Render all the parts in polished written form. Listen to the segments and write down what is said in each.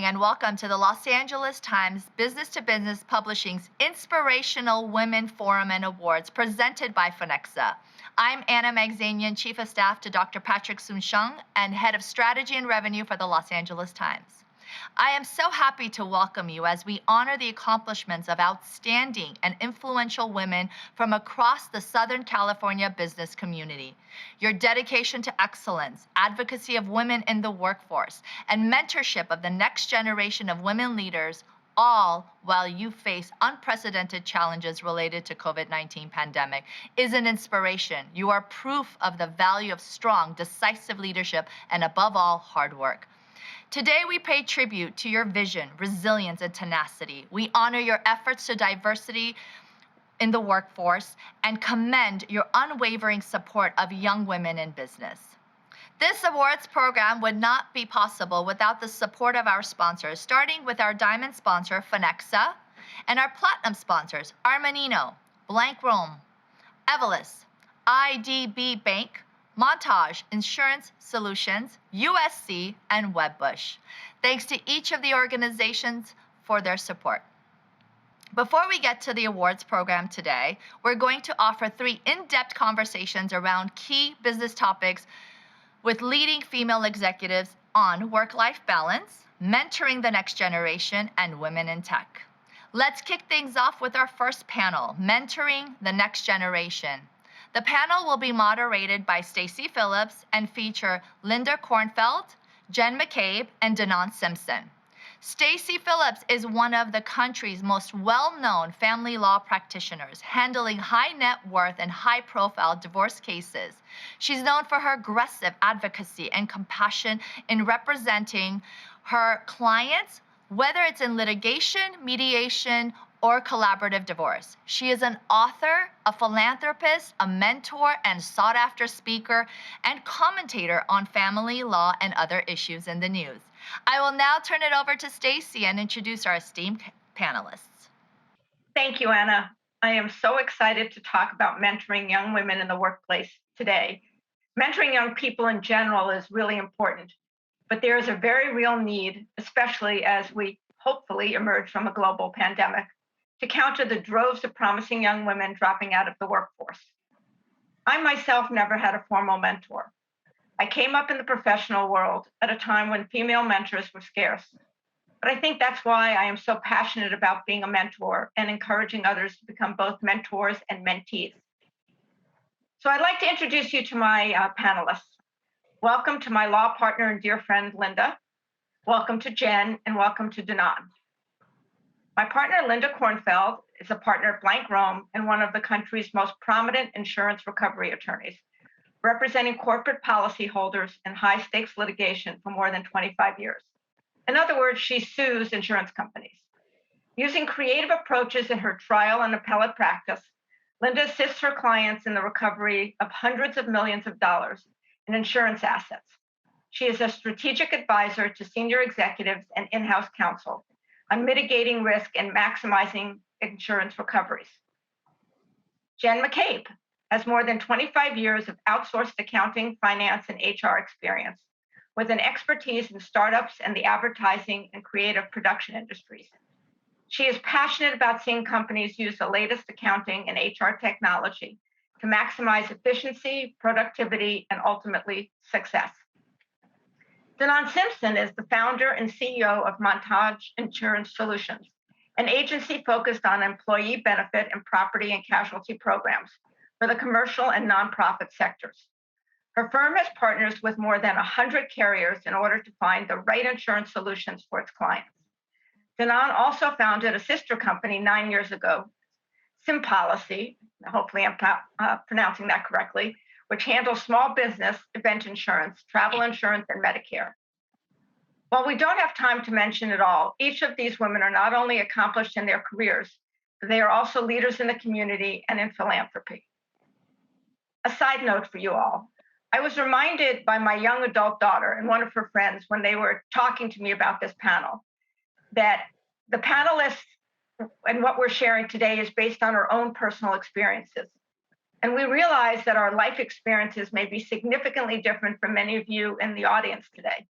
morning and welcome to the Los Angeles Times B2B Publishing's Inspirational Women Forum Awards presented by Finexa. I'm Anna Magzanian, Chief of Staff to Dr. Patrick Soon-Shung and Head of Strategy and Revenue for the Los Angeles Times. I am so happy to welcome you as we honor the accomplishments of outstanding and influential women from across the Southern California business community. Your dedication to excellence, advocacy of women in the workforce, and mentorship of the next generation of women leaders, all while you face unprecedented challenges related to COVID-19 pandemic, is an inspiration. You are proof of the value of strong, decisive leadership and, above all, hard work. Today, we pay tribute to your vision, resilience, and tenacity. We honor your efforts to diversity in the workforce and commend your unwavering support of young women in business. This awards program would not be possible without the support of our sponsors, starting with our diamond sponsor, Finexa, and our platinum sponsors, Armanino, Blank Rome, Evolus, IDB Bank, Montage Insurance Solutions, USC, and Webbush. Thanks to each of the organizations for their support. Before we get to the awards program today, we're going to offer 3 in-depth conversations around key business topics with leading female executives on work-life balance, mentoring the next generation, and women in tech. Let's kick things off with our first panel, Mentoring the Next Generation. The panel will be moderated by Stacey Phillips and feature Linda Kornfeld, Jen McCabe, and Danon Simpson. Stacey Phillips is one of the country's most well-known family law practitioners, handling high net worth and high-profile divorce cases. She's known for her aggressive advocacy and compassion in representing her clients, whether it's in litigation, mediation, or collaborative divorce. She is an author, a philanthropist, a mentor, and sought-after speaker and commentator on family law and other issues in the news. I will now turn it over to Stacey and introduce our esteemed panelists. Thank you, Anna. I am so excited to talk about mentoring young women in the workplace today. Mentoring young people in general is really important, but there is a very real need, especially as we hopefully emerge from a global pandemic, to counter the droves of promising young women dropping out of the workforce. I myself never had a formal mentor. I came up in the professional world at a time when female mentors were scarce. But I think that's why I am so passionate about being a mentor and encouraging others to become both mentors and mentees. So I'd like to introduce you to my panelists. Welcome to my law partner and dear friend, Linda. Welcome to Jen, and welcome to Danon. My partner, Linda Kornfeld, is a partner at Blank Rome and one of the country's most prominent insurance recovery attorneys, representing corporate policyholders in high-stakes litigation for more than 25 years. In other words, she sues insurance companies. Using creative approaches in her trial and appellate practice, Linda assists her clients in the recovery of hundreds of millions of dollars in insurance assets. She is a strategic advisor to senior executives and in-house counsel on mitigating risk and maximizing insurance recoveries. Jen McCabe has more than 25 years of outsourced accounting, finance, and HR experience, with an expertise in startups and the advertising and creative production industries. She is passionate about seeing companies use the latest accounting and HR technology to maximize efficiency, productivity, and ultimately success. Danon Simpson is the founder and CEO of Montage Insurance Solutions, an agency focused on employee benefit and property and casualty programs for the commercial and nonprofit sectors. Her firm has partners with more than 100 carriers in order to find the right insurance solutions for its clients. Danon also founded a sister company 9 years ago, SimPolicy, hopefully I'm pronouncing that correctly, which handles small business, event insurance, travel insurance, and Medicare. While we don't have time to mention it all, each of these women are not only accomplished in their careers, but they are also leaders in the community and in philanthropy. A side note for you all, I was reminded by my young adult daughter and one of her friends when they were talking to me about this panel, that the panelists and what we're sharing today is based on our own personal experiences. And we realize that our life experiences may be significantly different from many of you in the audience today.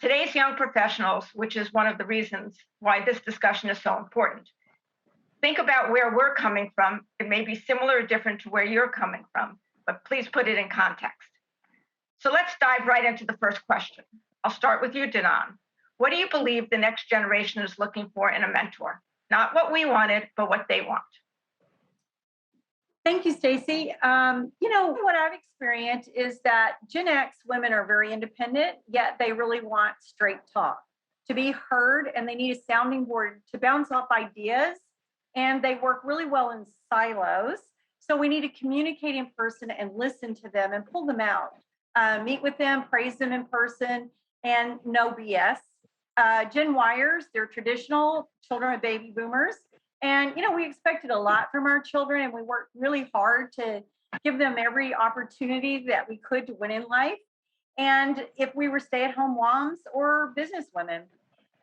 Today's young professionals, which is one of the reasons why this discussion is so important, think about where we're coming from. It may be similar or different to where you're coming from, but please put it in context. So let's dive right into the first question. I'll start with you, Dinan. What do you believe the next generation is looking for in a mentor? Not what we wanted, but what they want. Thank you, Stacy. What I've experienced is that Gen X women are very independent, yet they really want straight talk, to be heard, and they need a sounding board to bounce off ideas. And they work really well in silos. So we need to communicate in person and listen to them and pull them out, meet with them, praise them in person, and no BS. Gen Yers, they're traditional children of baby boomers. And, we expected a lot from our children, and we worked really hard to give them every opportunity that we could to win in life. And if we were stay-at-home moms or business women.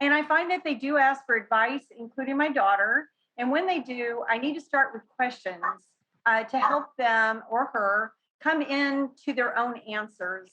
And I find that they do ask for advice, including my daughter. And when they do, I need to start with questions to help them or her come in to their own answers.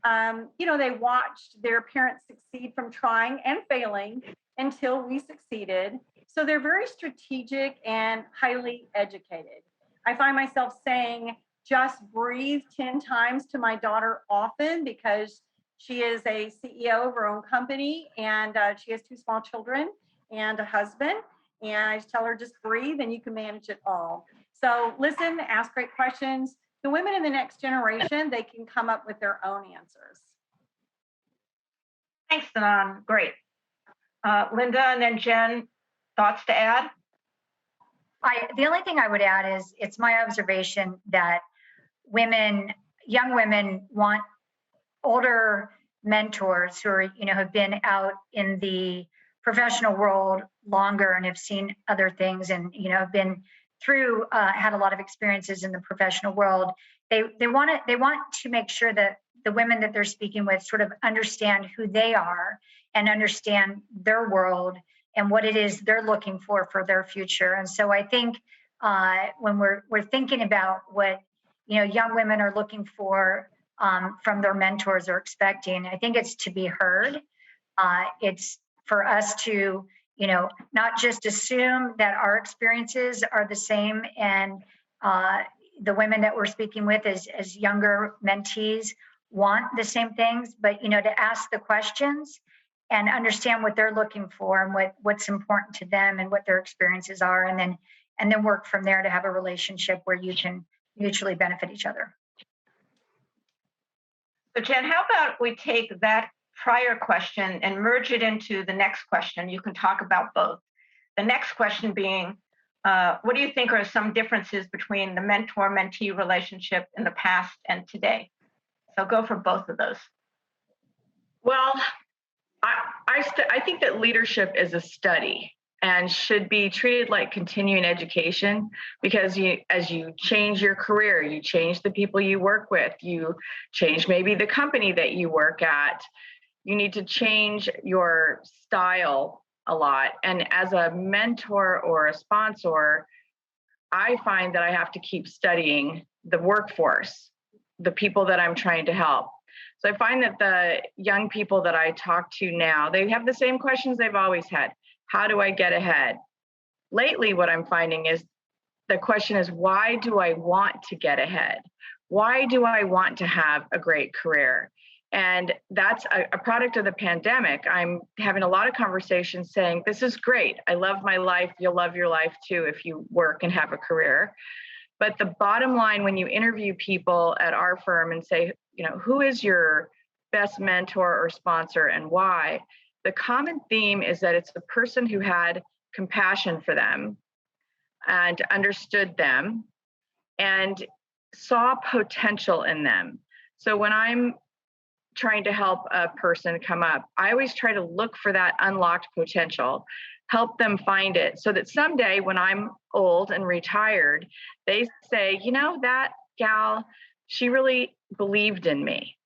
They watched their parents succeed from trying and failing until we succeeded. So they're very strategic and highly educated. I find myself saying, just breathe 10 times to my daughter often, because she is a CEO of her own company, and she has 2 small children and a husband. And I just tell her, just breathe and you can manage it all. So listen, ask great questions. The women in the next generation, they can come up with their own answers. Thanks, Dinan. Great. Linda and then Jen, thoughts to add? The only thing I would add is it's my observation that young women want older mentors who are, have been out in the professional world longer and have seen other things and, have been through, had a lot of experiences in the professional world. They want to make sure that the women that they're speaking with sort of understand who they are and understand their world and what it is they're looking for their future. And so I think when we're thinking about what young women are looking for from their mentors or expecting, I think it's to be heard. It's for us to not just assume that our experiences are the same and the women that we're speaking with as younger mentees want the same things, but to ask the questions and understand what they're looking for and what's important to them and what their experiences are, and then work from there to have a relationship where you can mutually benefit each other. So Jen, how about we take that prior question and merge it into the next question? You can talk about both. The next question being, what do you think are some differences between the mentor-mentee relationship in the past and today? So go for both of those. Well, I think that leadership is a study and should be treated like continuing education, because as you change your career, you change the people you work with, you change maybe the company that you work at, you need to change your style a lot. And as a mentor or a sponsor, I find that I have to keep studying the workforce, the people that I'm trying to help. So I find that the young people that I talk to now, they have the same questions they've always had. How do I get ahead? Lately, what I'm finding is the question is, why do I want to get ahead? Why do I want to have a great career? And that's a product of the pandemic. I'm having a lot of conversations saying, this is great. I love my life. You'll love your life too if you work and have a career. But the bottom line, when you interview people at our firm and say, who is your best mentor or sponsor and why? The common theme is that it's the person who had compassion for them and understood them and saw potential in them. So when I'm trying to help a person come up, I always try to look for that unlocked potential, help them find it, so that someday when I'm old and retired, they say, that gal, she really believed in me.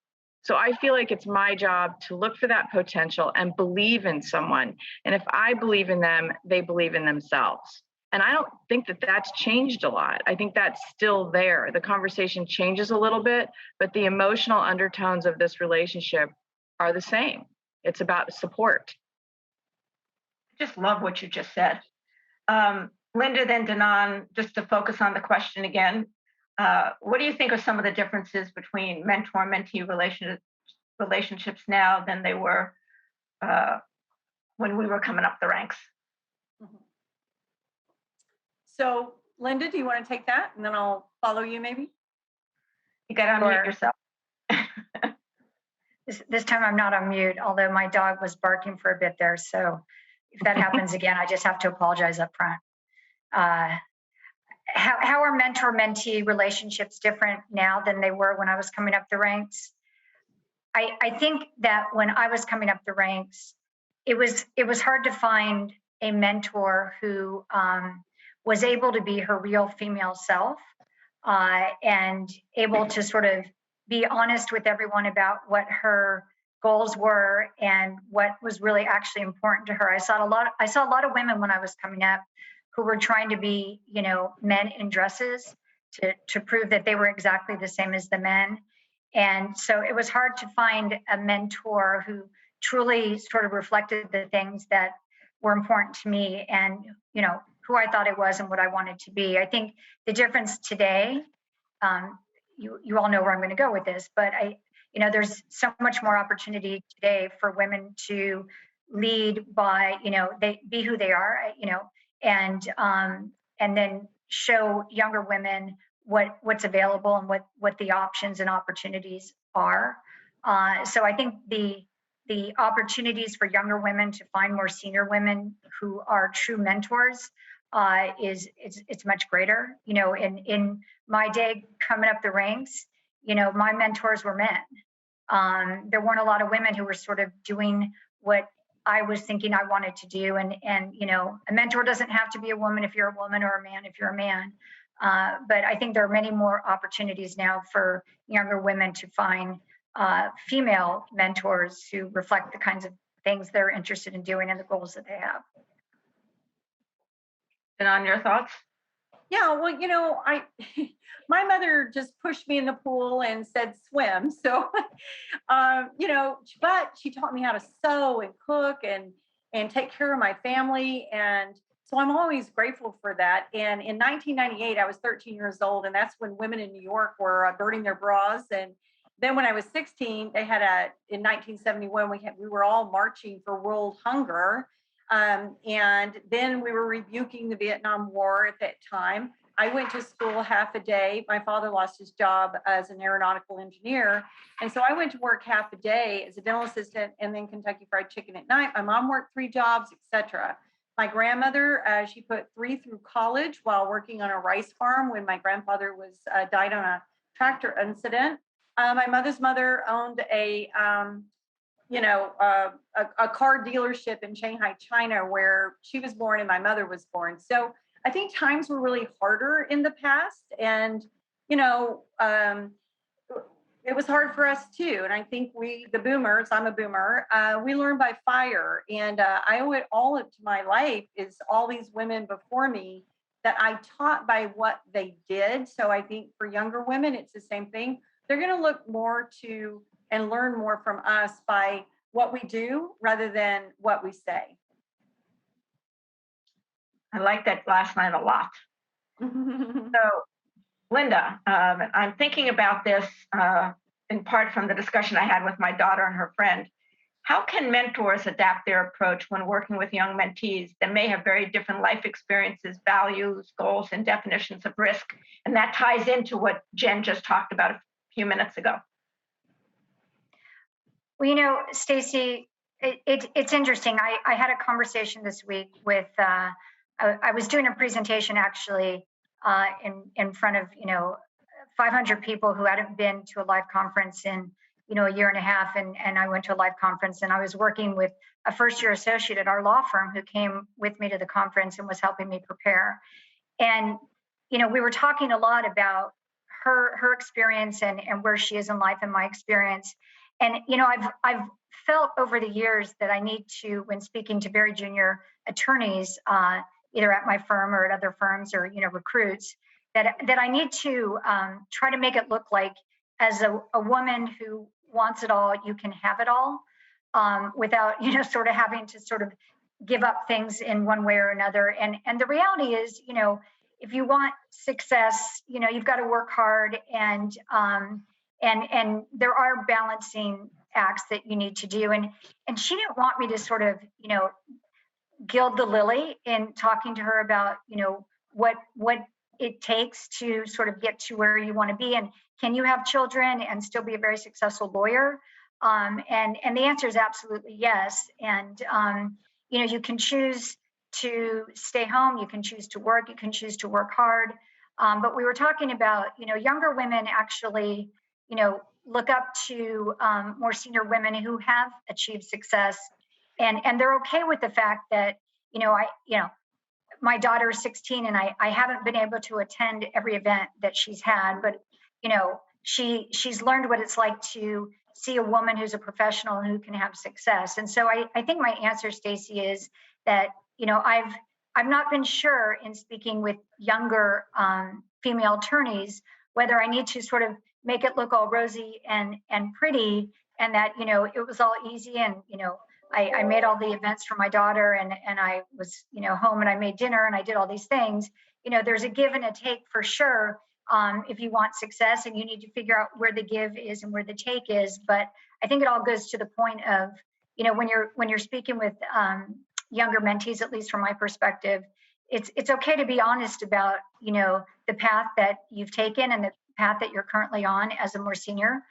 So I feel like it's my job to look for that potential and believe in someone. And if I believe in them, they believe in themselves. And I don't think that that's changed a lot. I think that's still there. The conversation changes a little bit, but the emotional undertones of this relationship are the same. It's about support. Just love what you just said. Linda, then Danan, just to focus on the question again, what do you think are some of the differences between mentor-mentee relationships now than they were when we were coming up the ranks? Mhm. So, Linda, do you want to take that? And then I'll follow you maybe? You got to unmute Sure. yourself. This time I'm not on mute, although my dog was barking for a bit there. So if that happens again, I just have to apologize up front. How are mentor-mentee relationships different now than they were when I was coming up the ranks? I think that when I was coming up the ranks, it was hard to find a mentor who was able to be her real female self and able to sort of be honest with everyone about what her goals were and what was really actually important to her. I saw a lot of women when I was coming up who were trying to be, men in dresses to prove that they were exactly the same as the men. And so it was hard to find a mentor who truly sort of reflected the things that were important to me and, who I thought I was and what I wanted to be. I think the difference today, you all know where I'm going to go with this, but there's so much more opportunity today for women to lead by, they be who they are, and then show younger women what's available and what the options and opportunities are. So I think the opportunities for younger women to find more senior women who are true mentors it's much greater. In my day coming up the ranks, my mentors were men. There weren't a lot of women who were sort of doing what I was thinking I wanted to do. And a mentor doesn't have to be a woman if you're a woman or a man if you're a man. But I think there are many more opportunities now for younger women to find female mentors who reflect the kinds of things they're interested in doing and the goals that they have. And on your thoughts? Yeah, well, my mother just pushed me in the pool and said swim. So, but she taught me how to sew and cook and take care of my family. And so I'm always grateful for that. And in 1998, I was 13 years old, and that's when women in New York were burning their bras. And then when I was 16, they had in 1971, we were all marching for world hunger. And then we were rebuking the Vietnam War at that time. I went to school half a day. My father lost his job as an aeronautical engineer. And so I went to work half a day as a dental assistant and then Kentucky Fried Chicken at night. My mom worked 3 jobs, etc. My grandmother, she put 3 through college while working on a rice farm when my grandfather died on a tractor incident. My mother's mother owned a car dealership in Shanghai, China, where she was born and my mother was born. So I think times were really harder in the past, and it was hard for us too. And I think the boomers, I'm a boomer, we learned by fire, and I owe it all to my life is all these women before me that I taught by what they did. So I think for younger women, it's the same thing. They're going to look more to and learn more from us by what we do rather than what we say. I like that last line a lot. So, Linda, I'm thinking about this in part from the discussion I had with my daughter and her friend. How can mentors adapt their approach when working with young mentees that may have very different life experiences, values, goals, and definitions of risk? And that ties into what Jen just talked about a few minutes ago. Well, Stacy, it's interesting. I had a conversation this week with, I was doing a presentation actually in front of, 500 people who hadn't been to a live conference in, a year and a half. And I went to a live conference, and I was working with a first-year associate at our law firm who came with me to the conference and was helping me prepare. And, we were talking a lot about her experience and where she is in life and my experience. And, I've felt over the years that I need to, when speaking to very junior attorneys, either at my firm or at other firms or, recruits, that I need to try to make it look like as a woman who wants it all, you can have it all. without, sort of having to sort of give up things in one way or another. And the reality is, if you want success, you've got to work hard, and there are balancing acts that you need to do. And she didn't want me to sort of, gild the lily in talking to her about, what it takes to sort of get to where you want to be, and can you have children and still be a very successful lawyer? And the answer is absolutely yes. And you can choose to stay home, you can choose to work, you can choose to work hard. But we were talking about, younger women actually, look up to more senior women who have achieved success, and they're okay with the fact that, my daughter is 16 and I haven't been able to attend every event that she's had, but she's learned what it's like to see a woman who's a professional who can have success. And so I think my answer, Stacey, is that I've not been sure in speaking with younger female attorneys whether I need to sort of make it look all rosy and pretty, and that it was all easy, and I made all the events for my daughter, and I was home, and I made dinner, and I did all these things. There's a give and a take for sure. If you want success, and you need to figure out where the give is and where the take is. But I think it all goes to the point of, when you're speaking with younger mentees, at least from my perspective, it's okay to be honest about, the path that you've taken and the path that you're currently on as a more senior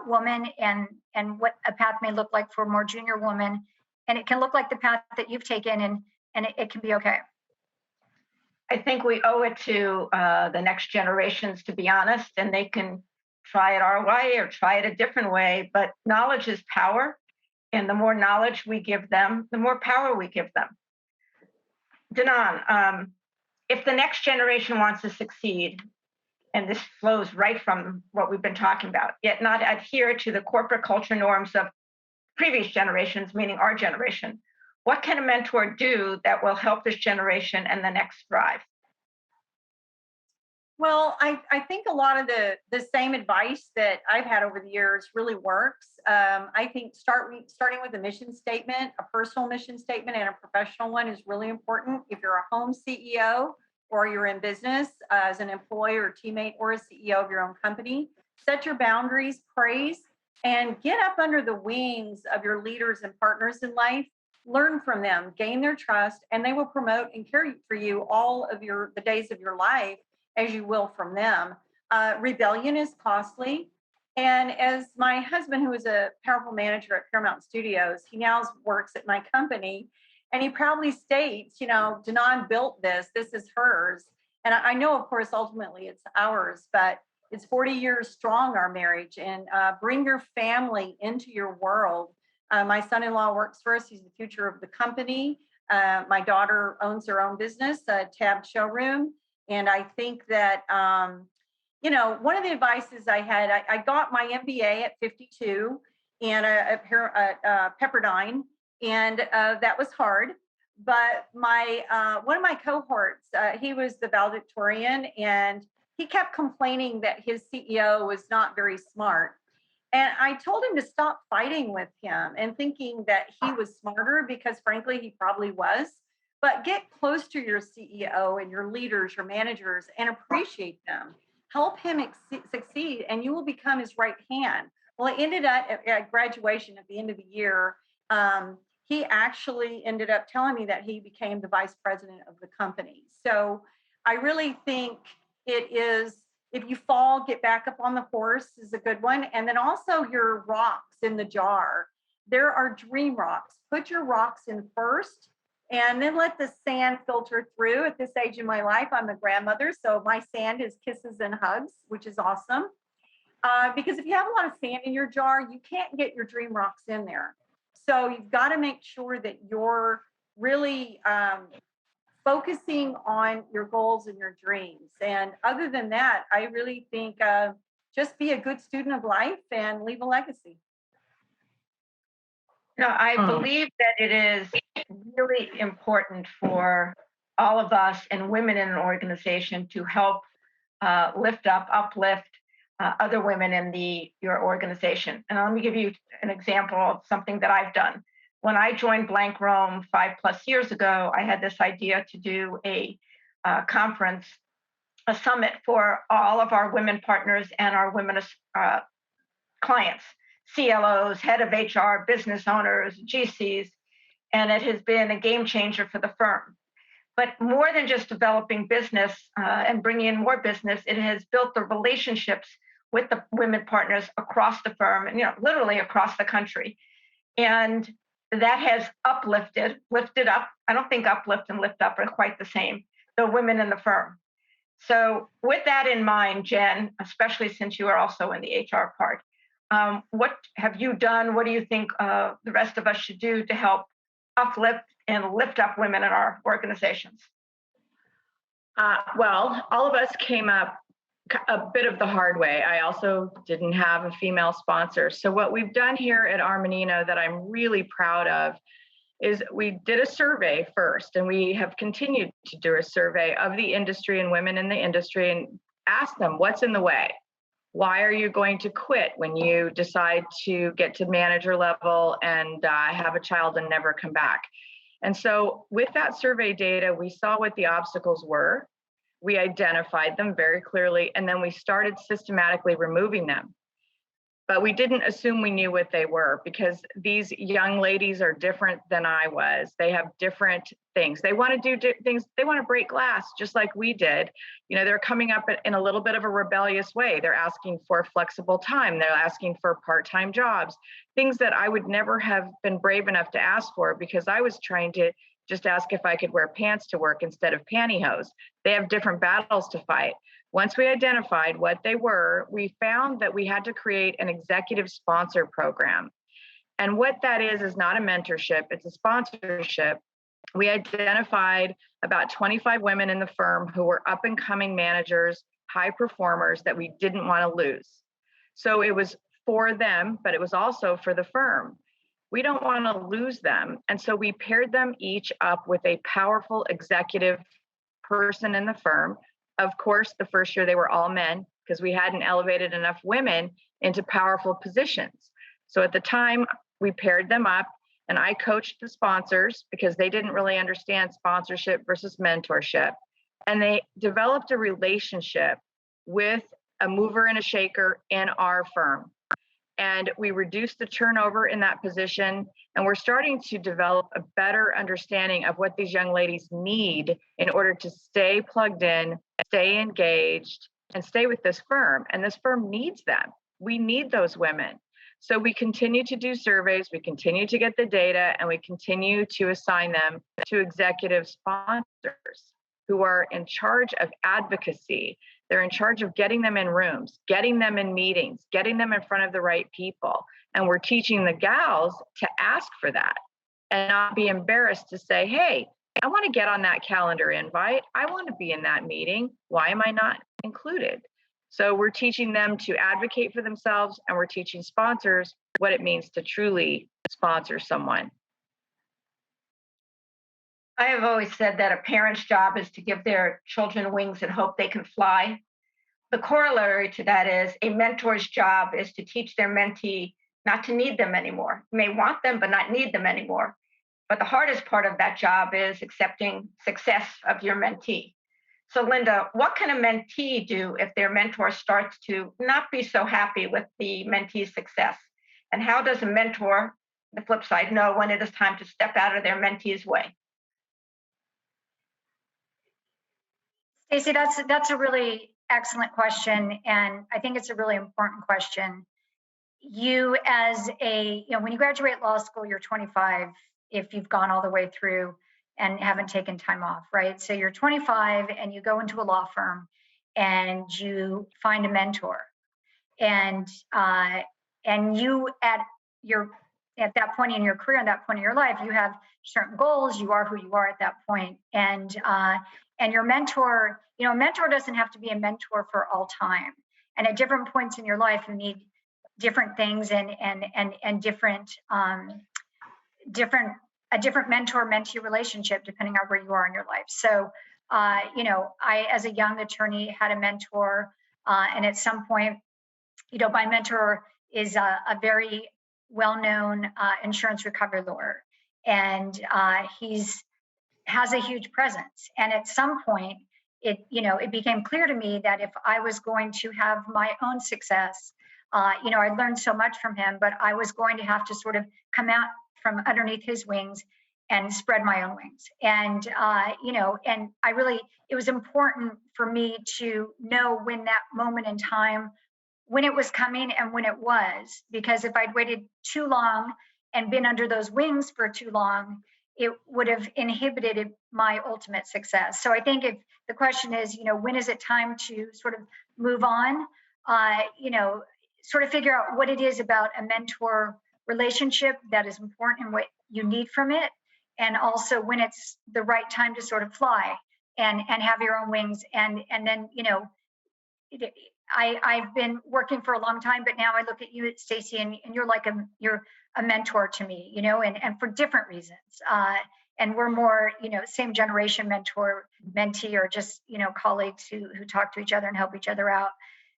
woman, and what a path may look like for a more junior woman. And it can look like the path that you've taken, and it can be okay. I think we owe it to the next generations to be honest, and they can try it our way or try it a different way. But knowledge is power, and the more knowledge we give them, the more power we give them. Danan, if the next generation wants to succeed, and this flows right from what we've been talking about, yet not adhere to the corporate culture norms of previous generations, meaning our generation, what can a mentor do that will help this generation and the next thrive? Well, I think a lot of the same advice that I've had over the years really works. I think starting with a mission statement, a personal mission statement, and a professional one is really important. If you're a home CEO or you're in business as an employee or teammate or a CEO of your own company, set your boundaries, praise, and get up under the wings of your leaders and partners in life. Learn from them, gain their trust, and they will promote and care for you all of the days of your life as you will from them. Rebellion is costly. And as my husband, who is a powerful manager at Paramount Studios, he now works at my company, and he proudly states, Danan built this is hers. And I know, of course, ultimately it's ours, but it's 40 years strong, our marriage, and bring your family into your world. My son-in-law works for us. He's the future of the company. My daughter owns her own business, a Tab showroom. And I think that, one of the advices I had, I got my MBA at 52 and at Pepperdine, and that was hard. But one of my cohorts, he was the valedictorian, and he kept complaining that his CEO was not very smart. And I told him to stop fighting with him and thinking that he was smarter, because frankly, he probably was. But get close to your CEO and your leaders, your managers, and appreciate them. Help him succeed, and you will become his right hand. Well, it ended up at graduation at the end of the year. He actually ended up telling me that he became the vice president of the company. So I really think it is, if you fall, get back up on the horse is a good one. And then also your rocks in the jar. There are dream rocks. Put your rocks in first, and then let the sand filter through. At this age in my life, I'm a grandmother, so my sand is kisses and hugs, which is awesome. Because if you have a lot of sand in your jar, you can't get your dream rocks in there. So you've got to make sure that you're really focusing on your goals and your dreams. And other than that, I really think just be a good student of life and leave a legacy. I believe that it is really important for all of us and women in an organization to help uplift other women in your organization. And let me give you an example of something that I've done. When I joined Blank Rome 5+ years ago, I had this idea to do a conference, a summit for all of our women partners and our women clients, CLOs, head of HR, business owners, GCs, and it has been a game changer for the firm. But more than just developing business and bringing in more business, it has built the relationships with the women partners across the firm, and literally across the country. And that has lifted up. I don't think uplift and lift up are quite the same, the women in the firm. So with that in mind, Jen, especially since you are also in the HR part, what have you done? What do you think the rest of us should do to help uplift and lift up women in our organizations? Well, all of us came up a bit of the hard way. I also didn't have a female sponsor. So what we've done here at Armanino that I'm really proud of is we did a survey first, and we have continued to do a survey of the industry and women in the industry and ask them, what's in the way? Why are you going to quit when you decide to get to manager level and have a child and never come back? And so with that survey data, we saw what the obstacles were. We identified them very clearly, and then we started systematically removing them. But we didn't assume we knew what they were, because these young ladies are different than I was. They have different things. They want to do things. They want to break glass just like we did. They're coming up in a little bit of a rebellious way. They're asking for flexible time. They're asking for part-time jobs, things that I would never have been brave enough to ask for, because I was trying to just ask if I could wear pants to work instead of pantyhose. They have different battles to fight. Once we identified what they were, we found that we had to create an executive sponsor program. And what that is not a mentorship, it's a sponsorship. We identified about 25 women in the firm who were up and coming managers, high performers that we didn't want to lose. So it was for them, but it was also for the firm. We don't want to lose them. And so we paired them each up with a powerful executive person in the firm. Of course, the first year they were all men, because we hadn't elevated enough women into powerful positions. So at the time, we paired them up, and I coached the sponsors because they didn't really understand sponsorship versus mentorship. And they developed a relationship with a mover and a shaker in our firm. And we reduced the turnover in that position. And we're starting to develop a better understanding of what these young ladies need in order to stay plugged in, stay engaged, and stay with this firm. And this firm needs them. We need those women. So we continue to do surveys, we continue to get the data, and we continue to assign them to executive sponsors who are in charge of advocacy. They're in charge of getting them in rooms, getting them in meetings, getting them in front of the right people. And we're teaching the gals to ask for that and not be embarrassed to say, hey, I want to get on that calendar invite. I want to be in that meeting. Why am I not included? So we're teaching them to advocate for themselves, and we're teaching sponsors what it means to truly sponsor someone. I have always said that a parent's job is to give their children wings and hope they can fly. The corollary to that is a mentor's job is to teach their mentee not to need them anymore. You may want them, but not need them anymore. But the hardest part of that job is accepting success of your mentee. So Linda, what can a mentee do if their mentor starts to not be so happy with the mentee's success? And how does a mentor, the flip side, know when it is time to step out of their mentee's way? Stacey, that's a really excellent question, and I think it's a really important question. You, when you graduate law school, you're 25 if you've gone all the way through and haven't taken time off, right? So you're 25 and you go into a law firm and you find a mentor, and you at that point in your career, at that point in your life, you have certain goals. You are who you are at that point, and your mentor, a mentor doesn't have to be a mentor for all time. And at different points in your life, you need different things and different mentor-mentee relationship depending on where you are in your life. So, I, as a young attorney, had a mentor, and at some point, My mentor is a very well-known insurance recovery lawyer, and he's has a huge presence. And at some point, it became clear to me that if I was going to have my own success, I learned so much from him, but I was going to have to sort of come out from underneath his wings and spread my own wings. And and it was important for me to know when that moment in time, when it was coming and when it was, because if I'd waited too long and been under those wings for too long, it would have inhibited my ultimate success. So I think if the question is, when is it time to sort of move on, sort of figure out what it is about a mentor relationship that is important and what you need from it, and also when it's the right time to sort of fly and have your own wings, and then I've been working for a long time, but now I look at you, Stacey, and you're a mentor to me, and for different reasons. And we're more, same generation mentor, mentee, or just, colleagues who talk to each other and help each other out.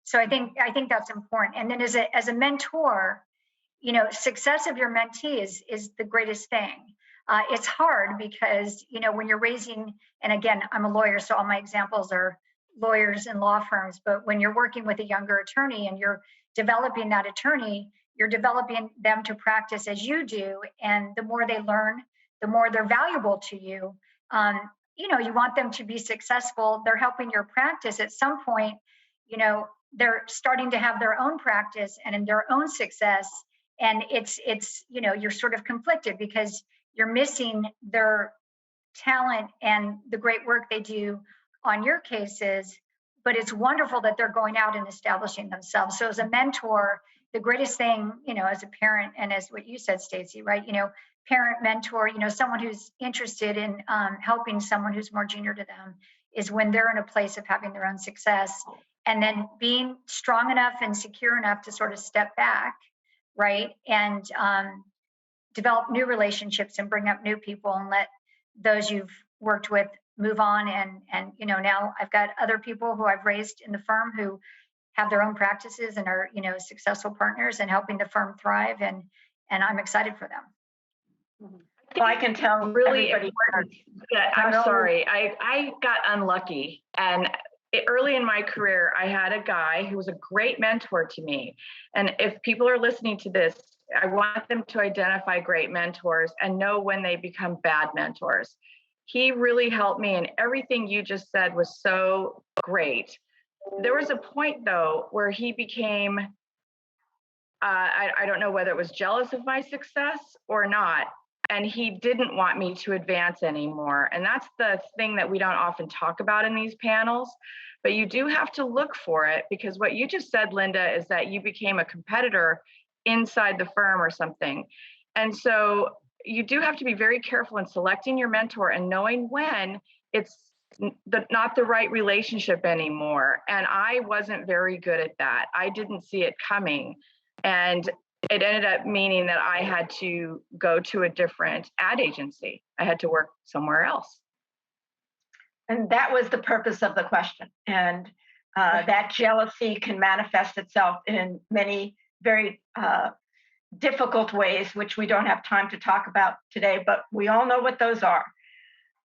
So I think that's important. And then as a mentor, success of your mentee is the greatest thing. It's hard because, when you're raising, and again, I'm a lawyer, so all my examples are lawyers and law firms, but when you're working with a younger attorney and you're developing that attorney, you're developing them to practice as you do. And the more they learn, the more they're valuable to you. You want them to be successful. They're helping your practice. At some point, they're starting to have their own practice and in their own success. And it's you're sort of conflicted because you're missing their talent and the great work they do on your cases, but it's wonderful that they're going out and establishing themselves. So as a mentor, the greatest thing, as a parent, and as what you said, Stacey, right? Parent, mentor, someone who's interested in helping someone who's more junior to them, is when they're in a place of having their own success, and then being strong enough and secure enough to sort of step back, right? And develop new relationships and bring up new people and let those you've worked with move on. And now I've got other people who I've raised in the firm who have their own practices and are, successful partners and helping the firm thrive. And I'm excited for them. Well, I can tell Really everybody. important. Yeah, I'm sorry. I got unlucky. And early in my career, I had a guy who was a great mentor to me. And if people are listening to this, I want them to identify great mentors and know when they become bad mentors. He really helped me, and everything you just said was so great. There was a point, though, where he became, I don't know whether it was jealous of my success or not, and he didn't want me to advance anymore. And that's the thing that we don't often talk about in these panels, but you do have to look for it, because what you just said, Linda, is that you became a competitor inside the firm or something. And so you do have to be very careful in selecting your mentor and knowing when it's not the right relationship anymore. And I wasn't very good at that. I didn't see it coming. And it ended up meaning that I had to go to a different ad agency. I had to work somewhere else. And that was the purpose of the question. And that jealousy can manifest itself in many very difficult ways, which we don't have time to talk about today, but we all know what those are.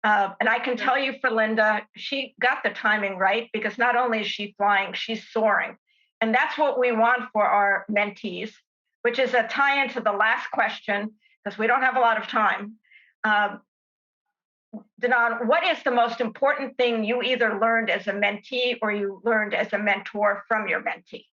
And I can tell you for Linda, she got the timing right, because not only is she flying, she's soaring. And that's what we want for our mentees, which is a tie into the last question, because we don't have a lot of time. Danon, what is the most important thing you either learned as a mentee or you learned as a mentor from your mentee?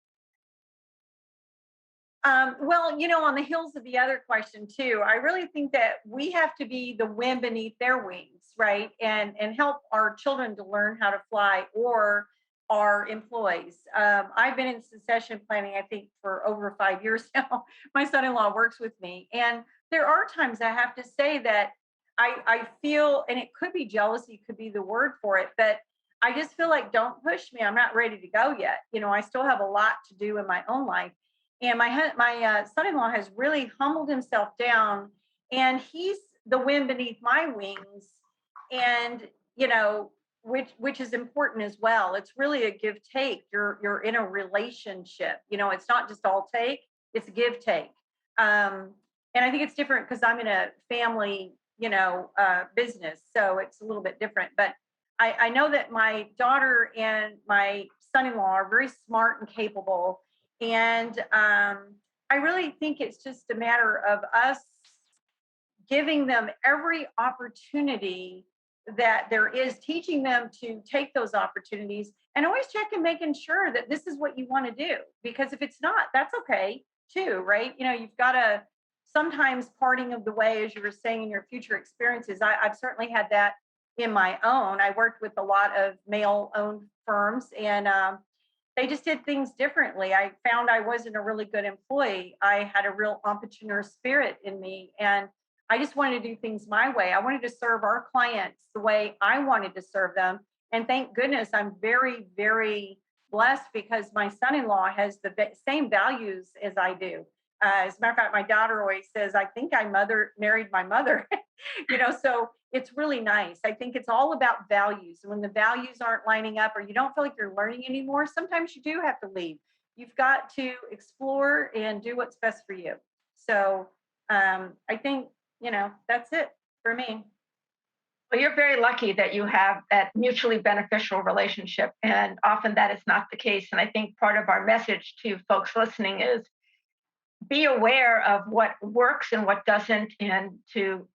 Well, on the heels of the other question too, I really think that we have to be the wind beneath their wings, right? And help our children to learn how to fly, or our employees. I've been in succession planning, I think, for over 5 years now. My son-in-law works with me. And there are times I have to say that I feel, and it could be jealousy, could be the word for it, but I just feel like, don't push me. I'm not ready to go yet. I still have a lot to do in my own life. And my son-in-law has really humbled himself down, and he's the wind beneath my wings. And, which is important as well. It's really a give take. You're in a relationship. It's not just all take, it's give take. And I think it's different because I'm in a family, business, so it's a little bit different. But I know that my daughter and my son-in-law are very smart and capable, and I really think it's just a matter of us giving them every opportunity that there is, teaching them to take those opportunities, and always checking, making sure that this is what you want to do. Because if it's not, that's okay too, right? You've got to sometimes parting of the way, as you were saying, in your future experiences. I've certainly had that in my own. I worked with a lot of male owned firms, and they just did things differently. I found I wasn't a really good employee. I had a real entrepreneur spirit in me, and I just wanted to do things my way. I wanted to serve our clients the way I wanted to serve them. And thank goodness I'm very, very blessed because my son-in-law has the same values as I do. As a matter of fact, my daughter always says, I think I married my mother. So it's really nice. I think it's all about values. When the values aren't lining up or you don't feel like you're learning anymore, sometimes you do have to leave. You've got to explore and do what's best for you. So I think, that's it for me. Well, you're very lucky that you have that mutually beneficial relationship, and often that is not the case. And I think part of our message to folks listening is be aware of what works and what doesn't, and to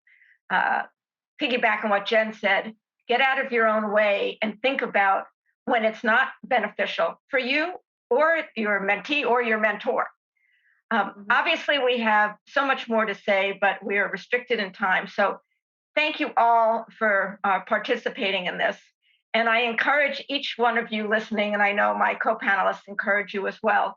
uh, piggyback on what Jen said, get out of your own way and think about when it's not beneficial for you or your mentee or your mentor. Obviously, we have so much more to say, but we are restricted in time. So thank you all for participating in this. And I encourage each one of you listening, and I know my co-panelists encourage you as well,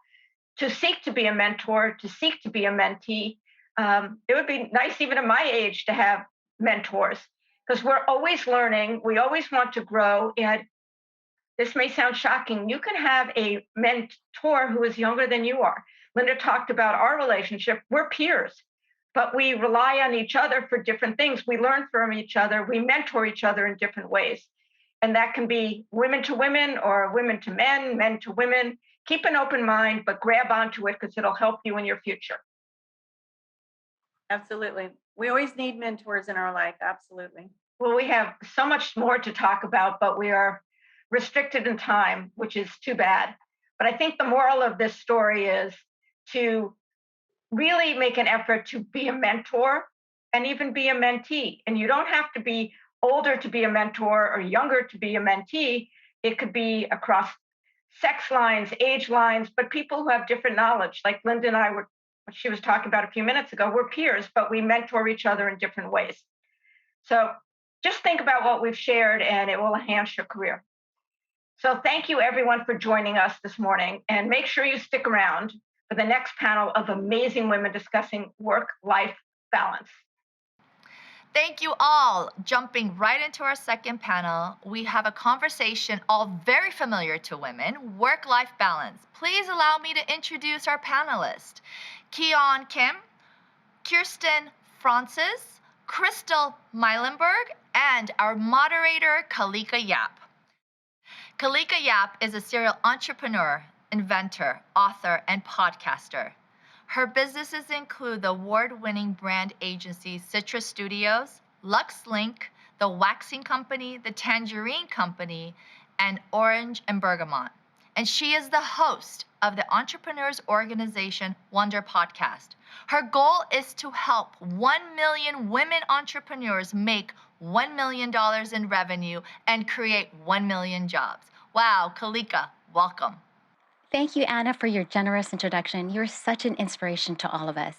to seek to be a mentor, to seek to be a mentee. It would be nice even at my age to have mentors, because we're always learning. We always want to grow. And this may sound shocking. You can have a mentor who is younger than you are. Linda talked about our relationship. We're peers, but we rely on each other for different things. We learn from each other. We mentor each other in different ways. And that can be women to women or women to men, men to women. Keep an open mind, but grab onto it because it'll help you in your future. Absolutely. We always need mentors in our life. Absolutely. Well, we have so much more to talk about, but we are restricted in time, which is too bad. But I think the moral of this story is to really make an effort to be a mentor and even be a mentee. And you don't have to be older to be a mentor or younger to be a mentee. It could be across sex lines, age lines, but people who have different knowledge. Like Linda and I were, she was talking about a few minutes ago, we're peers, but we mentor each other in different ways. So just think about what we've shared and it will enhance your career. So thank you everyone for joining us this morning, and make sure you stick around for the next panel of amazing women discussing work-life balance. Thank you all. Jumping right into our second panel, we have a conversation all very familiar to women, work-life balance. Please allow me to introduce our panelists. Keon Kim, Kirsten Francis, Crystal Meilenberg, and our moderator, Kalika Yap. Kalika Yap is a serial entrepreneur, inventor, author, and podcaster. Her businesses include the award-winning brand agency Citrus Studios, LuxLink, The Waxing Company, The Tangerine Company, and Orange and Bergamot. And she is the host of the entrepreneurs organization Wonder Podcast. Her goal is to help 1 million women entrepreneurs make $1 million in revenue and create 1 million jobs. Wow, Kalika, welcome. Thank you, Anna, for your generous introduction. You're such an inspiration to all of us.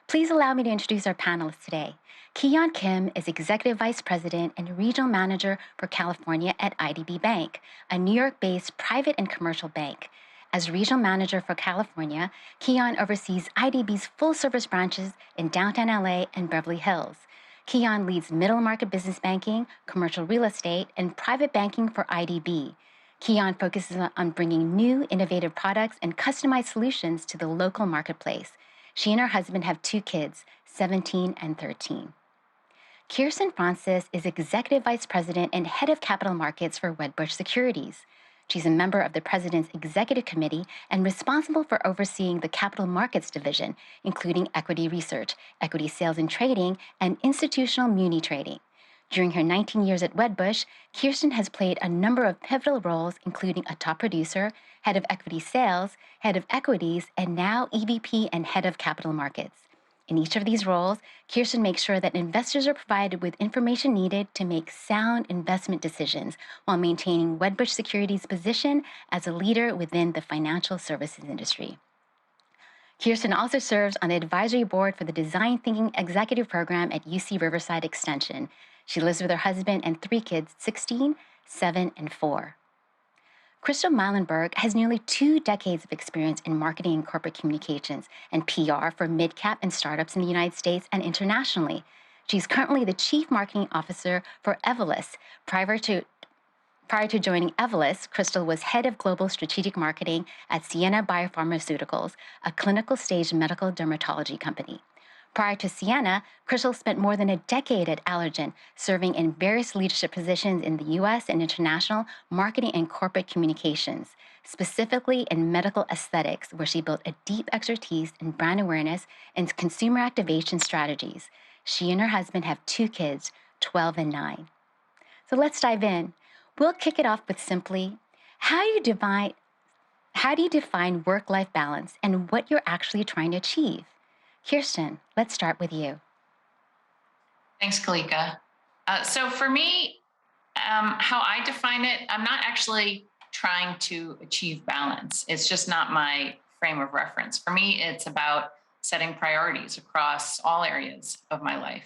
Please allow me to introduce our panelists today. Keon Kim is Executive Vice President and Regional Manager for California at IDB Bank, a New York-based private and commercial bank. As Regional Manager for California, Keon oversees IDB's full-service branches in downtown LA and Beverly Hills. Keon leads middle market business banking, commercial real estate, and private banking for IDB. Keon focuses on bringing new, innovative products and customized solutions to the local marketplace. She and her husband have 2 kids, 17 and 13. Kirsten Francis is Executive Vice President and Head of Capital Markets for Wedbush Securities. She's a member of the President's Executive Committee and responsible for overseeing the Capital Markets Division, including equity research, equity sales and trading, and institutional muni trading. During her 19 years at Wedbush, Kirsten has played a number of pivotal roles, including a top producer, head of equity sales, head of equities, and now EVP and head of capital markets. In each of these roles, Kirsten makes sure that investors are provided with information needed to make sound investment decisions while maintaining Wedbush Securities' position as a leader within the financial services industry. Kirsten also serves on the advisory board for the Design Thinking Executive Program at UC Riverside Extension. She lives with her husband and 3 kids, 16, 7, and 4. Crystal Meilenberg has nearly 2 decades of experience in marketing and corporate communications and PR for mid-cap and startups in the United States and internationally. She's currently the Chief Marketing Officer for Evolus. Prior to joining Evolus, Crystal was head of global strategic marketing at Sienna Biopharmaceuticals, a clinical stage medical dermatology company. Prior to Sienna, Crystal spent more than a decade at Allergan, serving in various leadership positions in the U.S. and international marketing and corporate communications, specifically in medical aesthetics, where she built a deep expertise in brand awareness and consumer activation strategies. She and her husband have 2 kids, 12 and 9. So let's dive in. We'll kick it off with simply, how do you define work-life balance and what you're actually trying to achieve? Kirsten, let's start with you. Thanks, Kalika. So for me, how I define it, I'm not actually trying to achieve balance. It's just not my frame of reference. For me, it's about setting priorities across all areas of my life,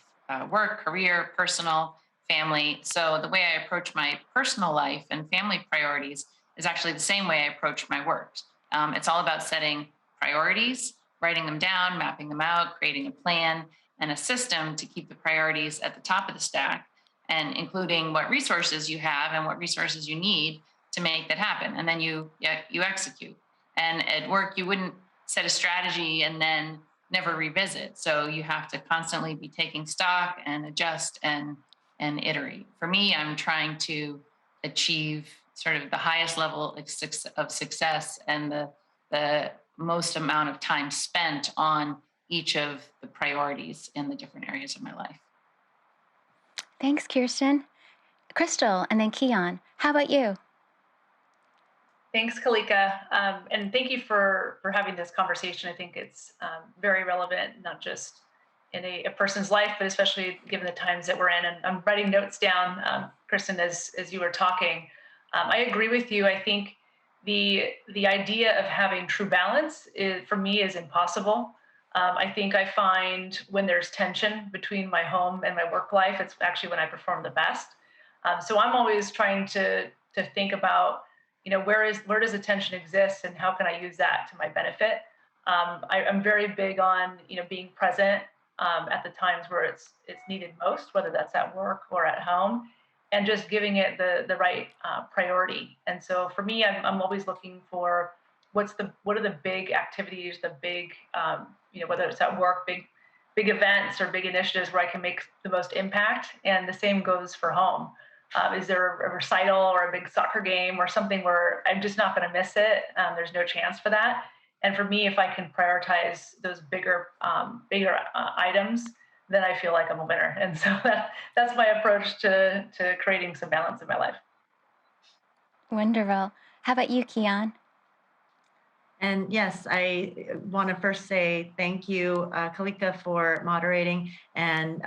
work, career, personal, family. So the way I approach my personal life and family priorities is actually the same way I approach my work. It's all about setting priorities, writing them down, mapping them out, creating a plan and a system to keep the priorities at the top of the stack, and including what resources you have and what resources you need to make that happen. And then you execute. And at work, you wouldn't set a strategy and then never revisit. So you have to constantly be taking stock and adjust and iterate. For me, I'm trying to achieve sort of the highest level of success and the most amount of time spent on each of the priorities in the different areas of my life. Thanks, Kirsten. Crystal, and then Keon, how about you? Thanks, Kalika. And thank you for having this conversation. I think it's very relevant, not just in a person's life, but especially given the times that we're in. And I'm writing notes down, Kristen, as you were talking. I agree with you. I think the idea of having true balance for me is impossible. I think I find when there's tension between my home and my work life, it's actually when I perform the best. So I'm always trying to think about, where does the tension exist and how can I use that to my benefit? I'm very big on, being present at the times where it's needed most, whether that's at work or at home, and just giving it the right priority. And so for me, I'm always looking for what are the big activities, the big, whether it's at work, big events or big initiatives where I can make the most impact. And the same goes for home. Is there a recital or a big soccer game or something where I'm just not going to miss it? There's no chance for that. And for me, if I can prioritize those bigger items, then I feel like I'm a winner. And so that's my approach to creating some balance in my life. Wonderful. How about you, Keon? And yes, I want to first say thank you, Kalika, for moderating, and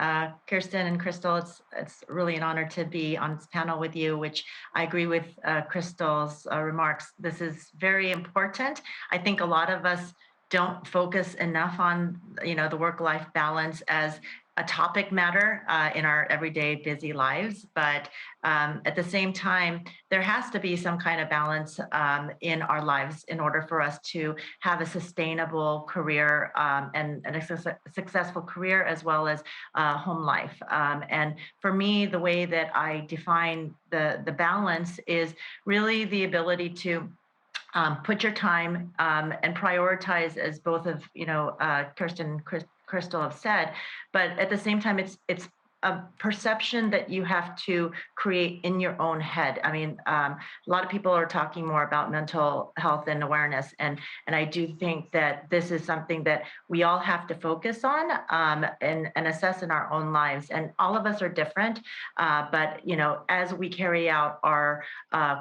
Kirsten and Crystal. It's really an honor to be on this panel with you, which I agree with Crystal's remarks. This is very important. I think a lot of us don't focus enough on, the work-life balance as a topic matter in our everyday busy lives. But at the same time, there has to be some kind of balance in our lives in order for us to have a sustainable career and a successful career, as well as home life. And for me, the way that I define the balance is really the ability to put your time and prioritize, as both of Kirsten and Crystal have said, but at the same time, it's a perception that you have to create in your own head. I mean, a lot of people are talking more about mental health and awareness, and I do think that this is something that we all have to focus on and assess in our own lives. And all of us are different, but as we carry out our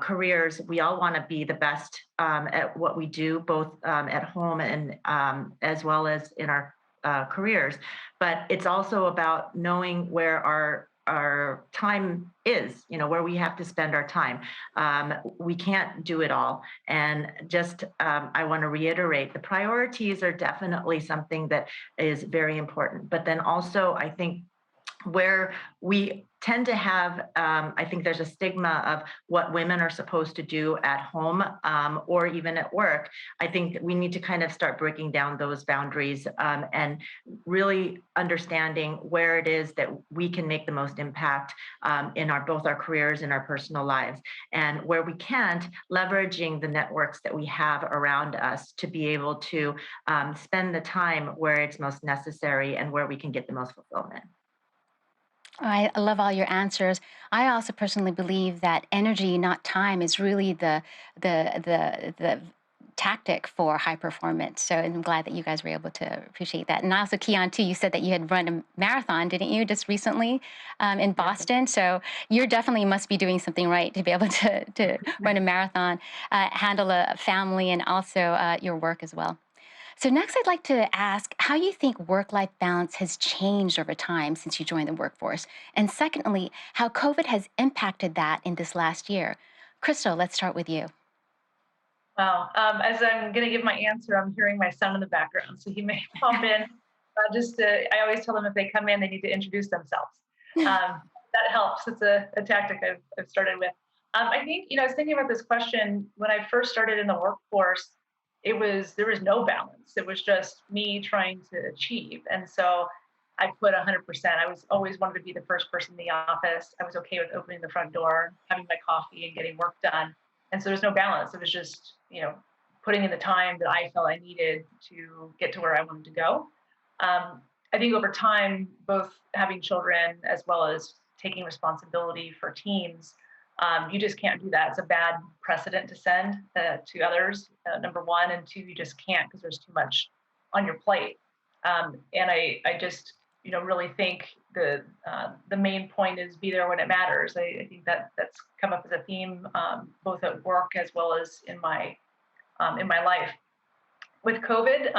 careers, we all want to be the best at what we do, both at home and as well as in our careers. But it's also about knowing where our time is, where we have to spend our time. We can't do it all. And just, I want to reiterate, the priorities are definitely something that is very important. But then also, I think where we tend to have, I think there's a stigma of what women are supposed to do at home or even at work. I think we need to kind of start breaking down those boundaries and really understanding where it is that we can make the most impact in both our careers and our personal lives. And where we can't, leveraging the networks that we have around us to be able to spend the time where it's most necessary and where we can get the most fulfillment. I love all your answers. I also personally believe that energy, not time, is really the tactic for high performance. So I'm glad that you guys were able to appreciate that. And also, Kian, too, you said that you had run a marathon, didn't you, just recently in Boston? So you definitely must be doing something right to be able to run a marathon, handle a family, and also your work as well. So next, I'd like to ask how you think work-life balance has changed over time since you joined the workforce. And secondly, how COVID has impacted that in this last year. Crystal, let's start with you. Wow. As I'm going to give my answer, I'm hearing my son in the background, so he may pop in. I always tell them if they come in, they need to introduce themselves. That helps. It's a tactic I've started with. I think, I was thinking about this question when I first started in the workforce. There was no balance. It was just me trying to achieve. And so I put 100%. I was always wanted to be the first person in the office. I was okay with opening the front door, having my coffee and getting work done. And so there's no balance. It was just, putting in the time that I felt I needed to get to where I wanted to go. I think over time, both having children as well as taking responsibility for teams, you just can't do that. It's a bad precedent to send to others, number one. And two, you just can't because there's too much on your plate. And I just, really think the main point is be there when it matters. I think that's come up as a theme, both at work as well as in my life. With COVID,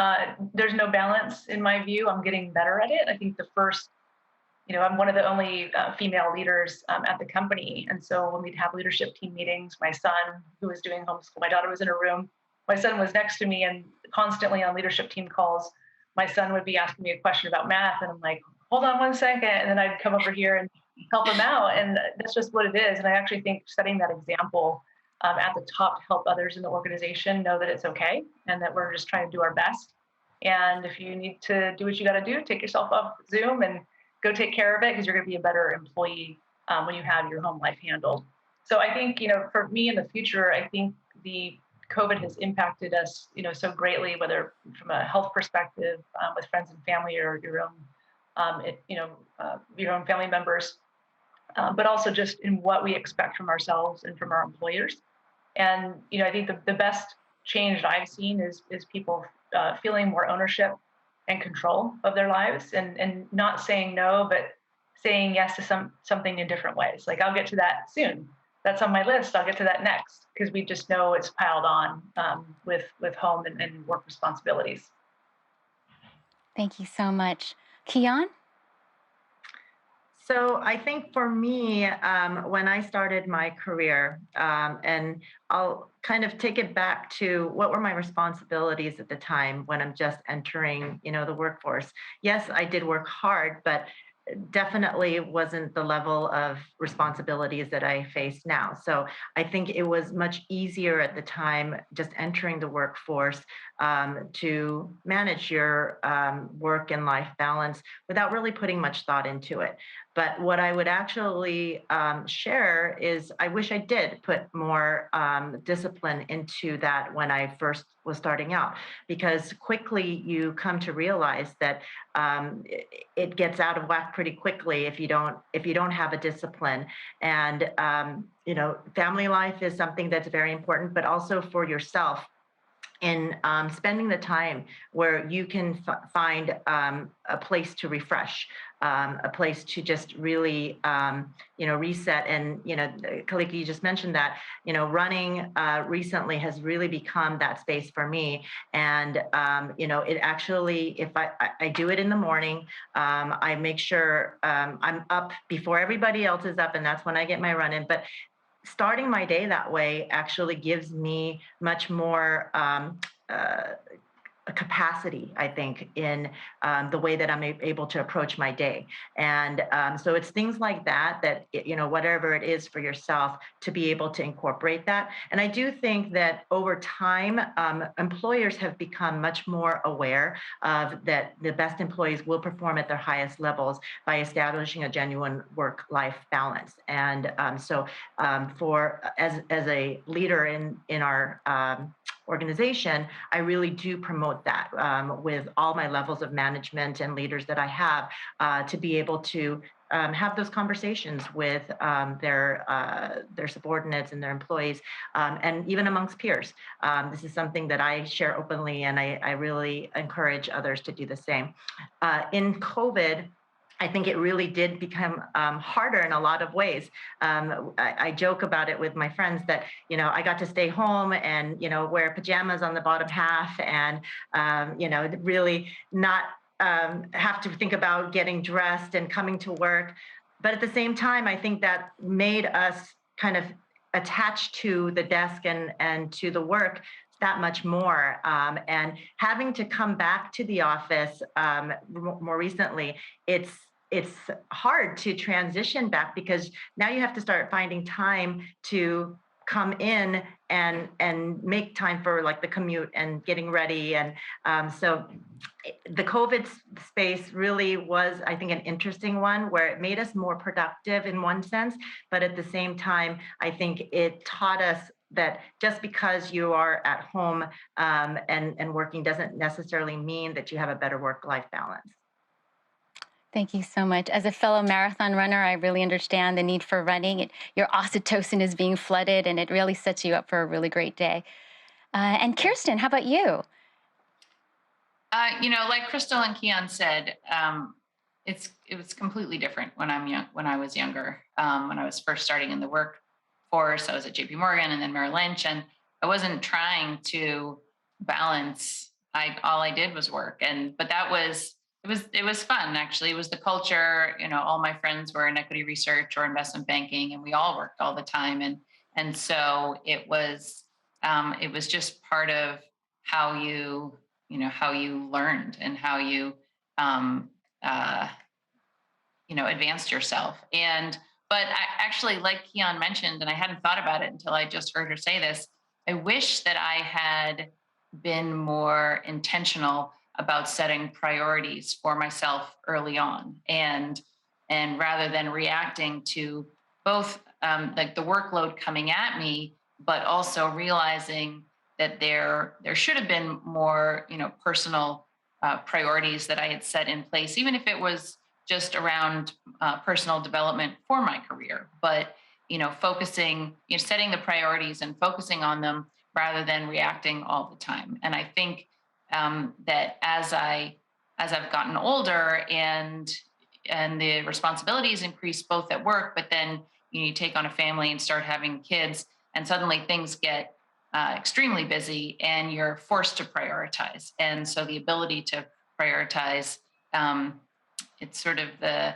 there's no balance in my view. I'm getting better at it. I think I'm one of the only female leaders at the company. And so when we'd have leadership team meetings, my son, who was doing homeschool, my daughter was in a room, my son was next to me, and constantly on leadership team calls, my son would be asking me a question about math. And I'm like, hold on 1 second. And then I'd come over here and help him out. And that's just what it is. And I actually think setting that example at the top to help others in the organization know that it's okay and that we're just trying to do our best. And if you need to do what you got to do, take yourself off Zoom and go take care of it, because you're going to be a better employee when you have your home life handled. So I think, for me in the future, I think the COVID has impacted us, so greatly, whether from a health perspective with friends and family or your own family members, but also just in what we expect from ourselves and from our employers. And, I think the best change that I've seen is people feeling more ownership and control of their lives and not saying no, but saying yes to something in different ways. Like, I'll get to that soon. That's on my list. I'll get to that next, because we just know it's piled on with home and work responsibilities. Thank you so much. Kian? So I think for me, when I started my career, and I'll kind of take it back to what were my responsibilities at the time when I'm just entering, the workforce. Yes, I did work hard, but definitely wasn't the level of responsibilities that I face now. So I think it was much easier at the time, just entering the workforce, to manage your work and life balance without really putting much thought into it. But what I would actually share is I wish I did put more discipline into that when I first starting out, because quickly you come to realize that it gets out of whack pretty quickly if you don't have a discipline. And family life is something that's very important, but also for yourself, in spending the time where you can find a place to refresh, a place to just really, reset. And, Kalika, you just mentioned that, running recently has really become that space for me. And, it actually, if I do it in the morning, I make sure I'm up before everybody else is up, and that's when I get my run in. But starting my day that way actually gives me much more capacity, I think, in the way that I'm able to approach my day. And so it's things like that, whatever it is for yourself, to be able to incorporate that. And I do think that over time, employers have become much more aware of that the best employees will perform at their highest levels by establishing a genuine work-life balance. And as a leader in our organization, I really do promote that with all my levels of management and leaders that I have, to be able to have those conversations with their subordinates and their employees, and even amongst peers. This is something that I share openly, and I really encourage others to do the same. In COVID, I think it really did become harder in a lot of ways. I joke about it with my friends that, I got to stay home and, wear pajamas on the bottom half, and, really not have to think about getting dressed and coming to work. But at the same time, I think that made us kind of attached to the desk and to the work that much more. And having to come back to the office more recently, it's hard to transition back, because now you have to start finding time to come in and make time for like the commute and getting ready. And so the COVID space really was, I think, an interesting one, where it made us more productive in one sense, but at the same time, I think it taught us that just because you are at home and working doesn't necessarily mean that you have a better work-life balance. Thank you so much. As a fellow marathon runner, I really understand the need for running. Your oxytocin is being flooded, and it really sets you up for a really great day. And Kirsten, how about you? Like Crystal and Keon said, it was completely different when I was younger. When I was first starting in the workforce, I was at JP Morgan and then Merrill Lynch, and I wasn't trying to balance. All I did was work, but it was fun, actually. It was the culture. All my friends were in equity research or investment banking, and we all worked all the time. And so it was just part of how you learned and how you advanced yourself. But actually, like Keon mentioned, and I hadn't thought about it until I just heard her say this, I wish that I had been more intentional about setting priorities for myself early on, and rather than reacting to both like the workload coming at me, but also realizing that there should have been more personal priorities that I had set in place, even if it was just around personal development for my career. But focusing, setting the priorities and focusing on them rather than reacting all the time. And I think that as I've gotten older and the responsibilities increase both at work, but then you take on a family and start having kids, and suddenly things get extremely busy and you're forced to prioritize. And so the ability to prioritize, it's sort of the,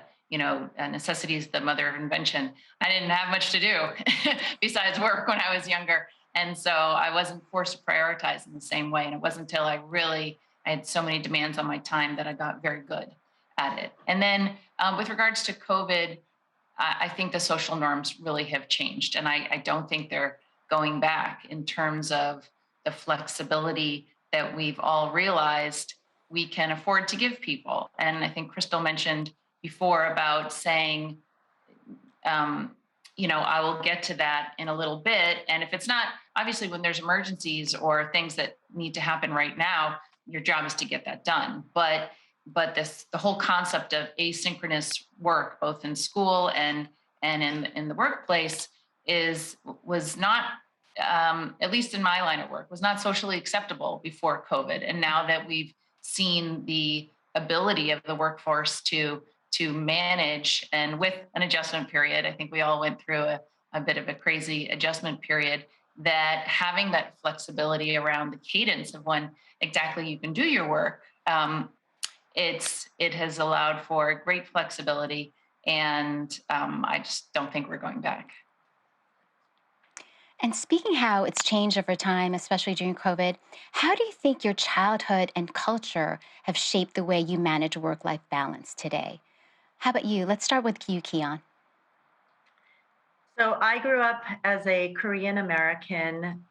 necessity is the mother of invention. I didn't have much to do besides work when I was younger. And so I wasn't forced to prioritize in the same way. And it wasn't until I had so many demands on my time that I got very good at it. And then with regards to COVID, I think the social norms really have changed. And I don't think they're going back in terms of the flexibility that we've all realized we can afford to give people. And I think Crystal mentioned before about saying, I will get to that in a little bit. And if it's not, obviously, when there's emergencies or things that need to happen right now, your job is to get that done. But the whole concept of asynchronous work, both in school and in the workplace, was not, at least in my line of work, was not socially acceptable before COVID. And now that we've seen the ability of the workforce to manage, and with an adjustment period, I think we all went through a bit of a crazy adjustment period, that having that flexibility around the cadence of when exactly you can do your work, it has allowed for great flexibility. And I just don't think we're going back. And speaking how it's changed over time, especially during COVID, how do you think your childhood and culture have shaped the way you manage work-life balance today? How about you? Let's start with you, Keon. So I grew up as a Korean American,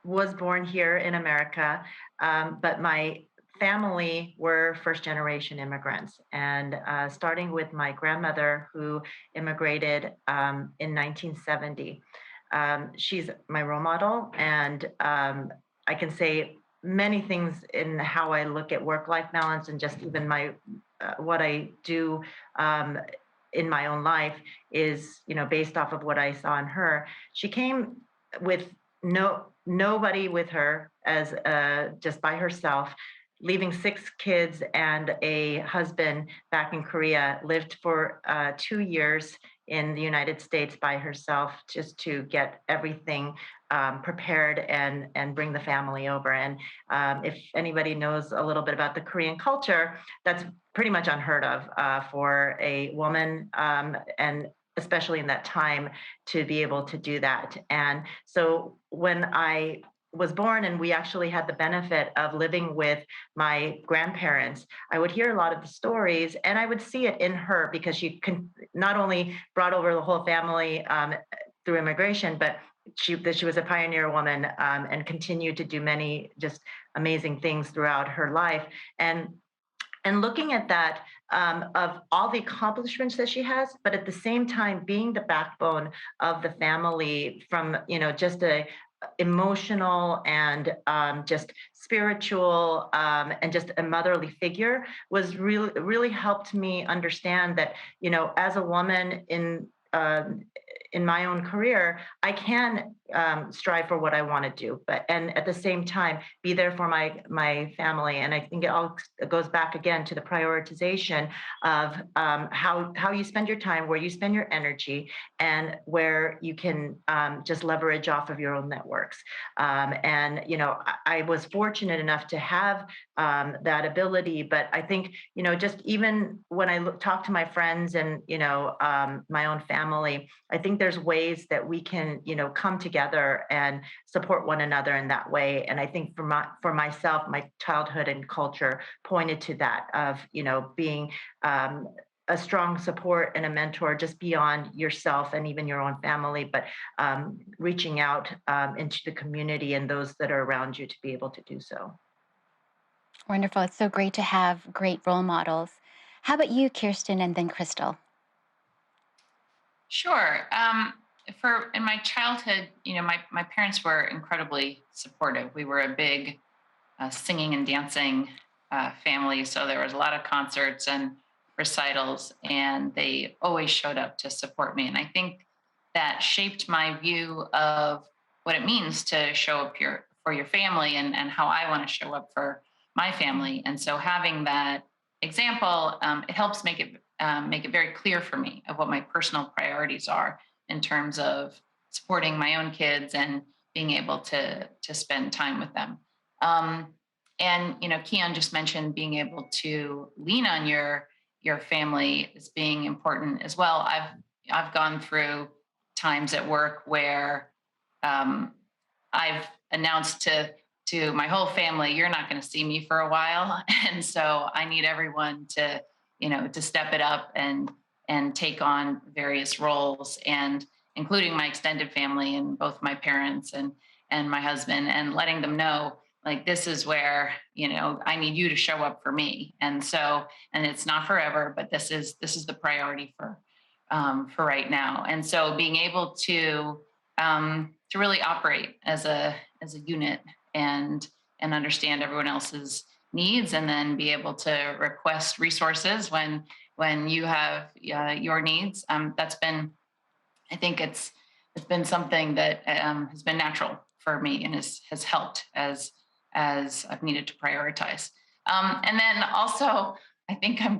was born here in America, but my family were first generation immigrants. And starting with my grandmother, who immigrated in 1970. She's my role model, and I can say many things in how I look at work-life balance, and just even my what I do in my own life is, based off of what I saw in her. She came with nobody with her, as just by herself, leaving 6 kids and a husband back in Korea, lived for 2 years in the United States by herself, just to get everything prepared and bring the family over. And if anybody knows a little bit about the Korean culture, that's pretty much unheard of for a woman, and especially in that time, to be able to do that. And so when I was born and we actually had the benefit of living with my grandparents, I would hear a lot of the stories, and I would see it in her, because she not only brought over the whole family through immigration, but she was a pioneer woman, and continued to do many just amazing things throughout her life. And looking at that, of all the accomplishments that she has, but at the same time being the backbone of the family, from just a emotional and just spiritual, and just a motherly figure, was really helped me understand that, as a woman in my own career, I can strive for what I want to do, and at the same time be there for my family. And I think it goes back again to the prioritization of how you spend your time, where you spend your energy, and where you can just leverage off of your own networks. And I was fortunate enough to have that ability, but I think just even when I talk to my friends and my own family, I think there's ways that we can come together and support one another in that way. And I think for myself, my childhood and culture pointed to that, of being a strong support and a mentor, just beyond yourself and even your own family, but reaching out into the community and those that are around you to be able to do so. Wonderful. It's so great to have great role models. How about you, Kirsten, and then Crystal? Sure. In my childhood, my parents were incredibly supportive. We were a big singing and dancing family, so there was a lot of concerts and recitals, and they always showed up to support me. And I think that shaped my view of what it means to show up for your family, and how I want to show up for my family. And so having that example, it helps make it very clear for me of what my personal priorities are in terms of supporting my own kids and being able to spend time with them. And Keon just mentioned being able to lean on your family as being important as well. I've gone through times at work where I've announced to my whole family, you're not going to see me for a while, and so I need everyone to step it up and take on various roles, and including my extended family and both my parents and my husband, and letting them know, like, this is where I need you to show up for me. And it's not forever, but this is the priority for right now. And so being able to really operate as a unit and understand everyone else's needs, and then be able to request resources when you have your needs. That's been, I think it's been something that has been natural for me and has helped as I've needed to prioritize. And then also, I think I've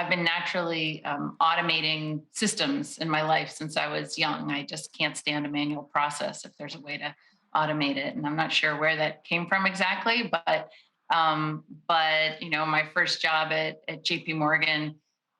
been naturally automating systems in my life since I was young. I just can't stand a manual process if there's a way to automate it. And I'm not sure where that came from exactly, but my first job at JP Morgan,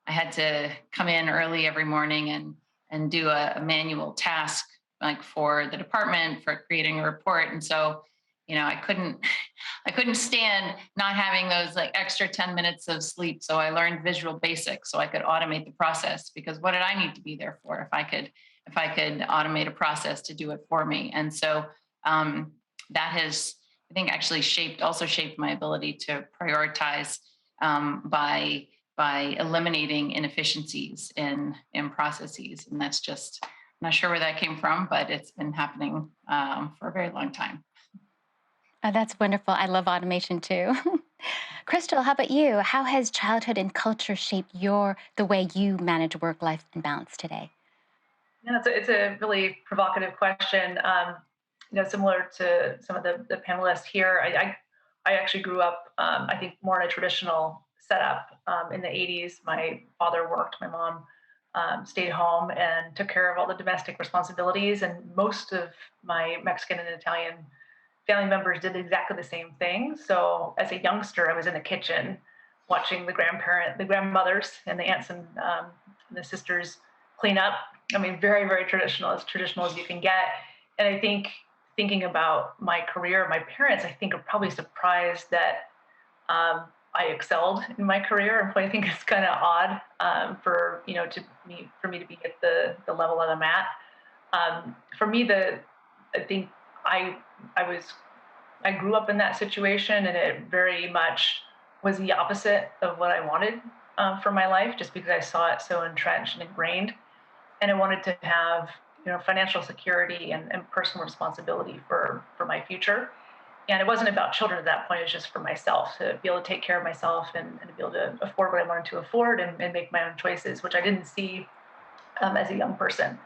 I had to come in early every morning and do a manual task, like for the department, for creating a report. And so, I couldn't stand not having those like extra 10 minutes of sleep. So I learned Visual Basic so I could automate the process, because what did I need to be there for if I could automate a process to do it for me? And so that has, I think, actually also shaped my ability to prioritize by eliminating inefficiencies in processes. And that's just, I'm not sure where that came from, but it's been happening for a very long time. Oh, that's wonderful. I love automation too. Crystal, how about you? How has childhood and culture shaped the way you manage work-life and balance today? Yeah, it's a really provocative question. Similar to some of the panelists here, I actually grew up, I think, more in a traditional setup. In the 80s, my father worked, my mom stayed home and took care of all the domestic responsibilities. And most of my Mexican and Italian family members did exactly the same thing. So as a youngster, I was in the kitchen watching the grandmothers and the aunts and the sisters clean up. I mean, very, very traditional, as traditional as you can get. And I think thinking about my career, my parents, I think, are probably surprised that I excelled in my career. And I think it's kind of odd for me to be at the level that I'm at. For me, I think I grew up in that situation, and it very much was the opposite of what I wanted for my life, just because I saw it so entrenched and ingrained. And I wanted to have financial security and personal responsibility for my future. And it wasn't about children at that point. It was just for myself, to be able to take care of myself and to be able to afford what I wanted to afford and make my own choices, which I didn't see as a young person.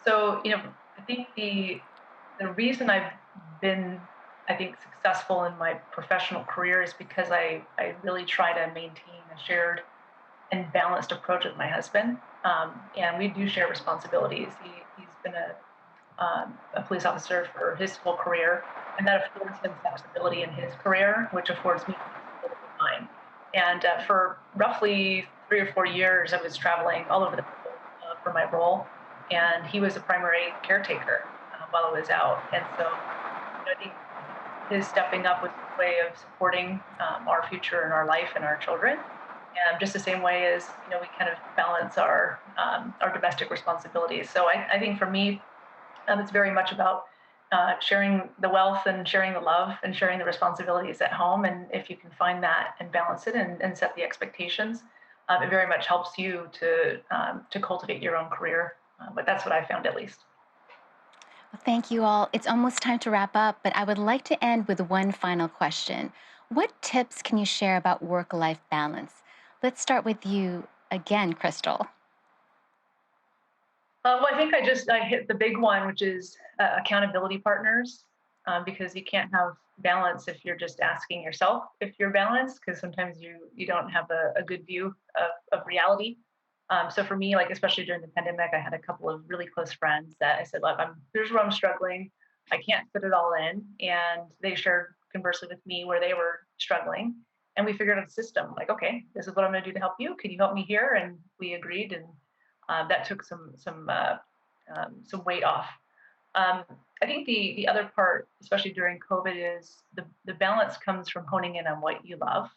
So, I think the reason I've been, I think, successful in my professional career is because I really try to maintain a shared and balanced approach with my husband. And we do share responsibilities. He's been a police officer for his whole career, and that affords him flexibility in his career, which affords me flexibility in mine. And for roughly 3 or 4 years, I was traveling all over the world for my role, and he was a primary caretaker while I was out. And so I think his stepping up was a way of supporting our future and our life and our children. And just the same way as we kind of balance our domestic responsibilities. So I think for me, it's very much about sharing the wealth and sharing the love and sharing the responsibilities at home. And if you can find that and balance it and set the expectations, it very much helps you to cultivate your own career. But that's what I found, at least. Well, thank you all. It's almost time to wrap up, but I would like to end with one final question. What tips can you share about work-life balance? Let's start with you again, Crystal. Well, I think I hit the big one, which is accountability partners, because you can't have balance if you're just asking yourself if you're balanced, because sometimes you don't have a good view of reality. So for me, like especially during the pandemic, I had a couple of really close friends that I said, look, here's where I'm struggling. I can't fit it all in. And they shared conversely with me where they were struggling. And we figured out a system like, okay, this is what I'm going to do to help you. Can you help me here? And we agreed. And that took some weight off. I think the other part, especially during COVID, is the balance comes from honing in on what you love.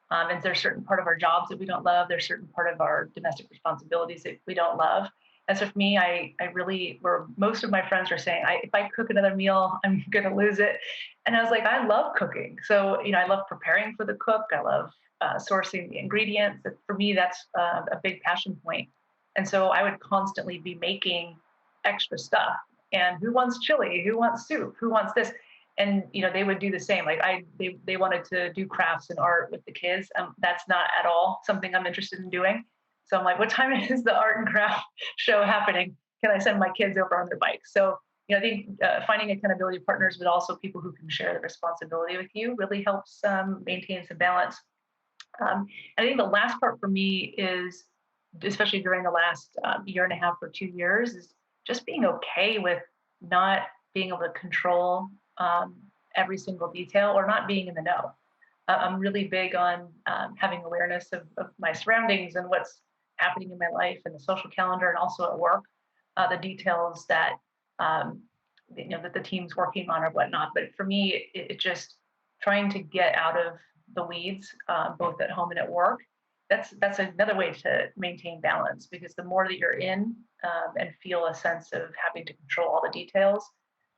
And there's certain part of our jobs that we don't love. There's certain part of our domestic responsibilities that we don't love. And so for me, I really, where most of my friends were saying, if I cook another meal, I'm going to lose it. And I was like, I love cooking. So, I love preparing for the cook. I love sourcing the ingredients. For me, that's a big passion point. And so I would constantly be making extra stuff. And who wants chili? Who wants soup? Who wants this? And they would do the same. Like they wanted to do crafts and art with the kids. That's not at all something I'm interested in doing. So I'm like, what time is the art and craft show happening? Can I send my kids over on their bikes? So I think finding accountability partners, but also people who can share the responsibility with you, really helps maintain some balance. I think the last part for me is, especially during the last year and a half or 2 years, is just being okay with not being able to control every single detail or not being in the know. I'm really big on having awareness of my surroundings and what's happening in my life and the social calendar, and also at work, the details that that the team's working on or whatnot. But for me, it just trying to get out of the weeds, both at home and at work. That's another way to maintain balance, because the more that you're in and feel a sense of having to control all the details,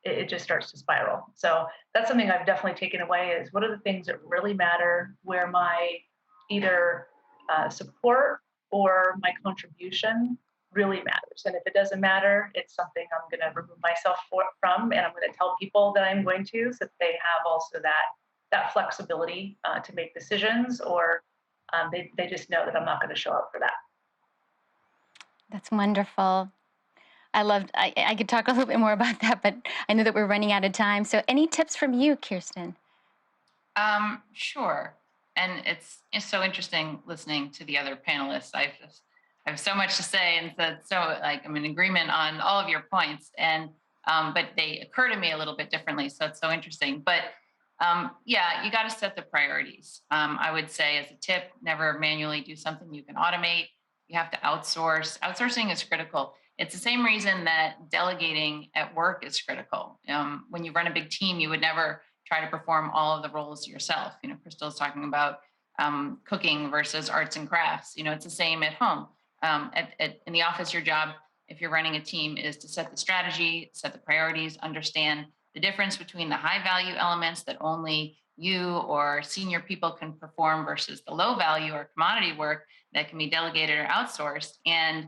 it just starts to spiral. So that's something I've definitely taken away, is what are the things that really matter, where my either support or my contribution really matters. And if it doesn't matter, it's something I'm going to remove myself from, and I'm going to tell people that I'm going to, so that they have also that flexibility to make decisions, or they just know that I'm not going to show up for that. That's wonderful. I could talk a little bit more about that, but I know that we're running out of time. So any tips from you, Kirsten? Sure. And it's so interesting listening to the other panelists. I have so much to say, and so like I'm in agreement on all of your points, and but they occur to me a little bit differently. So it's so interesting. But yeah, you got to set the priorities. I would say, as a tip, never manually do something you can automate. You have to outsource. Outsourcing is critical. It's the same reason that delegating at work is critical. When you run a big team, you would never try to perform all of the roles yourself. Crystal's talking about cooking versus arts and crafts. It's the same at home. In the office, your job, if you're running a team, is to set the strategy, set the priorities, understand the difference between the high value elements that only you or senior people can perform versus the low value or commodity work that can be delegated or outsourced. And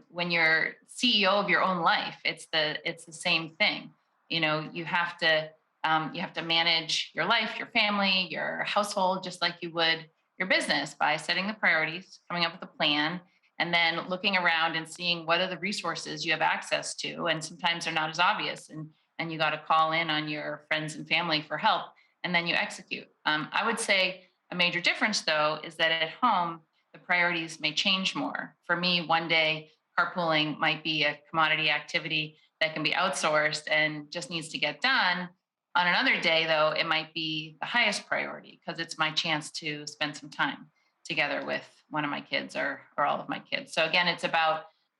when you're CEO of your own life, it's the same thing. You have to manage your life, your family, your household, just like you would your business, by setting the priorities, coming up with a plan, and then looking around and seeing what are the resources you have access to. And sometimes they're not as obvious, and you got to call in on your friends and family for help, and then you execute. I would say a major difference, though, is that at home, the priorities may change more. For me, one day, carpooling might be a commodity activity that can be outsourced and just needs to get done. On another day, though, it might be the highest priority, because it's my chance to spend some time together with one of my kids or all of my kids. So again,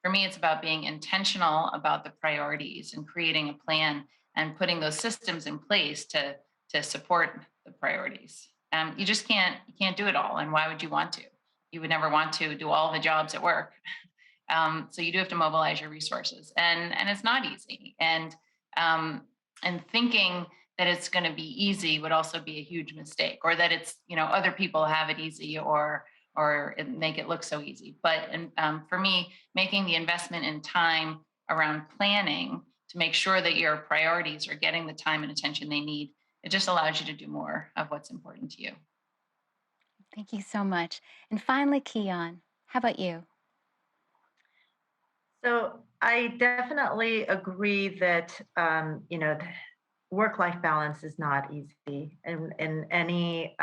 for me, it's about being intentional about the priorities and creating a plan and putting those systems in place to support the priorities. You just can't do it all. And why would you want to? You would never want to do all the jobs at work. So you do have to mobilize your resources, and it's not easy. And thinking that it's going to be easy would also be a huge mistake, or that it's, other people have it easy, or make it look so easy. But for me, making the investment in time around planning to make sure that your priorities are getting the time and attention they need, it just allows you to do more of what's important to you. Thank you so much. And finally, Keon, how about you? So I definitely agree that work-life balance is not easy in any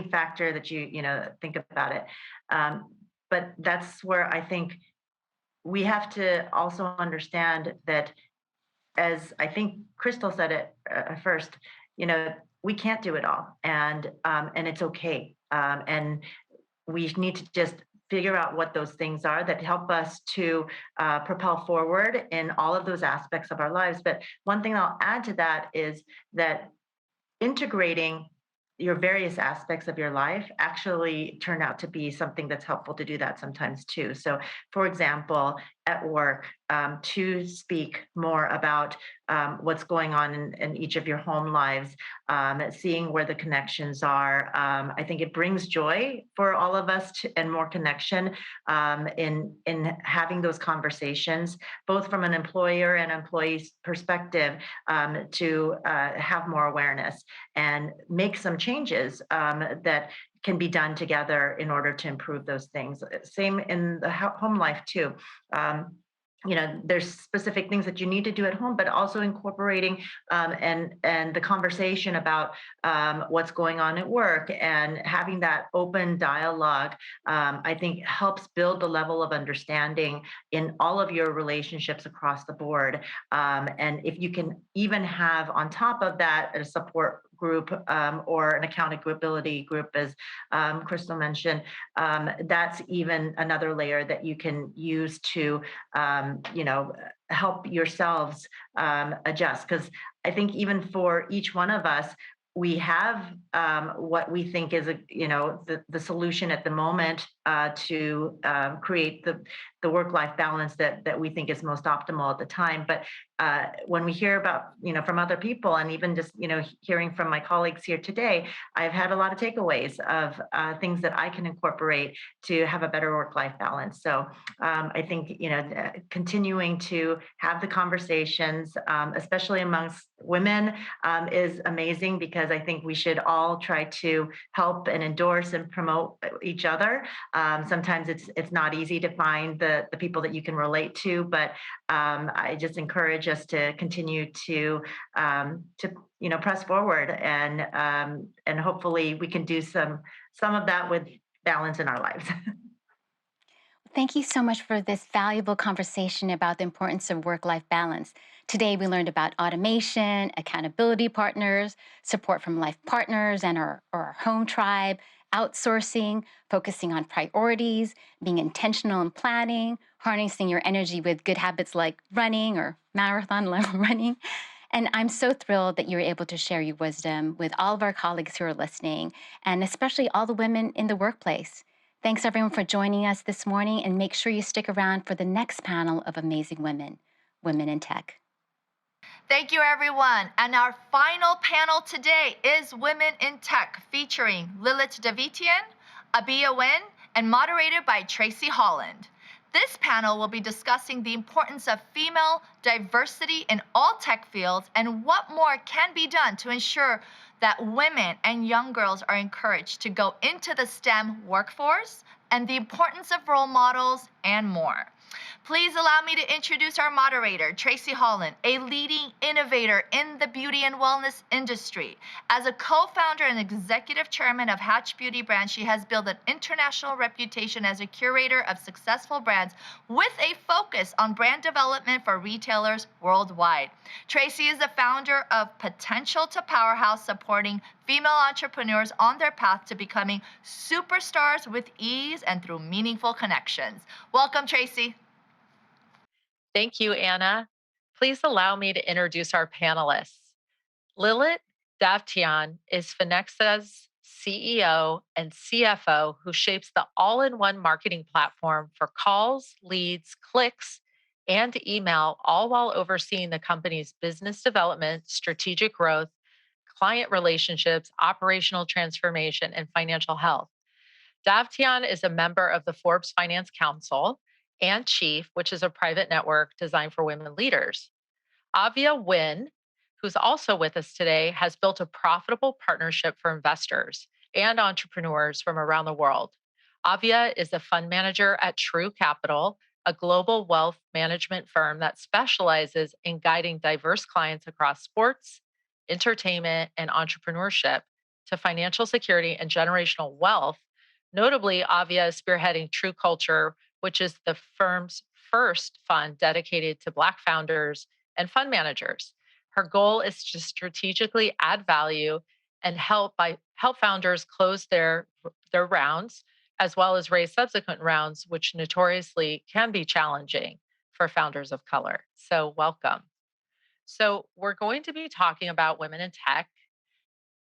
factor that you think about it. But that's where I think we have to also understand that, as I think Crystal said it first, we can't do it all, and it's okay. And we need to just figure out what those things are that help us to propel forward in all of those aspects of our lives. But one thing I'll add to that is that integrating your various aspects of your life actually turn out to be something that's helpful to do that sometimes too. So, for example, at work, to speak more about what's going on in each of your home lives, seeing where the connections are. I think it brings joy for all of us and more connection in having those conversations, both from an employer and employee's perspective, to have more awareness and make some changes that can be done together in order to improve those things. Same in the home life too. Um, there's specific things that you need to do at home, but also incorporating and the conversation about what's going on at work and having that open dialogue. I think helps build the level of understanding in all of your relationships across the board. And if you can even have on top of that a support group or an accountability group, as Crystal mentioned, that's even another layer that you can use to, help yourselves adjust. Because I think even for each one of us, we have what we think is the solution at the moment to create the work-life balance that we think is most optimal at the time. But when we hear about from other people, and even just hearing from my colleagues here today, I've had a lot of takeaways of things that I can incorporate to have a better work-life balance. So I think continuing to have the conversations, especially amongst women, is amazing, because I think we should all try to help and endorse and promote each other. Sometimes it's not easy to find the people that you can relate to, but I just encourage us to continue to press forward, and hopefully we can do some of that with balance in our lives. Thank you so much for this valuable conversation about the importance of work-life balance. Today, we learned about automation, accountability partners, support from life partners and our home tribe, outsourcing, focusing on priorities, being intentional in planning, harnessing your energy with good habits like running or marathon level running. And I'm so thrilled that you were able to share your wisdom with all of our colleagues who are listening, and especially all the women in the workplace. Thanks everyone for joining us this morning, and make sure you stick around for the next panel of amazing women in tech. Thank you, everyone. And our final panel today is Women in Tech, featuring Lilith Davitian, Abia Wynn, and moderated by Tracy Holland. This panel will be discussing the importance of female diversity in all tech fields and what more can be done to ensure that women and young girls are encouraged to go into the STEM workforce, and the importance of role models, and more. Please allow me to introduce our moderator, Tracy Holland, a leading innovator in the beauty and wellness industry. As a co-founder and executive chairman of Hatch Beauty Brand, she has built an international reputation as a curator of successful brands with a focus on brand development for retailers worldwide. Tracy is the founder of Potential to Powerhouse, supporting female entrepreneurs on their path to becoming superstars with ease and through meaningful connections. Welcome, Tracy. Thank you, Anna. Please allow me to introduce our panelists. Lilith Davtian is Finexa's CEO and CFO, who shapes the all-in-one marketing platform for calls, leads, clicks, and email, all while overseeing the company's business development, strategic growth, client relationships, operational transformation, and financial health. Davtian is a member of the Forbes Finance Council and Chief, which is a private network designed for women leaders. Avia Wynn, who's also with us today, has built a profitable partnership for investors and entrepreneurs from around the world. Avia is a fund manager at True Capital, a global wealth management firm that specializes in guiding diverse clients across sports, entertainment, and entrepreneurship to financial security and generational wealth. Notably, Avia is spearheading True Culture, which is the firm's first fund dedicated to Black founders and fund managers. Her goal is to strategically add value and help founders close their rounds, as well as raise subsequent rounds, which notoriously can be challenging for founders of color. So welcome. So we're going to be talking about women in tech.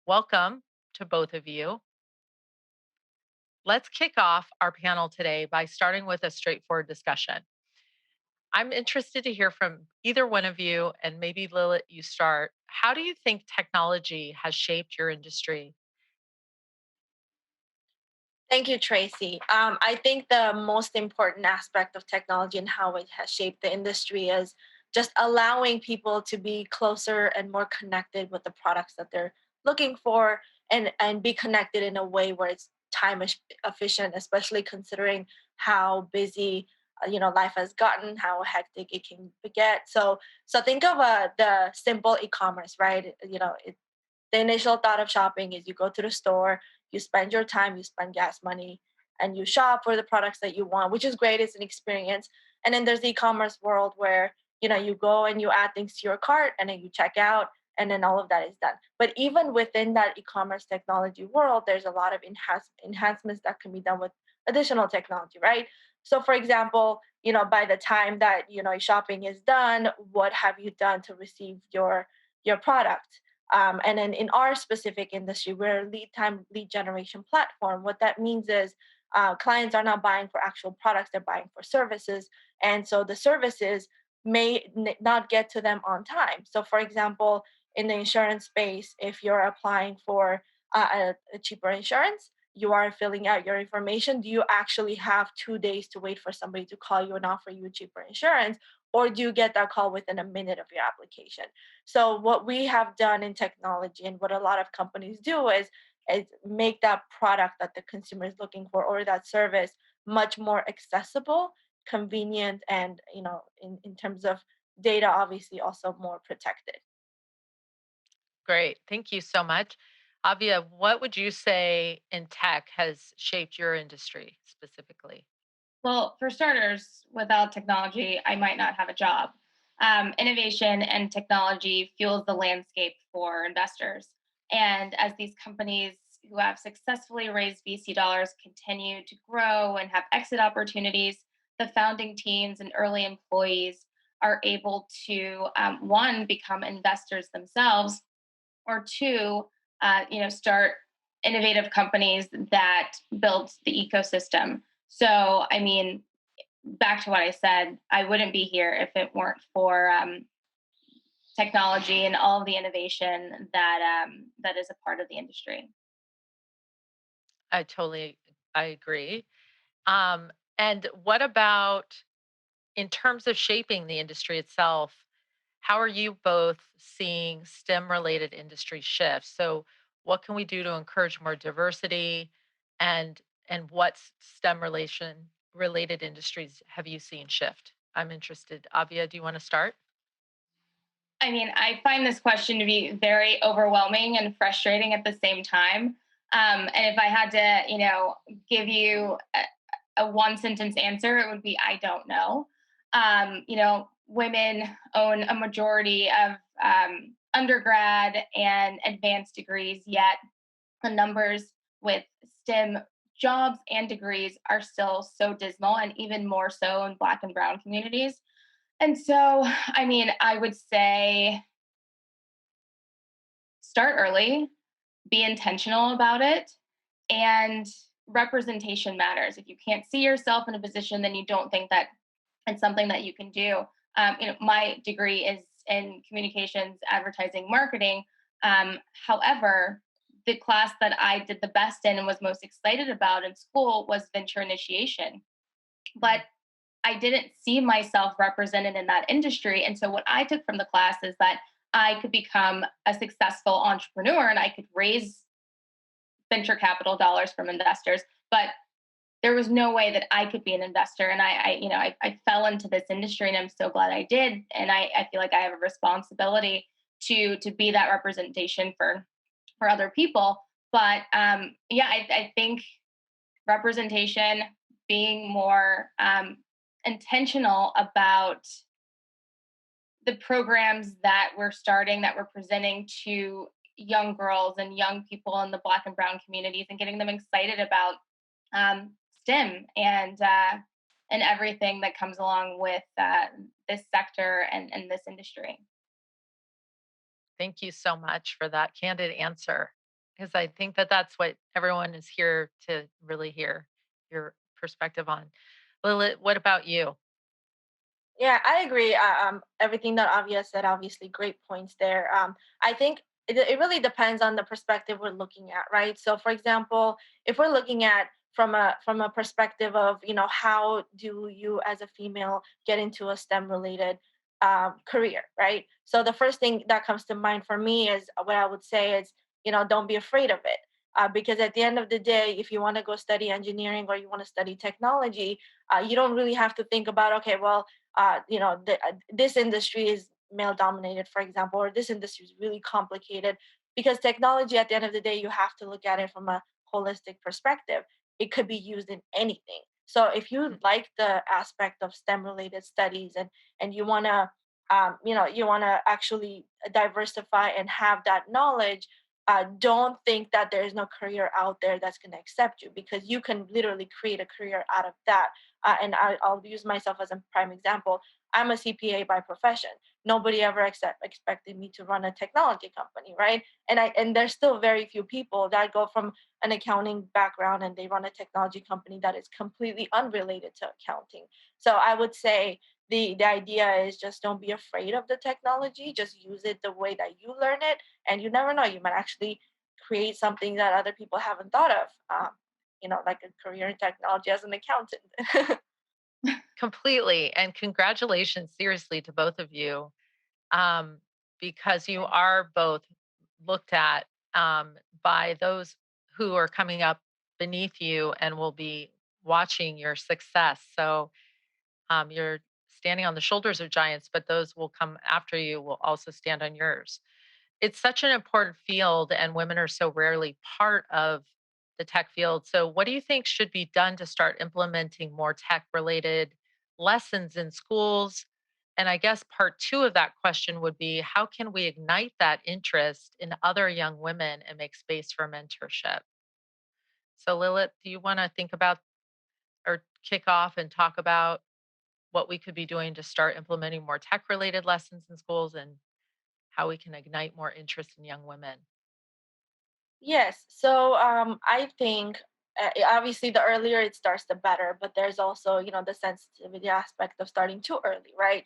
Welcome to both of you. Let's kick off our panel today by starting with a straightforward discussion. I'm interested to hear from either one of you, and maybe Lilith, you start. How do you think technology has shaped your industry? Thank you, Tracy. I think the most important aspect of technology and how it has shaped the industry is just allowing people to be closer and more connected with the products that they're looking for, and be connected in a way where it's efficient, especially considering how busy life has gotten, how hectic it can get. So think of the simple e-commerce, right? The initial thought of shopping is you go to the store, you spend your time, you spend gas money, and you shop for the products that you want, which is great. It's an experience. And then there's the e-commerce world where you go and you add things to your cart, and then you check out, and then all of that is done. But even within that e-commerce technology world, there's a lot of enhancements that can be done with additional technology, right? So for example, by the time that shopping is done, what have you done to receive your product? And then in our specific industry, we're a lead generation platform. What that means is clients are not buying for actual products, they're buying for services. And so the services may not get to them on time. So for example, in the insurance space, if you're applying for a cheaper insurance, you are filling out your information. Do you actually have 2 days to wait for somebody to call you and offer you cheaper insurance? Or do you get that call within a minute of your application? So what we have done in technology, and what a lot of companies do, is make that product that the consumer is looking for, or that service, much more accessible, convenient, and in terms of data, obviously also more protected. Great. Thank you so much. Avia, what would you say in tech has shaped your industry specifically? Well, for starters, without technology, I might not have a job. Innovation and technology fuels the landscape for investors. And as these companies who have successfully raised VC dollars continue to grow and have exit opportunities, the founding teams and early employees are able to, one, become investors themselves, or two, start innovative companies that build the ecosystem. So, I mean, back to what I said, I wouldn't be here if it weren't for technology and all of the innovation that is a part of the industry. I agree. And what about in terms of shaping the industry itself? How are you both seeing STEM related industry shifts? So, what can we do to encourage more diversity, and what STEM related industries have you seen shift? I'm interested. Avia, do you want to start? I mean, I find this question to be very overwhelming and frustrating at the same time. And if I had to, give you a one sentence answer, it would be I don't know. Women own a majority of undergrad and advanced degrees, yet the numbers with STEM jobs and degrees are still so dismal, and even more so in Black and Brown communities. And so, I mean, I would say start early, be intentional about it, and representation matters. If you can't see yourself in a position, then you don't think that it's something that you can do. My degree is in communications, advertising, marketing. However, the class that I did the best in and was most excited about in school was venture initiation. But I didn't see myself represented in that industry. And so what I took from the class is that I could become a successful entrepreneur and I could raise venture capital dollars from investors, but there was no way that I could be an investor. And I fell into this industry, and I'm so glad I did. And I feel like I have a responsibility to be that representation for other people. But I think representation, being more intentional about the programs that we're starting, that we're presenting to young girls and young people in the Black and Brown communities, and getting them excited about STEM and everything that comes along with this sector and this industry. Thank you so much for that candid answer. because I think that that's what everyone is here to really hear your perspective on. Lilith, what about you? Yeah, I agree. Everything that Avia said, obviously, great points there. I think it really depends on the perspective we're looking at, right? So, for example, if we're looking at from a perspective of, how do you as a female get into a STEM related career, right? So the first thing that comes to mind for me is what I would say is, don't be afraid of it. Because at the end of the day, if you want to go study engineering or you want to study technology, you don't really have to think about, okay, well, this industry is male dominated, for example, or this industry is really complicated, because technology at the end of the day, you have to look at it from a holistic perspective. It could be used in anything. So if you like the aspect of STEM related studies, and you want to you want to actually diversify and have that knowledge, don't think that there is no career out there that's going to accept you, because you can literally create a career out of that. I'll use myself as a prime example. I'm a CPA by profession. Nobody ever expected me to run a technology company, right? And there's still very few people that go from an accounting background and they run a technology company that is completely unrelated to accounting. So I would say the idea is just don't be afraid of the technology. Just use it the way that you learn it, and you never know, you might actually create something that other people haven't thought of. Like a career in technology as an accountant. Completely. And congratulations, seriously, to both of you, um, because you are both looked at by those who are coming up beneath you and will be watching your success. So you're standing on the shoulders of giants, but those will come after you will also stand on yours. It's such an important field, and women are so rarely part of the tech field. So, what do you think should be done to start implementing more tech related lessons in schools? And I guess part two of that question would be, how can we ignite that interest in other young women and make space for mentorship? So, Lilith, do you want to think about or kick off and talk about what we could be doing to start implementing more tech related lessons in schools and how we can ignite more interest in young women? Yes. So I think obviously the earlier it starts, the better. But there's also, the sensitivity aspect of starting too early, right?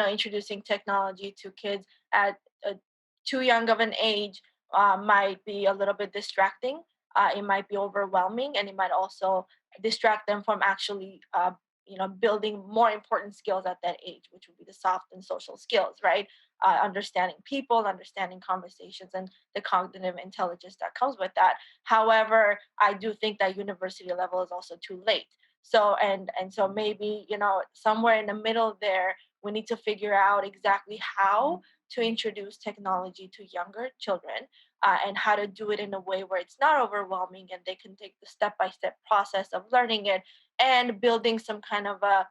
Introducing technology to kids at too young of an age might be a little bit distracting. It might be overwhelming, and it might also distract them from actually, building more important skills at that age, which would be the soft and social skills, right? Understanding people, understanding conversations, and the cognitive intelligence that comes with that. However, I do think that university level is also too late. So so maybe, somewhere in the middle there, we need to figure out exactly how to introduce technology to younger children, and how to do it in a way where it's not overwhelming and they can take the step-by-step process of learning it and building some kind of a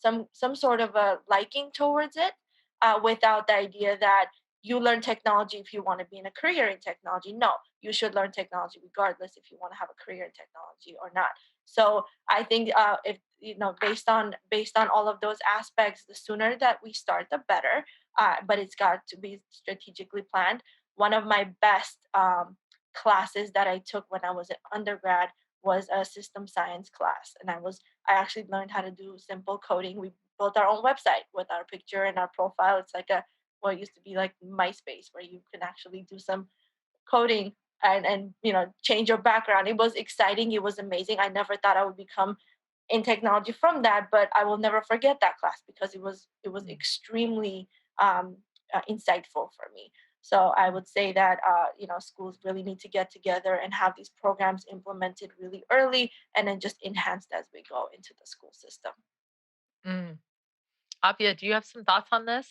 some sort of a liking towards it, without the idea that you learn technology if you want to be in a career in technology. No, you should learn technology regardless if you want to have a career in technology or not. So I think, if based on all of those aspects, the sooner that we start, the better. But it's got to be strategically planned. One of my best classes that I took when I was an undergrad was a system science class, and I actually learned how to do simple coding. We built our own website with our picture and our profile. It's like what used to be like MySpace, where you can actually do some coding and change your background. It was exciting. It was amazing. I never thought I would become in technology from that, but I will never forget that class because it was extremely insightful for me. So I would say that schools really need to get together and have these programs implemented really early, and then just enhanced as we go into the school system. Mm. Avia, do you have some thoughts on this?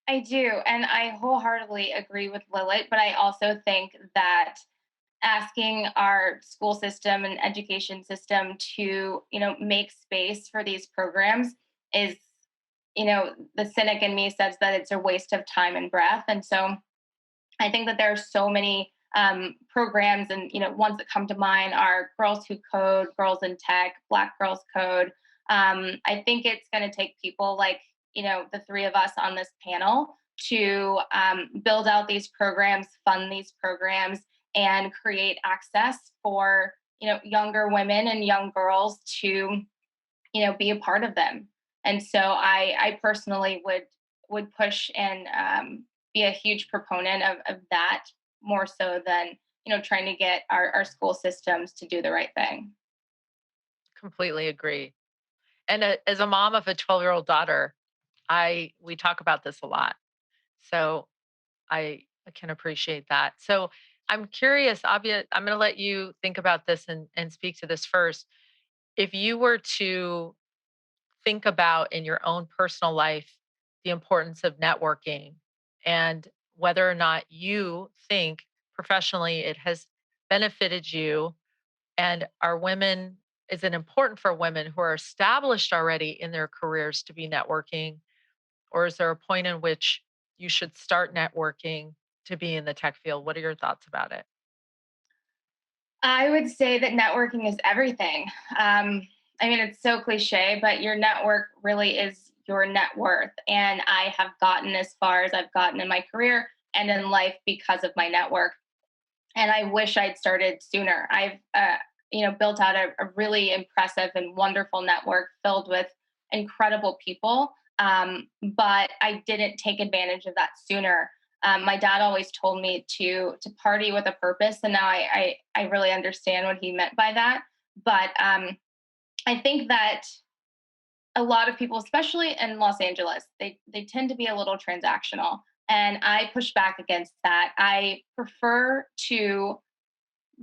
I do. And I wholeheartedly agree with Lilith, but I also think that asking our school system and education system to, make space for these programs is, the cynic in me says that it's a waste of time and breath. And so I think that there are so many programs, and ones that come to mind are Girls Who Code, Girls in Tech, Black Girls Code. I think it's going to take people like the three of us on this panel to build out these programs, fund these programs, and create access for younger women and young girls to be a part of them. And so I personally would push and be a huge proponent of that more so than trying to get our school systems to do the right thing. Completely agree. And as a mom of a 12-year-old daughter, we talk about this a lot. So I can appreciate that. So I'm curious, Abia, I'm going to let you think about this and speak to this first. If you were to think about in your own personal life the importance of networking and whether or not you think professionally it has benefited you, and are women, is it important for women who are established already in their careers to be networking, or is there a point in which you should start networking to be in the tech field? What are your thoughts about it? I would say that networking is everything. I mean, it's so cliche, but your network really is your net worth. And I have gotten as far as I've gotten in my career and in life because of my network. And I wish I'd started sooner. I've, built out a really impressive and wonderful network filled with incredible people. But I didn't take advantage of that sooner. My dad always told me to party with a purpose, and now I really understand what he meant by that. But I think that a lot of people, especially in Los Angeles, they tend to be a little transactional, and I push back against that. I prefer to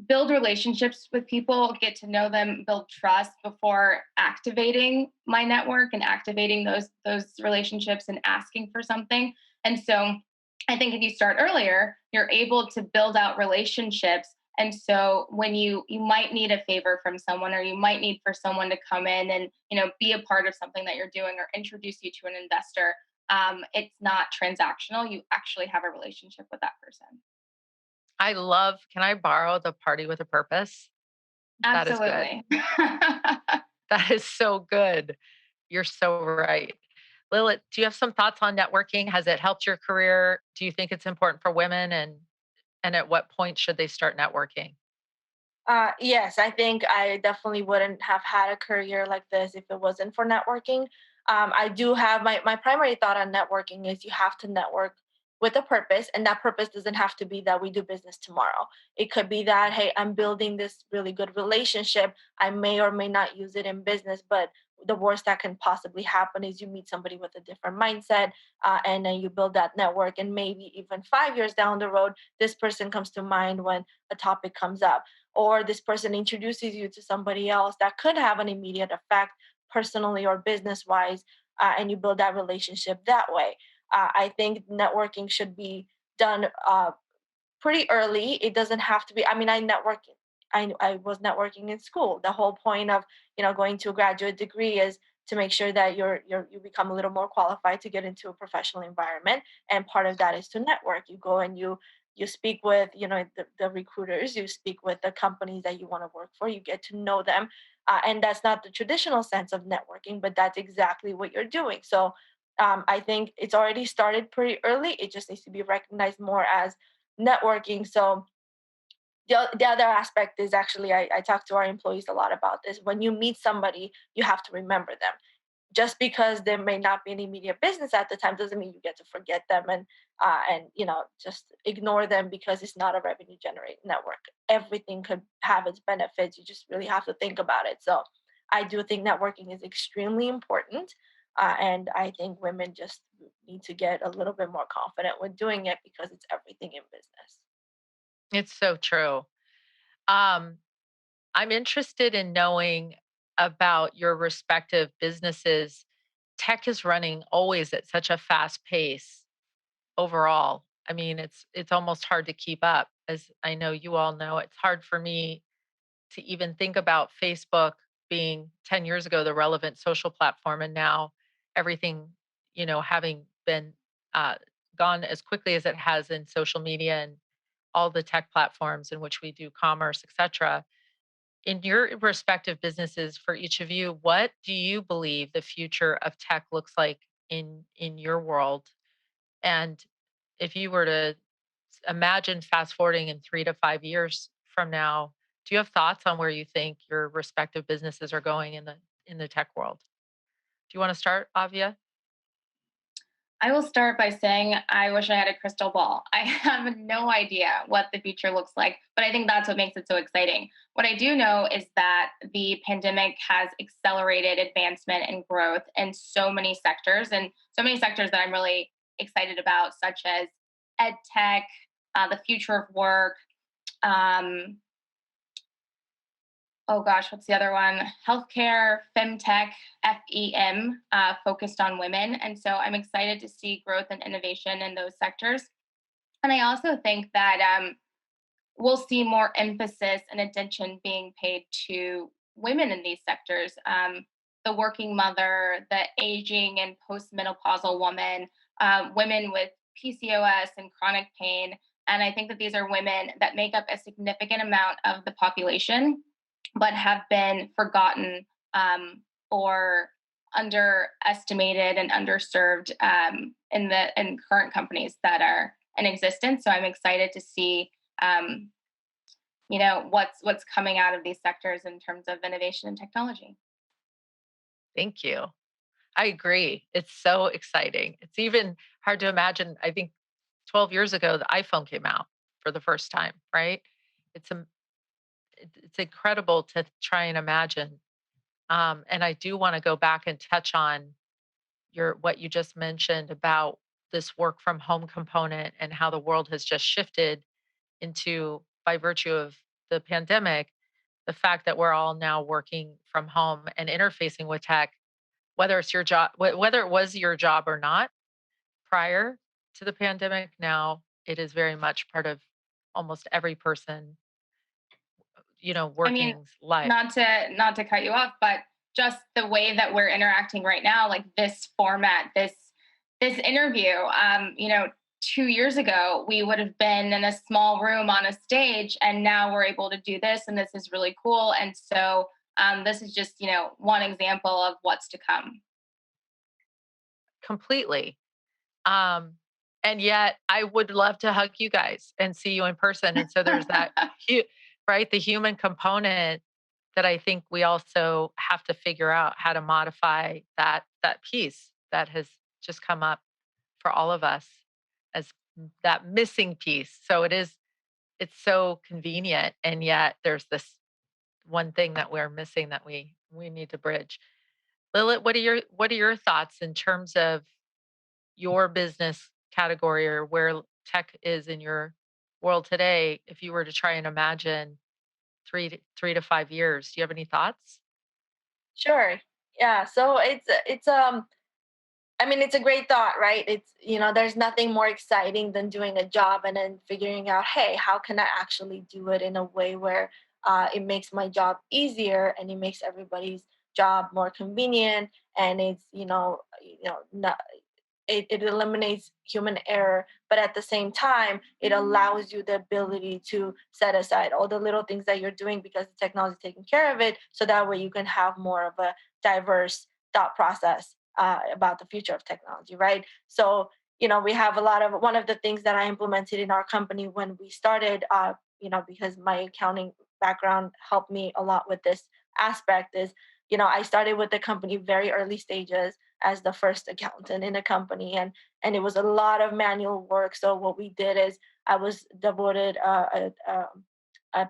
build relationships with people, get to know them, build trust before activating my network and activating those relationships and asking for something. And so I think if you start earlier, you're able to build out relationships. And so when you might need a favor from someone, or you might need for someone to come in and be a part of something that you're doing or introduce you to an investor, it's not transactional. You actually have a relationship with that person. I love, can I borrow the party with a purpose? That is good. Absolutely. That is so good. You're so right. Lilith, do you have some thoughts on networking? Has it helped your career? Do you think it's important for women, and at what point should they start networking? Yes, I think I definitely wouldn't have had a career like this if it wasn't for networking. I do have my primary thought on networking is you have to network with a purpose, and that purpose doesn't have to be that we do business tomorrow. It could be that, hey, I'm building this really good relationship. I may or may not use it in business, but the worst that can possibly happen is you meet somebody with a different mindset, and then you build that network, and maybe even 5 years down the road, this person comes to mind when a topic comes up, or this person introduces you to somebody else that could have an immediate effect personally or business wise, and you build that relationship that way. I think networking should be done pretty early. It doesn't have to be. I mean, I was networking in school. The whole point of going to a graduate degree is to make sure that you become a little more qualified to get into a professional environment. And part of that is to network. You go and you speak with the recruiters. You speak with the companies that you want to work for. You get to know them, and that's not the traditional sense of networking, but that's exactly what you're doing. So I think it's already started pretty early. It just needs to be recognized more as networking. So the other aspect is actually I talk to our employees a lot about this. When you meet somebody, you have to remember them. Just because there may not be any immediate business at the time doesn't mean you get to forget them and just ignore them because it's not a revenue generating network. Everything could have its benefits. You just really have to think about it. So I do think networking is extremely important, and I think women just need to get a little bit more confident with doing it because it's everything in business. It's so true. Um, I'm interested in knowing about your respective businesses. Tech is running always at such a fast pace overall. I mean, it's almost hard to keep up. As I know you all know, it's hard for me to even think about Facebook being 10 years ago the relevant social platform, and now everything, having been uh, gone as quickly as it has in social media and all the tech platforms in which we do commerce, etc. In your respective businesses, for each of you, what do you believe the future of tech looks like in your world? And if you were to imagine fast forwarding in 3 to 5 years from now, do you have thoughts on where you think your respective businesses are going in the tech world? Do you want to start, Avia? I will start by saying I wish I had a crystal ball. I have no idea what the future looks like, but I think that's what makes it so exciting. What I do know is that the pandemic has accelerated advancement and growth in so many sectors, and so many sectors that I'm really excited about, such as ed tech, the future of work, um, oh gosh, what's the other one? Healthcare, femtech, FEM, focused on women. And so I'm excited to see growth and innovation in those sectors. And I also think that we'll see more emphasis and attention being paid to women in these sectors. The working mother, the aging and postmenopausal woman, women with PCOS and chronic pain. And I think that these are women that make up a significant amount of the population, but have been forgotten, or underestimated and underserved, in current companies that are in existence. So I'm excited to see, um, what's coming out of these sectors in terms of innovation and technology. Thank you. I agree. It's so exciting. It's even hard to imagine. I think 12 years ago, the iPhone came out for the first time, right? It's it's incredible to try and imagine. And I do want to go back and touch on your what you just mentioned about this work from home component and how the world has just shifted into, by virtue of the pandemic, the fact that we're all now working from home and interfacing with tech, whether it's your job, whether it was your job or not prior to the pandemic. Now it is very much part of almost every person, I mean, working's life. not to cut you off, but just the way that we're interacting right now, like this format, this interview, 2 years ago we would have been in a small room on a stage, and now we're able to do this, and this is really cool. And so this is just one example of what's to come. Completely. Um, and yet I would love to hug you guys and see you in person. And so there's that, right? The human component that I think we also have to figure out how to modify that piece that has just come up for all of us as that missing piece. So it's so convenient. And yet there's this one thing that we're missing that we need to bridge. Lilith, what are your thoughts in terms of your business category or where tech is in your world today, if you were to try and imagine 3 to 5 years? Do you have any thoughts? Sure. Yeah. So I mean, it's a great thought, right? There's nothing more exciting than doing a job and then figuring out, hey, how can I actually do it in a way where it makes my job easier and it makes everybody's job more convenient, and it's not, it eliminates human error, but at the same time it allows you the ability to set aside all the little things that you're doing because the technology is taking care of it, so that way you can have more of a diverse thought process about the future of technology, right? So we have a lot of, one of the things that I implemented in our company when we started, because my accounting background helped me a lot with this aspect, is I started with the company very early stages as the first accountant in a company, and it was a lot of manual work. So what we did is I was devoted a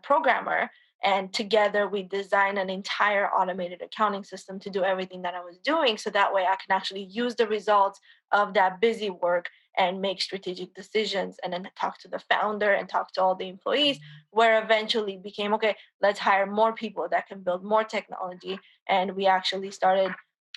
programmer, and together we designed an entire automated accounting system to do everything that I was doing, so that way I can actually use the results of that busy work and make strategic decisions, and then talk to the founder and talk to all the employees, where eventually became, okay, let's hire more people that can build more technology. And we actually started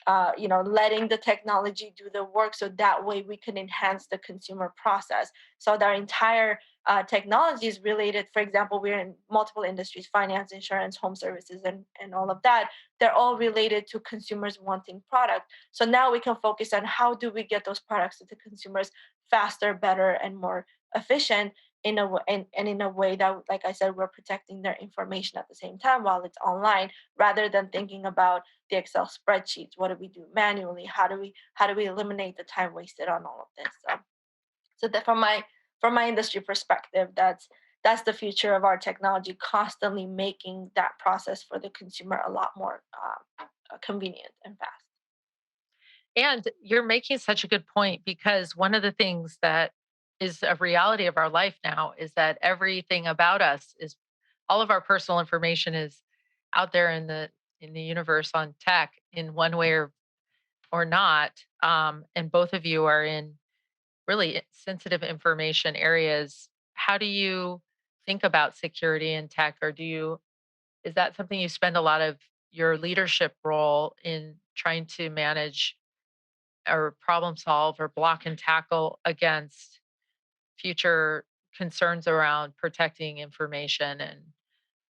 letting the technology do the work, so that way we can enhance the consumer process. So their entire technology is related. For example, we're in multiple industries: finance, insurance, home services, and all of that. They're all related to consumers wanting product. So now we can focus on how do we get those products to the consumers faster, better, and more efficient, in a way, and in a way that, like I said, we're protecting their information at the same time while it's online, rather than thinking about the Excel spreadsheets. What do we do manually? How do we eliminate the time wasted on all of this? So So that from my industry perspective, that's the future of our technology, constantly making that process for the consumer a lot more convenient and fast. And you're making such a good point because one of the things that is a reality of our life now is that everything about us is all of our personal information is out there in the universe on tech in one way or not. And both of you are in really sensitive information areas. How do you think about security in tech, or is that something you spend a lot of your leadership role in trying to manage or problem solve or block and tackle against future concerns around protecting information and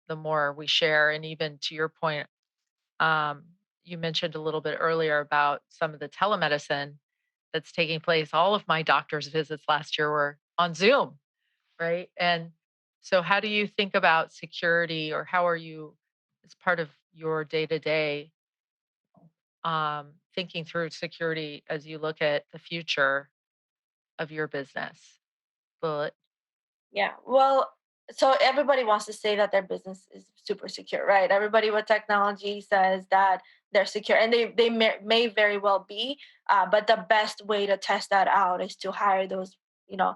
the more we share? And even to your point, um, you mentioned a little bit earlier about some of the telemedicine that's taking place. All of my doctor's visits last year were on Zoom, right? And so how do you think about security, or how are you, as part of your day to day, thinking through security as you look at the future of your business? Bullet. Yeah. Well, so everybody wants to say that their business is super secure, right? Everybody with technology says that they're secure, and they may very well be. But the best way to test that out is to hire those, you know,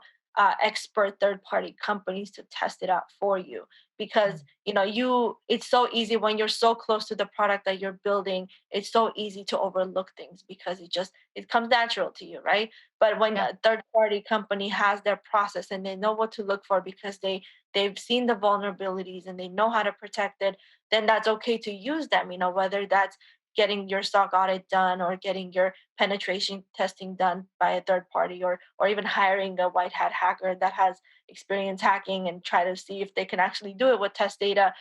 expert third party companies to test it out for you. Because it's so easy when you're so close to the product that you're building. It's so easy to overlook things because it comes natural to you, right? But when Yeah. a third party company has their process and they know what to look for because they've seen the vulnerabilities and they know how to protect it, then that's okay to use them, whether that's getting your stock audit done or getting your penetration testing done by a third party, or even hiring a white hat hacker that has experience hacking and try to see if they can actually do it with test data.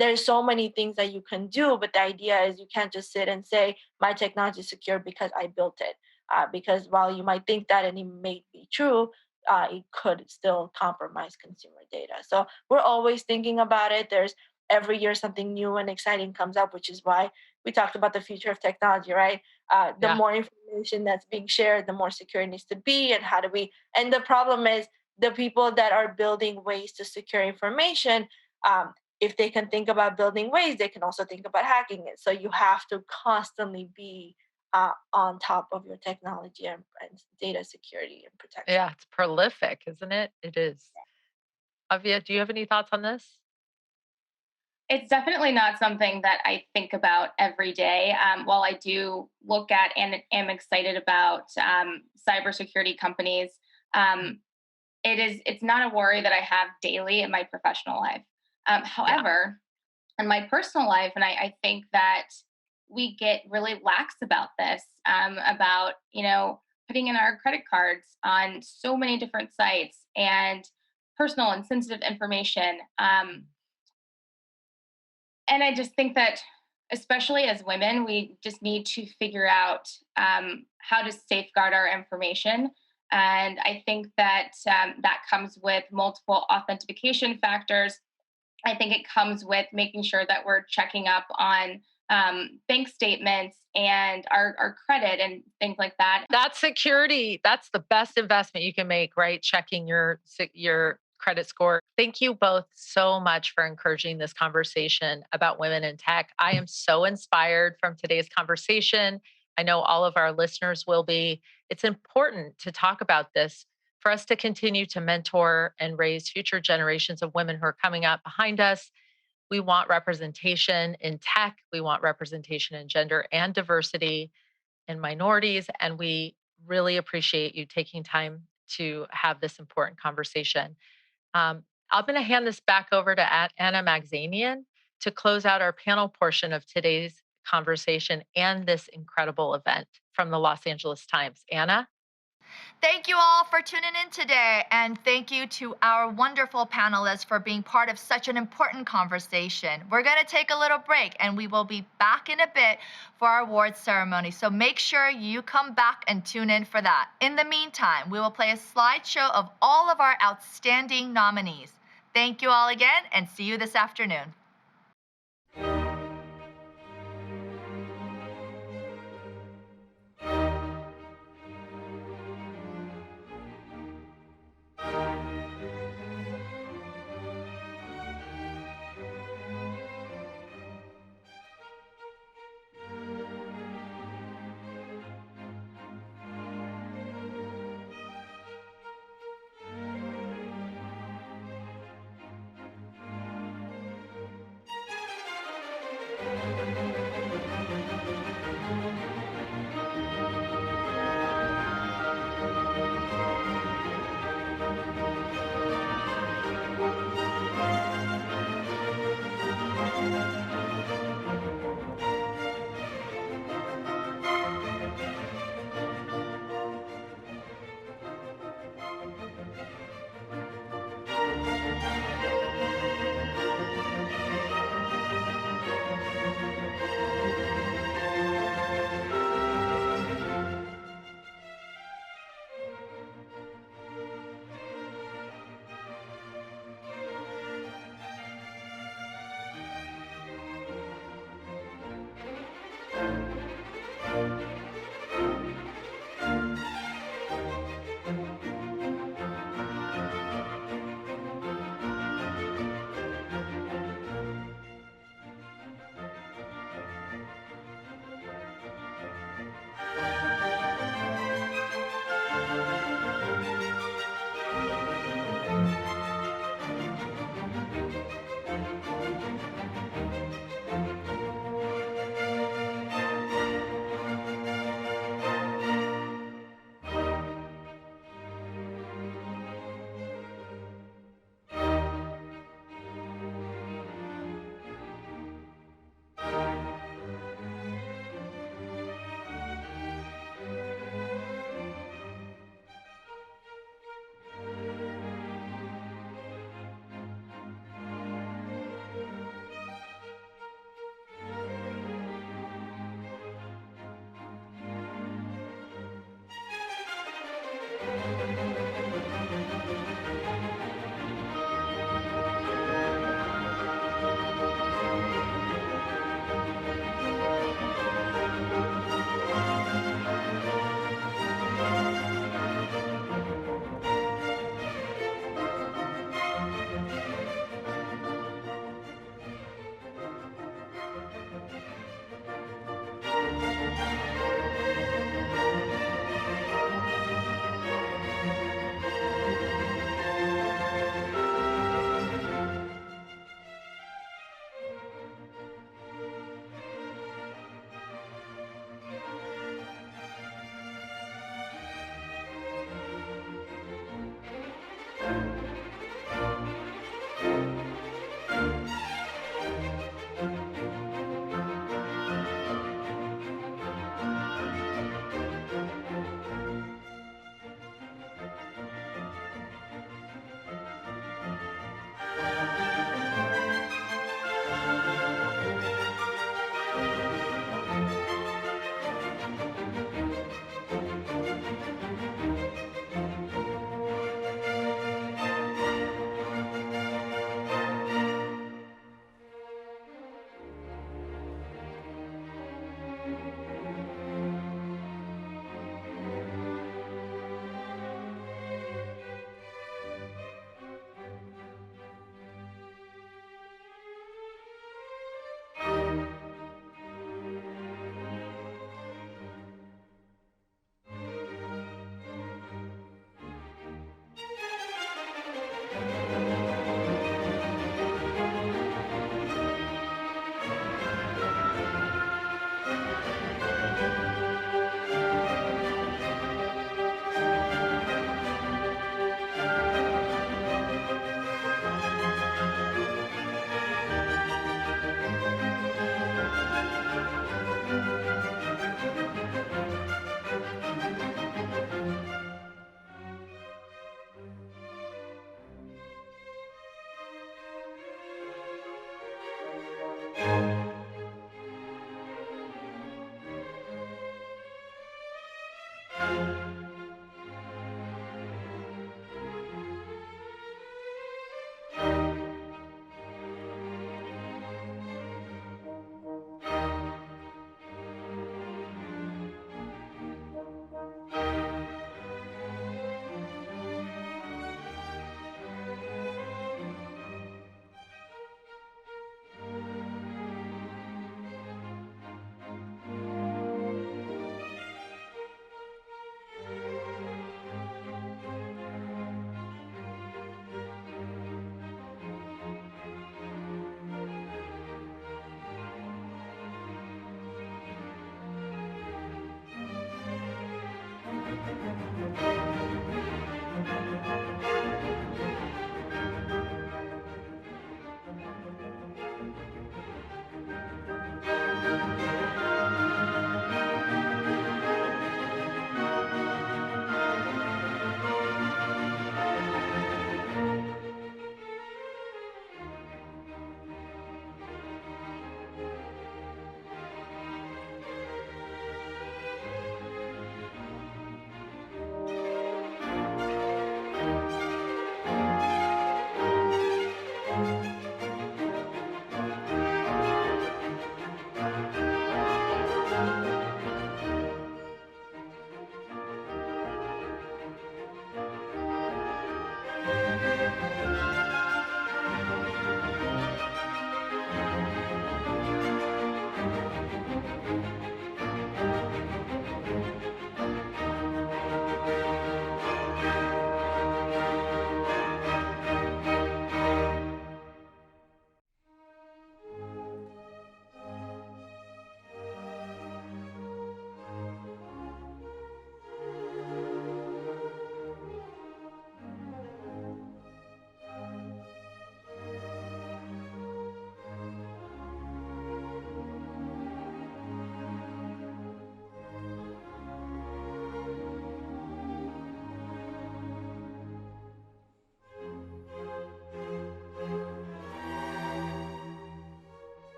There's so many things that you can do, but the idea is you can't just sit and say my technology is secure because I built it, because while you might think that and it may be true, it could still compromise consumer data. So we're always thinking about it. There's every year something new and exciting comes up, which is why we talked about the future of technology, right? The Yeah. more information that's being shared, the more secure it needs to be. And how do we? And the problem is the people that are building ways to secure information. If they can think about building ways, they can also think about hacking it. So you have to constantly be on top of your technology and data security and protection. Yeah, it's prolific, isn't it? It is. Avia, do you have any thoughts on this? It's definitely not something that I think about every day. While I do look at and am excited about cybersecurity companies, um, it's not a worry that I have daily in my professional life. Yeah. However, in my personal life, and I think that we get really lax about this, about putting in our credit cards on so many different sites and personal and sensitive information. And I just think that, especially as women, we just need to figure out how to safeguard our information. And I think that that comes with multiple authentication factors. I think it comes with making sure that we're checking up on bank statements and our credit and things like that. That's security. That's the best investment you can make, right? Checking your credit score. Thank you both so much for encouraging this conversation about women in tech. I am so inspired from today's conversation. I know all of our listeners will be. It's important to talk about this for us to continue to mentor and raise future generations of women who are coming up behind us. We want representation in tech. We want representation in gender and diversity and minorities. And we really appreciate you taking time to have this important conversation. I'm going to hand this back over to Anna Magzanian to close out our panel portion of today's conversation and this incredible event from the Los Angeles Times. Anna? Thank you all for tuning in today, and thank you to our wonderful panelists for being part of such an important conversation. We're going to take a little break, and we will be back in a bit for our awards ceremony, so make sure you come back and tune in for that. In the meantime, we will play a slideshow of all of our outstanding nominees. Thank you all again, and see you this afternoon.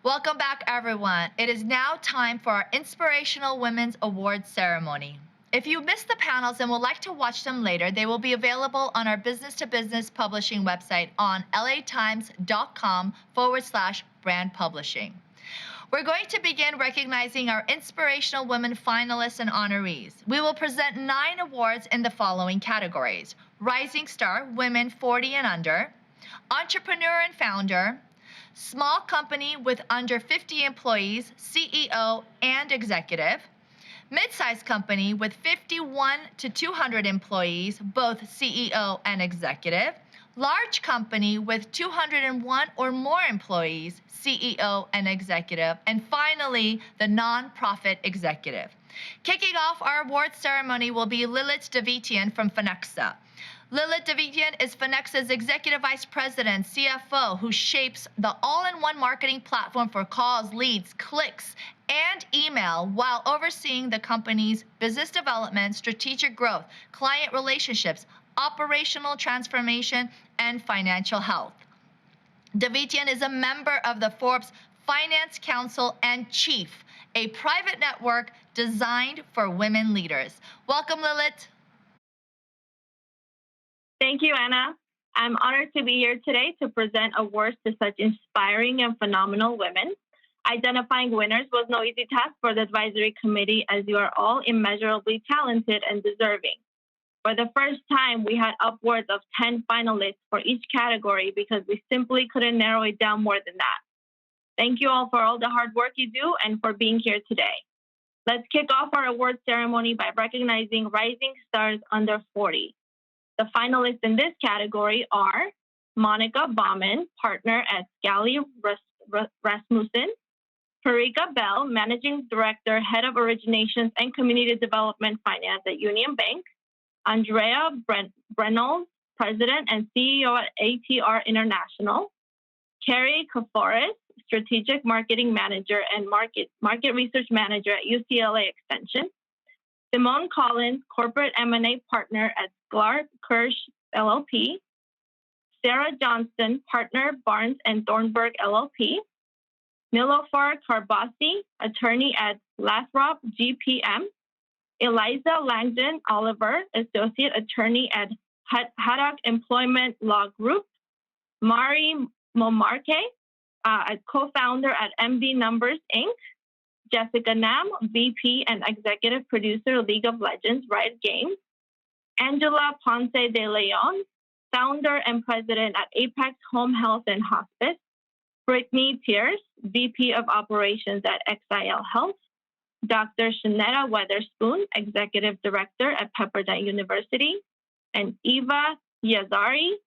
Welcome back, everyone. It is now time for our Inspirational Women's Awards ceremony. If you missed the panels and would like to watch them later, they will be available on our business to business publishing website on latimes.com/brand publishing. We're going to begin recognizing our Inspirational Women finalists and honorees. We will present 9 awards in the following categories: Rising Star, Women 40 and Under, Entrepreneur and Founder, Small Company with Under 50 Employees, CEO and Executive, Mid-sized Company with 51 to 200 employees, both CEO and Executive, Large Company with 201 or more employees, CEO and Executive, and finally, the Nonprofit Executive. Kicking off our awards ceremony will be Lilith Davitian from Finexa. Lilith Davitian is Finexa's Executive Vice President, CFO, who shapes the all-in-one marketing platform for calls, leads, clicks, and email while overseeing the company's business development, strategic growth, client relationships, operational transformation, and financial health. Davitian is a member of the Forbes Finance Council and Chief, a private network designed for women leaders. Welcome, Lilith. Thank you, Anna. I'm honored to be here today to present awards to such inspiring and phenomenal women. Identifying winners was no easy task for the advisory committee, as you are all immeasurably talented and deserving. For the first time, we had upwards of 10 finalists for each category because we simply couldn't narrow it down more than that. Thank you all for all the hard work you do and for being here today. Let's kick off our award ceremony by recognizing Rising Stars Under 40. The finalists in this category are Monica Baumann, partner at Scally Rasmussen, Parika Bell, Managing Director, Head of Originations and Community Development Finance at Union Bank, Andrea Reynolds, President and CEO at ATR International, Carrie Kaforis, Strategic Marketing Manager and Market Research Manager at UCLA Extension, Simone Collins, Corporate M&A Partner at Sklar Kirsch LLP, Sarah Johnston, Partner, Barnes and Thornburg LLP, Nilofar Karbasi, Attorney at Lathrop GPM, Eliza Langdon Oliver, Associate Attorney at Haddock Employment Law Group, Mari Momarke, a co-founder at MD Numbers Inc., Jessica Nam, VP and Executive Producer, League of Legends, Riot Games, Angela Ponce de Leon, Founder and President at Apex Home Health and Hospice, Brittany Pierce, VP of Operations at XIL Health, Dr. Shanetta Weatherspoon, Executive Director at Pepperdine University, and Eva Yazari,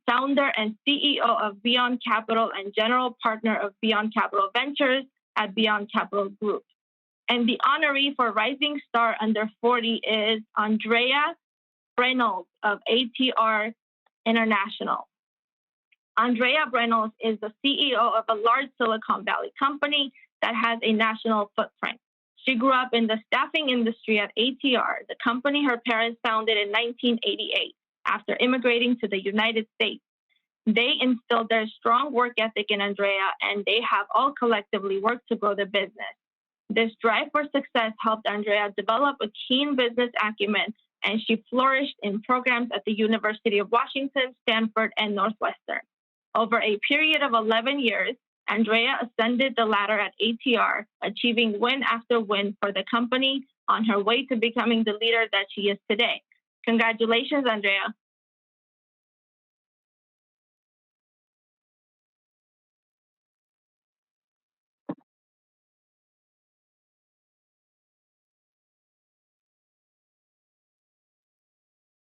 Founder and CEO of Beyond Capital and General Partner of Beyond Capital Ventures at Beyond Capital Group. And the honoree for Rising Star Under 40 is Andrea Reynolds of ATR International. Andrea Reynolds is the CEO of a large Silicon Valley company that has a national footprint. She grew up in the staffing industry at ATR, the company her parents founded in 1988 after immigrating to the United States. They instilled their strong work ethic in Andrea, and they have all collectively worked to grow the business. This drive for success helped Andrea develop a keen business acumen, and she flourished in programs at the University of Washington, Stanford, and Northwestern. Over a period of 11 years, Andrea ascended the ladder at ATR, achieving win after win for the company on her way to becoming the leader that she is today. Congratulations, Andrea.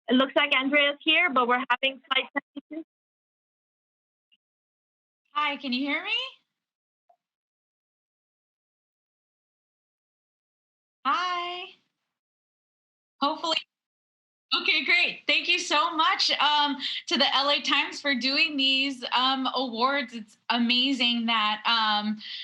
It looks like Andrea's here, but we're having slight technical. Hi, can you hear me? Hi. Hopefully Okay, great. Thank you so much to the LA Times for doing these awards. It's amazing that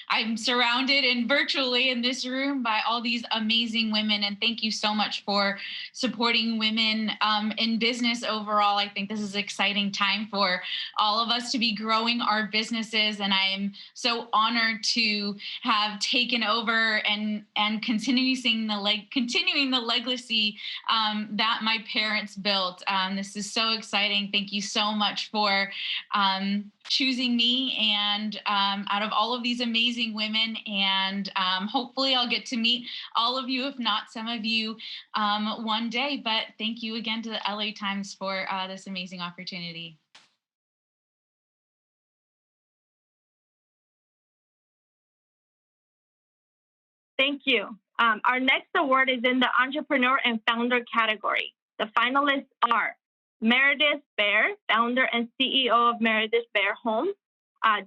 I'm surrounded and virtually in this room by all these amazing women. And thank you so much for supporting women in business overall. I think this is an exciting time for all of us to be growing our businesses. And I am so honored to have taken over and continuing the legacy that my parents built. This is so exciting. Thank you so much for choosing me and out of all of these amazing women. And hopefully I'll get to meet all of you, if not some of you, one day. But thank you again to the LA Times for this amazing opportunity. Thank you. Our next award is in the Entrepreneur and Founder category. The finalists are Meredith Bear, founder and CEO of Meredith Bear Homes,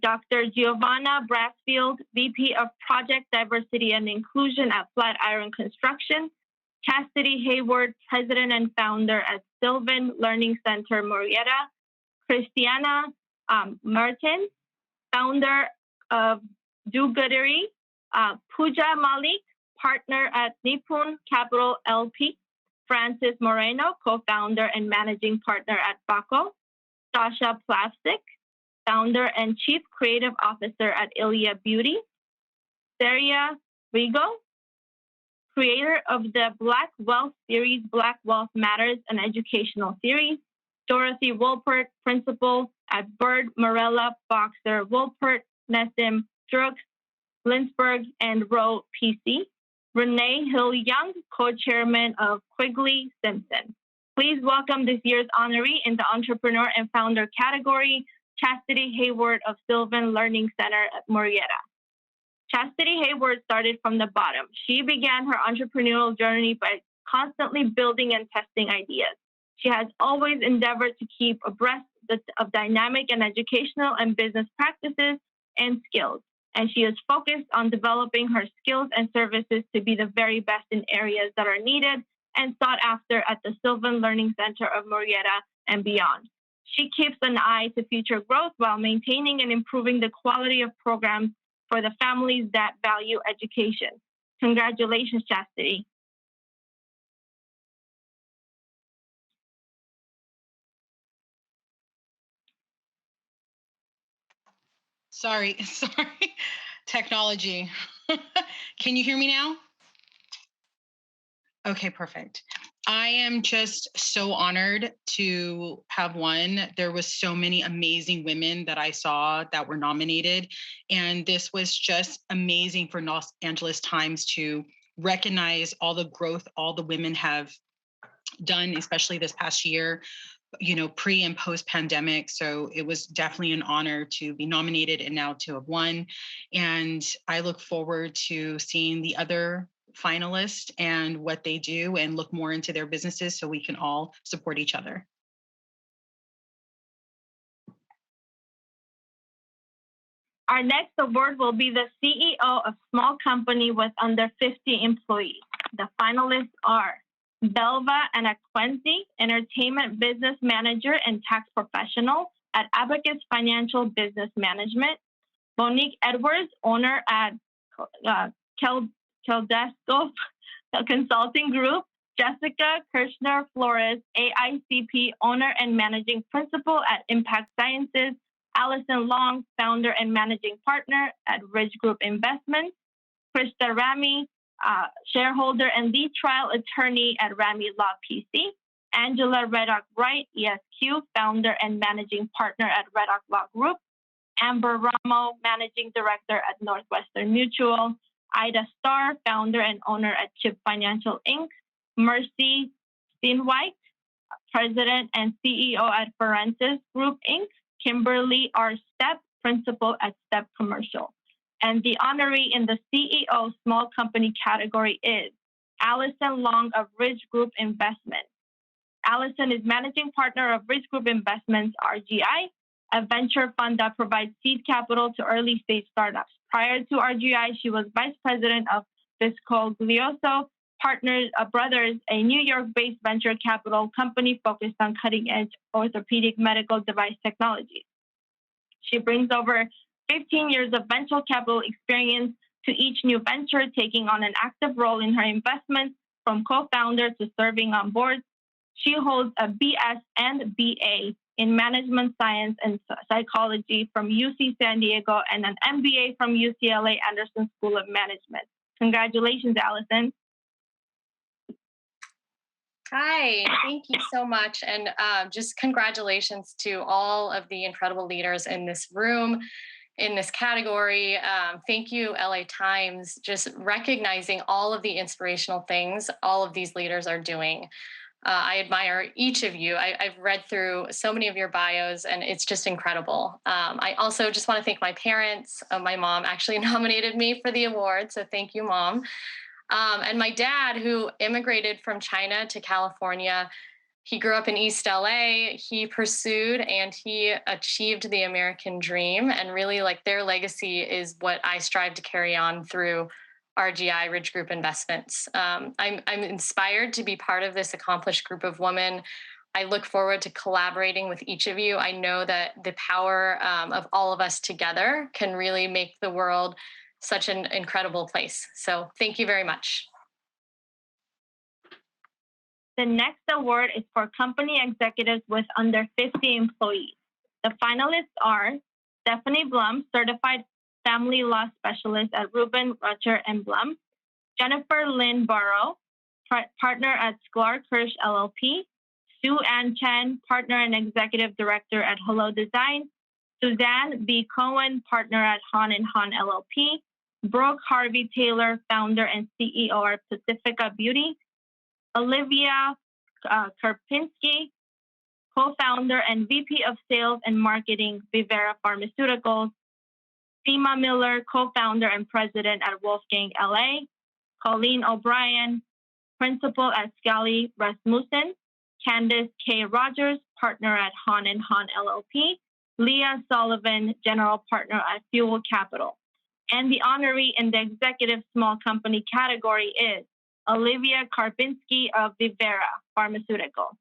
Dr. Giovanna Brassfield, VP of Project Diversity and Inclusion at Flatiron Construction, Chastity Hayward, President and Founder at Sylvan Learning Center, Murrieta, Christiana Mertens, founder of Do-Goodery, Pooja Malik, partner at Nippon Capital LP, Francis Moreno, co-founder and managing partner at Baco, Sasha Plastic, founder and chief creative officer at Ilia Beauty, Saria Rigo, creator of the Black Wealth series, Black Wealth Matters, an educational series, Dorothy Wolpert, principal at Bird Morella Boxer Wolpert, Nessim Drooks, Lindsberg and Rowe PC, Renee Hill Young, co-chairman of Quigley Simpson. Please welcome this year's honoree in the Entrepreneur and Founder category, Chastity Hayward of Sylvan Learning Center at Murrieta. Chastity Hayward started from the bottom. She began her entrepreneurial journey by constantly building and testing ideas. She has always endeavored to keep abreast of dynamic and educational and business practices and skills, and she is focused on developing her skills and services to be the very best in areas that are needed and sought after at the Sylvan Learning Center of Murrieta and beyond. She keeps an eye to future growth while maintaining and improving the quality of programs for the families that value education. Congratulations, Chastity. Sorry, technology. Can you hear me now? Okay, perfect. I am just so honored to have won. There was so many amazing women that I saw that were nominated, and this was just amazing for Los Angeles Times to recognize all the growth all the women have done, especially this past year, you know, pre and post pandemic. So it was definitely an honor to be nominated and now to have won. And I look forward to seeing the other finalists and what they do and look more into their businesses so we can all support each other. Our next award will be the CEO of small company with under 50 employees. The finalists are Belva Anaquenzi, entertainment business manager and tax professional at Abacus Financial Business Management, Monique Edwards, owner at Keldesco Consulting Group, Jessica Kirshner Flores, AICP owner and managing principal at Impact Sciences, Allison Long, founder and managing partner at Ridge Group Investments, Krista Rami, shareholder and lead trial attorney at Rami Law PC, Angela Reddock Wright, ESQ, founder and managing partner at Reddock Law Group, Amber Ramo, managing director at Northwestern Mutual, Ida Starr, founder and owner at Chip Financial Inc., Mercy Steinwhite, president and CEO at Forensis Group Inc., Kimberly R. Stepp, principal at Stepp Commercial. And the honoree in the CEO small company category is Allison Long of Ridge Group Investments. Allison is managing partner of Ridge Group Investments, RGI, a venture fund that provides seed capital to early stage startups. Prior to RGI, she was vice president of Viscoglioso Brothers, a New York-based venture capital company focused on cutting-edge orthopedic medical device technologies. She brings over 15 years of venture capital experience to each new venture, taking on an active role in her investments, from co-founder to serving on boards. She holds a BS and BA in management science and psychology from UC San Diego and an MBA from UCLA Anderson School of Management. Congratulations, Allison. Hi, thank you so much. And just congratulations to all of the incredible leaders in this room, in this category. Thank you, LA Times, just recognizing all of the inspirational things all of these leaders are doing. I admire each of you. I've read through so many of your bios, and it's just incredible. I also just want to thank my parents. My mom actually nominated me for the award, so thank you, Mom. And my dad, who immigrated from China to California. He grew up in East LA. He pursued and he achieved the American dream. And really, like, their legacy is what I strive to carry on through RGI, Ridge Group Investments. I'm inspired to be part of this accomplished group of women. I look forward to collaborating with each of you. I know that the power of all of us together can really make the world such an incredible place. So thank you very much. The next award is for company executives with under 50 employees. The finalists are Stephanie Blum, Certified Family Law Specialist at Rubin, Rutcher & Blum, Jennifer Lynn Burrow, Partner at Sklar Kirsch LLP, Sue Ann Chen, Partner and Executive Director at Hello Design, Suzanne B. Cohen, Partner at Hahn & Hahn LLP, Brooke Harvey Taylor, Founder and CEO at Pacifica Beauty, Olivia Karpinski, Co-Founder and VP of Sales and Marketing, Vivera Pharmaceuticals, Seema Miller, Co-Founder and President at Wolfgang LA, Colleen O'Brien, Principal at Scully Rasmussen, Candice K. Rogers, Partner at Hahn & Hahn LLP, Leah Sullivan, General Partner at Fuel Capital. And the honoree in the Executive Small Company category is Olivia Karpinski of Vivera Pharmaceuticals.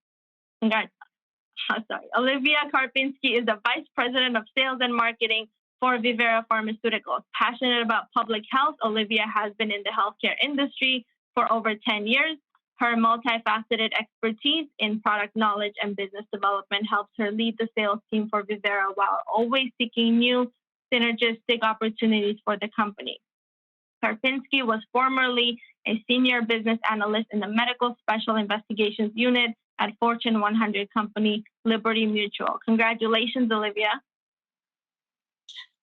Olivia Karpinski is the Vice President of Sales and Marketing for Vivera Pharmaceuticals. Passionate about public health, Olivia has been in the healthcare industry for over 10 years. Her multifaceted expertise in product knowledge and business development helps her lead the sales team for Vivera while always seeking new synergistic opportunities for the company. Karpinski was formerly a senior business analyst in the Medical Special Investigations Unit at Fortune 100 company Liberty Mutual. Congratulations, Olivia.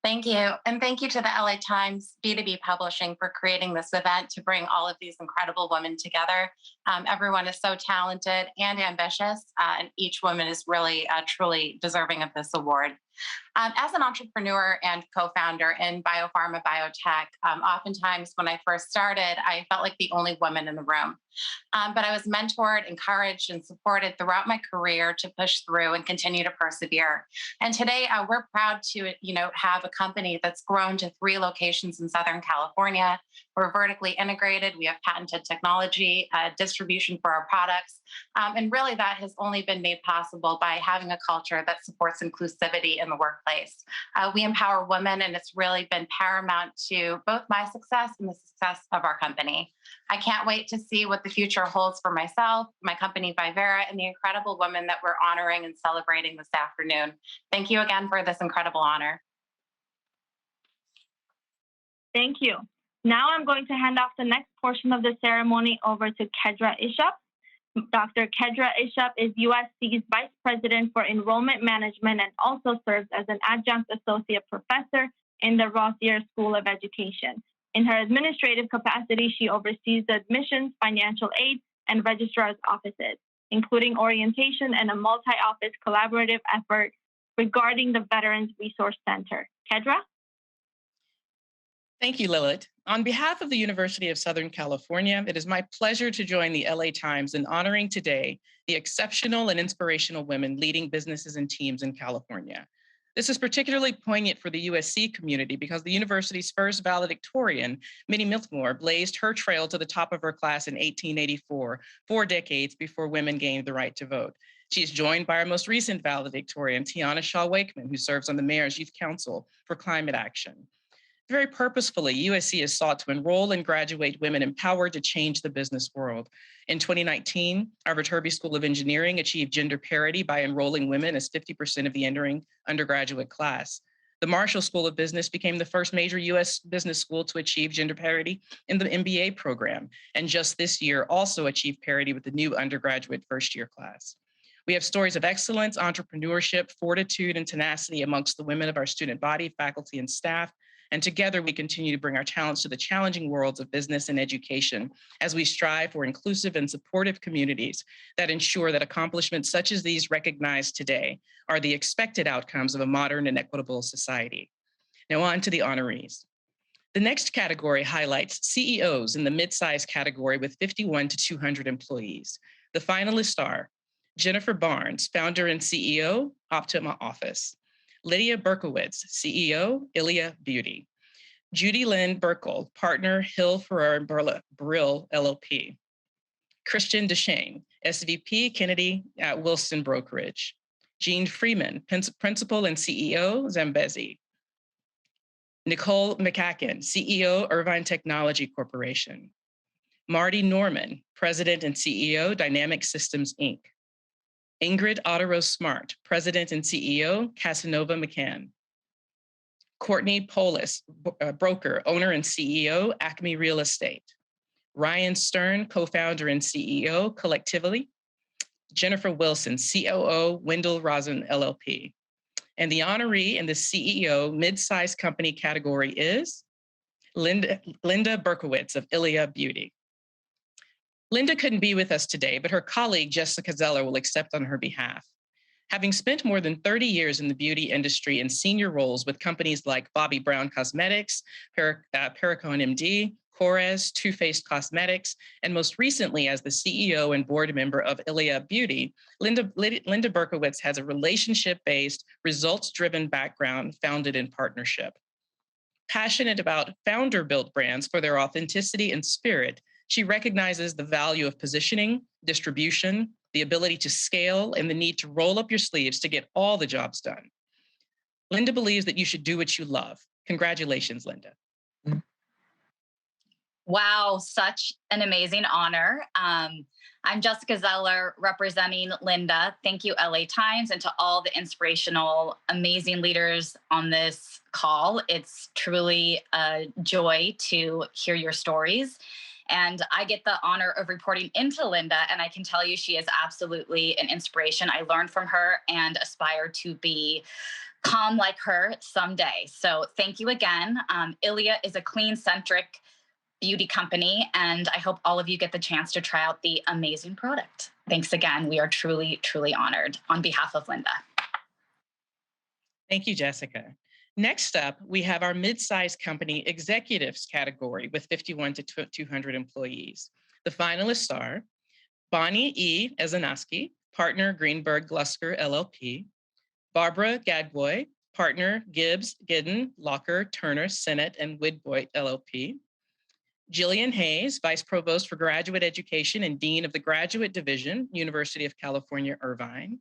Thank you. And thank you to the LA Times B2B Publishing for creating this event to bring all of these incredible women together. Everyone is so talented and ambitious, and each woman is really, truly deserving of this award. As an entrepreneur and co-founder in biopharma biotech, oftentimes when I first started, I felt like the only woman in the room. But I was mentored, encouraged, and supported throughout my career to push through and continue to persevere. And today, we're proud to, have a company that's grown to 3 locations in Southern California. We're vertically integrated. We have patented technology, distribution for our products. And really that has only been made possible by having a culture that supports inclusivity in the workplace. We empower women, and it's really been paramount to both my success and the success of our company. I can't wait to see what the future holds for myself, my company Vivera, and the incredible women that we're honoring and celebrating this afternoon. Thank you again for this incredible honor. Thank you. Now I'm going to hand off the next portion of the ceremony over to Kedra Ishap. Dr. Kedra Ishap is USC's Vice President for Enrollment Management and also serves as an adjunct associate professor in the Rossier School of Education. In her administrative capacity, she oversees the admissions, financial aid, and registrar's offices, including orientation and a multi-office collaborative effort regarding the Veterans Resource Center. Kedra? Thank you, Lilith. On behalf of the University of Southern California, it is my pleasure to join the LA Times in honoring today the exceptional and inspirational women leading businesses and teams in California. This is particularly poignant for the USC community because the university's first valedictorian, Minnie Milthmore, blazed her trail to the top of her class in 1884, 4 decades before women gained the right to vote. She is joined by our most recent valedictorian, Tiana Shaw Wakeman, who serves on the Mayor's Youth Council for Climate Action. Very purposefully, USC has sought to enroll and graduate women empowered to change the business world. In 2019, our Viterbi School of Engineering achieved gender parity by enrolling women as 50% of the entering undergraduate class. The Marshall School of Business became the first major US business school to achieve gender parity in the MBA program, and just this year also achieved parity with the new undergraduate first-year class. We have stories of excellence, entrepreneurship, fortitude, and tenacity amongst the women of our student body, faculty, and staff. And together we continue to bring our talents to the challenging worlds of business and education as we strive for inclusive and supportive communities that ensure that accomplishments such as these recognized today are the expected outcomes of a modern and equitable society. Now on to the honorees. The next category highlights CEOs in the mid-size category with 51 to 200 employees. The finalists are Jennifer Barnes, founder and CEO, Optima Office. Lydia Berkowitz, CEO, Ilia Beauty. Judy Lynn Burkle, partner, Hill Ferrer Brill LLP. Christian Deshane, SVP, Kennedy at Wilson Brokerage. Jean Freeman, principal and CEO, Zambezi. Nicole McCacken, CEO, Irvine Technology Corporation. Marty Norman, president and CEO, Dynamic Systems, Inc. Ingrid Otterow Smart, President and CEO, Casanova McCann. Courtney Polis, broker, owner and CEO, Acme Real Estate. Ryan Stern, co-founder and CEO, Collectively. Jennifer Wilson, COO, Wendell Rosen LLP. And the honoree in the CEO mid-size company category is Linda Berkowitz of Ilia Beauty. Linda couldn't be with us today, but her colleague, Jessica Zeller, will accept on her behalf. Having spent more than 30 years in the beauty industry in senior roles with companies like Bobbi Brown Cosmetics, Perricone MD, Korres, Too Faced Cosmetics, and most recently as the CEO and board member of Ilia Beauty, Linda Berkowitz has a relationship-based, results-driven background founded in partnership. Passionate about founder-built brands for their authenticity and spirit, she recognizes the value of positioning, distribution, the ability to scale, and the need to roll up your sleeves to get all the jobs done. Linda believes that you should do what you love. Congratulations, Linda. Wow, such an amazing honor. I'm Jessica Zeller representing Linda. Thank you, LA Times, and to all the inspirational, amazing leaders on this call. It's truly a joy to hear your stories. And I get the honor of reporting into Linda, and I can tell you she is absolutely an inspiration. I learned from her and aspire to be calm like her someday. So thank you again. Ilia is a clean-centric beauty company, and I hope all of you get the chance to try out the amazing product. Thanks again. We are truly, truly honored on behalf of Linda. Thank you, Jessica. Next up, we have our mid-sized company executives category with 51 to 200 employees. The finalists are Bonnie E. Ezanoski, partner, Greenberg Glusker LLP. Barbara Gadboy, partner, Gibbs, Gidden, Locker, Turner, Sennett, and Widboy LLP. Jillian Hayes, Vice Provost for Graduate Education and Dean of the Graduate Division, University of California, Irvine.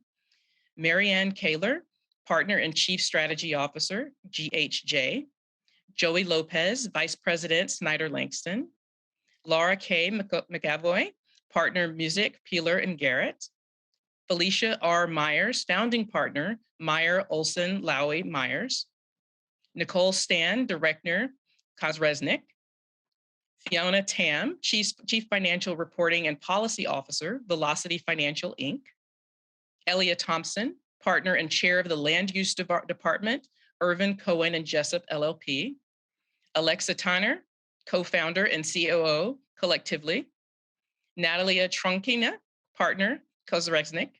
Marianne Kaler, Partner and Chief Strategy Officer, GHJ. Joey Lopez, Vice President, Snyder Langston. Laura K. McAvoy, Partner, Music, Peeler and Garrett. Felicia R. Myers, Founding Partner, Meyer, Olson, Lowy, Myers. Nicole Stan, Director, Kozresnik. Fiona Tam, Chief Financial Reporting and Policy Officer, Velocity Financial, Inc. Elia Thompson, Partner and Chair of the Land Use Department, Irvin Cohen and Jessup LLP. Alexa Tanner, Co-Founder and COO, Collectively. Natalia Tronkina, Partner, Kozresnik.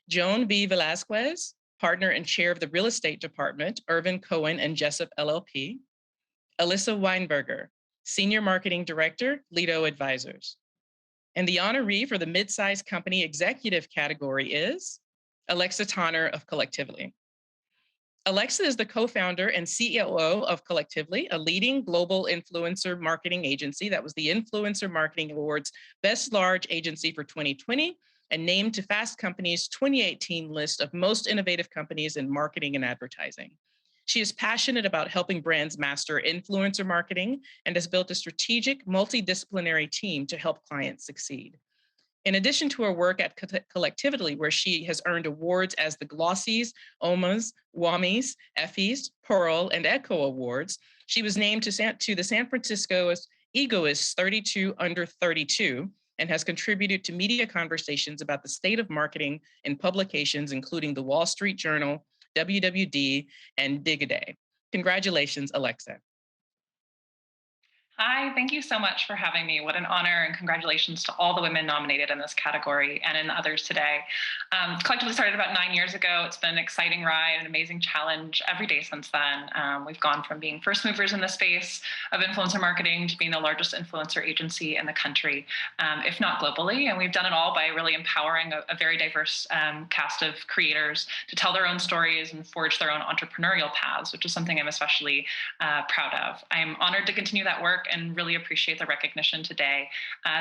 Joan B. Velasquez, Partner and Chair of the Real Estate Department, Irvin Cohen and Jessup LLP. Alyssa Weinberger, Senior Marketing Director, Lido Advisors. And the honoree for the mid-sized company executive category is Alexa Tanner of Collectively. Alexa is the co-founder and COO of Collectively, a leading global influencer marketing agency that was the Influencer Marketing Awards Best Large Agency for 2020 and named to Fast Company's 2018 list of most innovative companies in marketing and advertising. She is passionate about helping brands master influencer marketing and has built a strategic, multidisciplinary team to help clients succeed. In addition to her work at Collectively, where she has earned awards as the Glossies, OMAs, WAMIs, Effies, Pearl, and Echo Awards, she was named to the San Francisco Egoist 32 Under 32 and has contributed to media conversations about the state of marketing in publications including the Wall Street Journal, WWD, and Digiday. Congratulations, Alexa. Hi, thank you so much for having me. What an honor, and congratulations to all the women nominated in this category and in others today. Collectively started about 9 years ago. It's been an exciting ride, an amazing challenge every day since then. We've gone from being first movers in the space of influencer marketing to being the largest influencer agency in the country, if not globally. And we've done it all by really empowering a very diverse cast of creators to tell their own stories and forge their own entrepreneurial paths, which is something I'm especially proud of. I'm honored to continue that work and really appreciate the recognition today.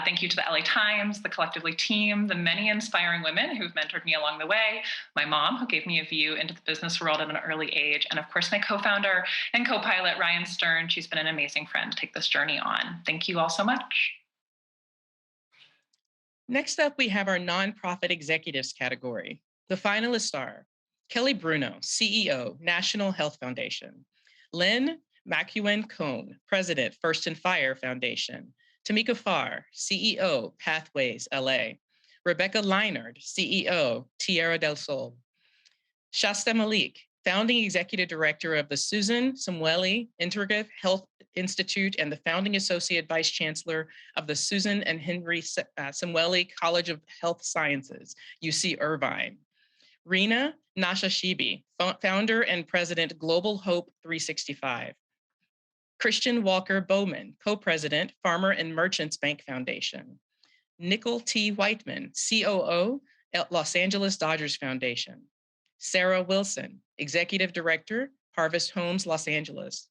Thank you to the LA Times, the Collectively team, the many inspiring women who've mentored me along the way, my mom, who gave me a view into the business world at an early age, and of course, my co-founder and co-pilot, Ryan Stern. She's been an amazing friend to take this journey on. Thank you all so much. Next up, we have our nonprofit executives category. The finalists are Kelly Bruno, CEO, National Health Foundation; Lynn McEwen-Cohn, President, First and Fire Foundation; Tamika Farr, CEO, Pathways LA; Rebecca Leinard, CEO, Tierra del Sol; Shasta Malik, Founding Executive Director of the Susan Samueli Integrative Health Institute and the Founding Associate Vice Chancellor of the Susan and Henry Samueli College of Health Sciences, UC Irvine; Rena Nashashibi, Founder and President, Global Hope 365; Christian Walker Bowman, Co-President, Farmer and Merchants Bank Foundation; Nicole T. Whiteman, COO at Los Angeles Dodgers Foundation; Sarah Wilson, Executive Director, Harvest Homes Los Angeles;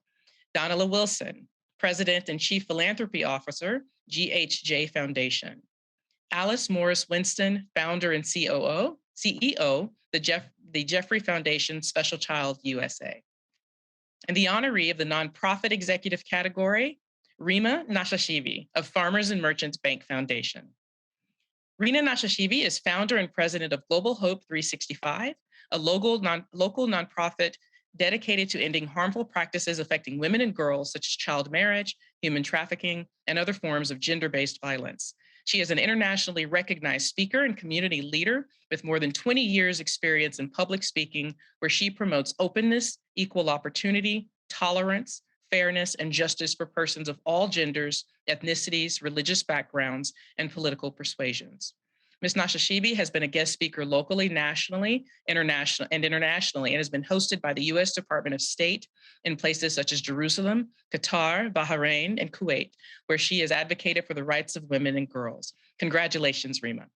Donala Wilson, President and Chief Philanthropy Officer, GHJ Foundation; Alice Morris Winston, Founder and CEO, the Jeffrey Foundation Special Child USA. And the honoree of the nonprofit executive category, Rima Nashashibi of Farmers and Merchants Bank Foundation. Rina Nashashibi is founder and president of Global Hope 365, a local nonprofit dedicated to ending harmful practices affecting women and girls, such as child marriage, human trafficking, and other forms of gender-based violence. She is an internationally recognized speaker and community leader with more than 20 years experience in public speaking, where she promotes openness, equal opportunity, tolerance, fairness, and justice for persons of all genders, ethnicities, religious backgrounds, and political persuasions. Ms. Nashashibi has been a guest speaker locally, nationally, internationally, and has been hosted by the U.S. Department of State in places such as Jerusalem, Qatar, Bahrain, and Kuwait, where she has advocated for the rights of women and girls. Congratulations, Rima.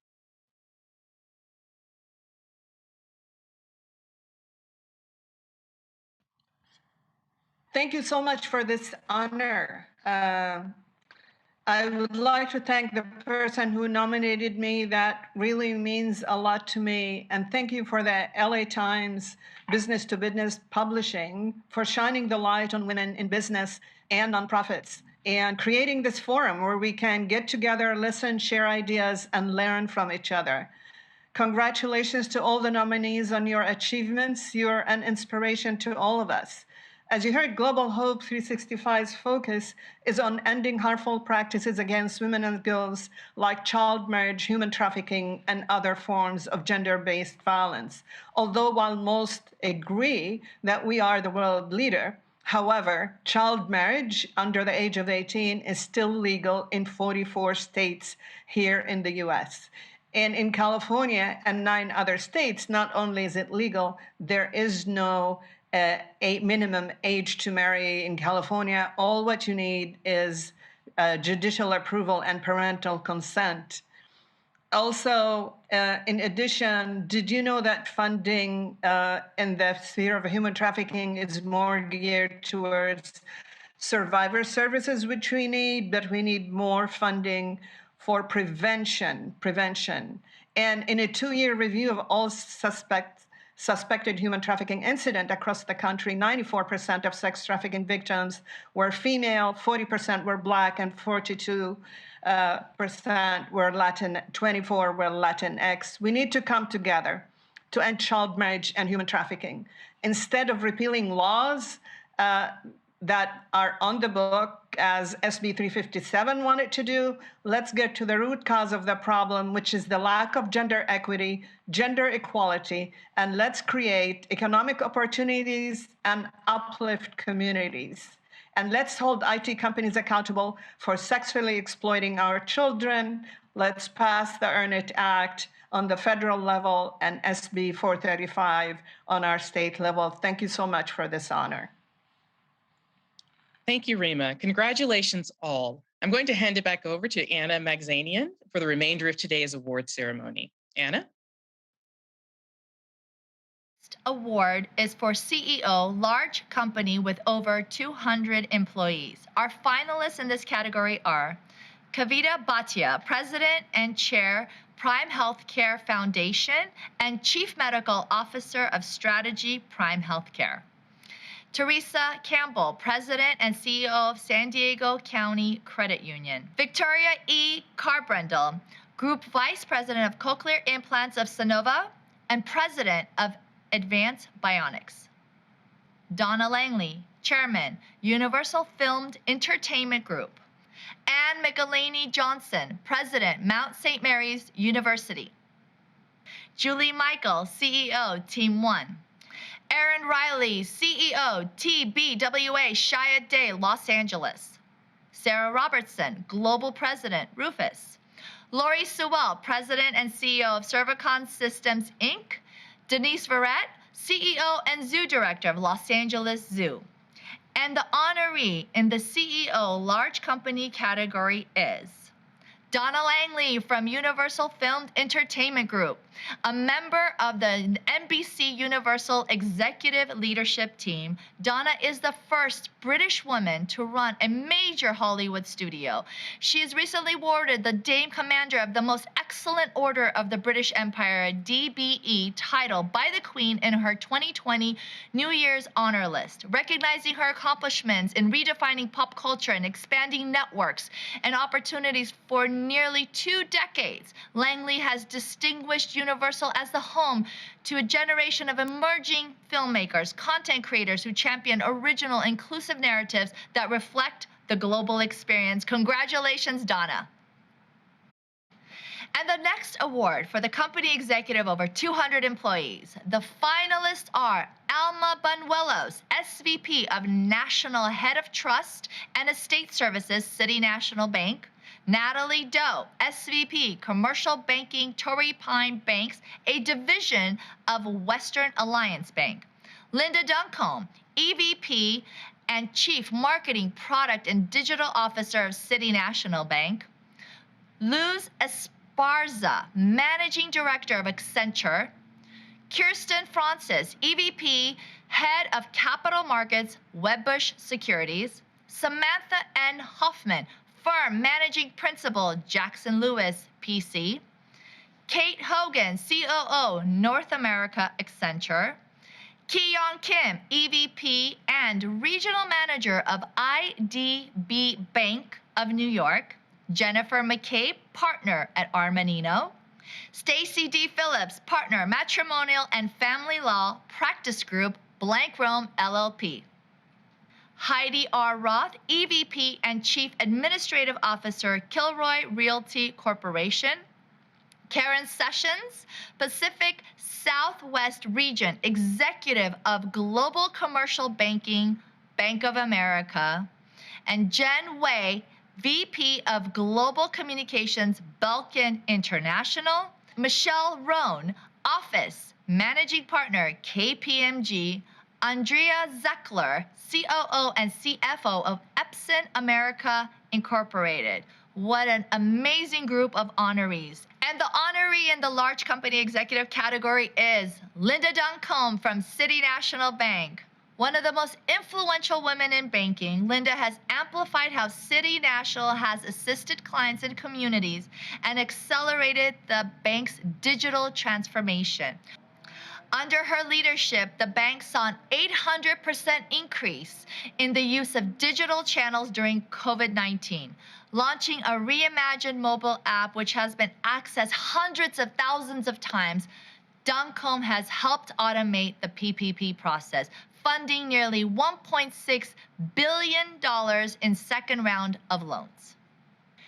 Thank you so much for this honor. I would like to thank the person who nominated me. That really means a lot to me. And thank you for the LA Times Business to Business Publishing for shining the light on women in business and nonprofits and creating this forum where we can get together, listen, share ideas, and learn from each other. Congratulations to all the nominees on your achievements. You're an inspiration to all of us. As you heard, Global Hope 365's focus is on ending harmful practices against women and girls like child marriage, human trafficking, and other forms of gender-based violence. Although while most agree that we are the world leader, however, child marriage under the age of 18 is still legal in 44 states here in the US. And in California and 9 other states, not only is it legal, there is no a minimum age to marry in California. All what you need is judicial approval and parental consent. Also, in addition, did you know that funding in the sphere of human trafficking is more geared towards survivor services, which we need, but we need more funding for prevention. And in a 2-year review of all suspected human trafficking incident across the country, 94% of sex trafficking victims were female, 40% were Black, and 42% were Latin, 24 were Latinx. We need to come together to end child marriage and human trafficking. Instead of repealing laws that are on the book, as SB 357 wanted to do, let's get to the root cause of the problem, which is the lack of gender equity, gender equality, and let's create economic opportunities and uplift communities. And let's hold IT companies accountable for sexually exploiting our children. Let's pass the Earn It Act on the federal level and SB 435 on our state level. Thank you so much for this honor. Thank you, Rima. Congratulations all. I'm going to hand it back over to Anna Magzanian for the remainder of today's award ceremony. Anna? Award is for CEO, large company with over 200 employees. Our finalists in this category are Kavita Bhatia, President and Chair, Prime Healthcare Foundation, and Chief Medical Officer of Strategy Prime Healthcare. Teresa Campbell, President and CEO of San Diego County Credit Union. Victoria E. Carbrendel, Group Vice President of Cochlear Implants of Sonova and President of Advanced Bionics. Donna Langley, Chairman, Universal Filmed Entertainment Group. Anne McElhaney Johnson, President, Mount St. Mary's University. Julie Michael, CEO, Team One. Erin Riley, CEO, TBWA Shia Day, Los Angeles. Sarah Robertson, Global President, Rufus. Lori Sewell, President and CEO of Cervicon Systems, Inc. Denise Verrett, CEO and Zoo Director of Los Angeles Zoo. And the honoree in the CEO Large Company category is Donna Langley from Universal Filmed Entertainment Group, a member of the NBC Universal Executive Leadership Team. Donna is the first British woman to run a major Hollywood studio. She is recently awarded the Dame Commander of the Most Excellent Order of the British Empire, DBE, title by the Queen in her 2020 New Year's Honor List, recognizing her accomplishments in redefining pop culture and expanding networks and opportunities for nearly 2 decades. Langley has distinguished Universal as the home to a generation of emerging filmmakers, content creators who champion original, inclusive narratives that reflect the global experience. Congratulations, Donna. And the next award for the company executive over 200 employees. The finalists are Alma Banuelos, SVP of National Head of Trust and Estate Services, City National Bank. Natalie Doe, SVP, Commercial Banking, Torrey Pine Banks, a division of Western Alliance Bank. Linda Duncombe, EVP and Chief Marketing, Product and Digital Officer of City National Bank. Luz Esparza, Managing Director of Accenture. Kirsten Francis, EVP, Head of Capital Markets, Wedbush Securities. Samantha N. Hoffman, Firm Managing Principal, Jackson Lewis, PC. Kate Hogan, COO, North America, Accenture. Ki-Young Kim, EVP and Regional Manager of IDB Bank of New York. Jennifer McCabe, Partner at Armanino. Stacy D. Phillips, Partner, Matrimonial and Family Law Practice Group, Blank Rome, LLP. Heidi R. Roth, EVP and Chief Administrative Officer, Kilroy Realty Corporation. Karen Sessions, Pacific Southwest Region, Executive of Global Commercial Banking, Bank of America. And Jen Wei, VP of Global Communications, Belkin International. Michelle Rohn, Office Managing Partner, KPMG. Andrea Zeckler, COO and CFO of Epson America Incorporated. What an amazing group of honorees. And the honoree in the large company executive category is Linda Duncombe from City National Bank. One of the most influential women in banking, Linda has amplified how City National has assisted clients and communities and accelerated the bank's digital transformation. Under her leadership, the bank saw an 800% increase in the use of digital channels during COVID-19, launching a reimagined mobile app which has been accessed hundreds of thousands of times. Duncombe has helped automate the PPP process, funding nearly $1.6 billion in second round of loans.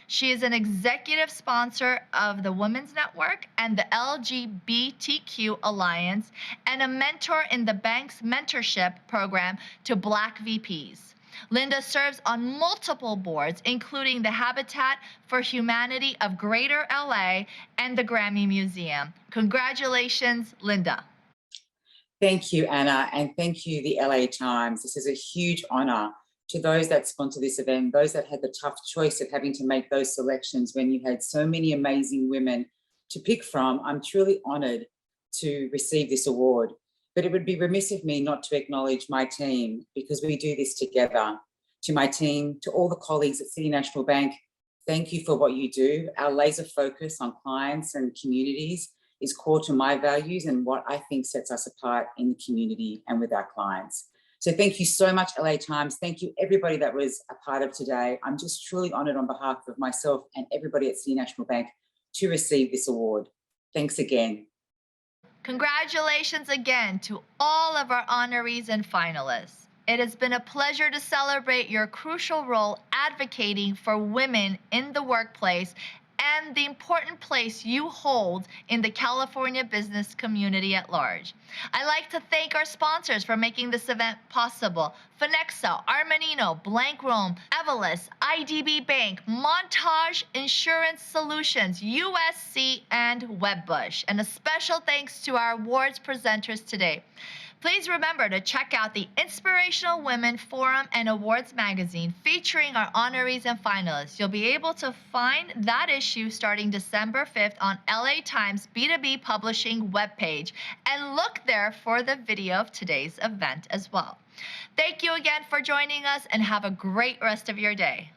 She is an executive sponsor of the Women's Network and the LGBTQ Alliance and a mentor in the bank's mentorship program to Black VPs. Linda serves on multiple boards, including the Habitat for Humanity of Greater LA and the Grammy Museum. Congratulations, Linda. Thank you, Anna, and thank you, the LA Times. This is a huge honor to those that sponsor this event, those that had the tough choice of having to make those selections when you had so many amazing women to pick from. I'm truly honored to receive this award, but it would be remiss of me not to acknowledge my team because we do this together. To my team, to all the colleagues at City National Bank, thank you for what you do. Our laser focus on clients and communities is core to my values and what I think sets us apart in the community and with our clients. So thank you so much, LA Times. Thank you, everybody that was a part of today. I'm just truly honored on behalf of myself and everybody at City National Bank to receive this award. Thanks again. Congratulations again to all of our honorees and finalists. It has been a pleasure to celebrate your crucial role advocating for women in the workplace and the important place you hold in the California business community at large. I'd like to thank our sponsors for making this event possible: Finexa, Armanino, Blank Rome, Evolus, IDB Bank, Montage Insurance Solutions, USC, and Webbush. And a special thanks to our awards presenters today. Please remember to check out the Inspirational Women Forum and Awards magazine featuring our honorees and finalists. You'll be able to find that issue starting December 5th on LA Times B2B Publishing webpage, and look there for the video of today's event as well. Thank you again for joining us and have a great rest of your day.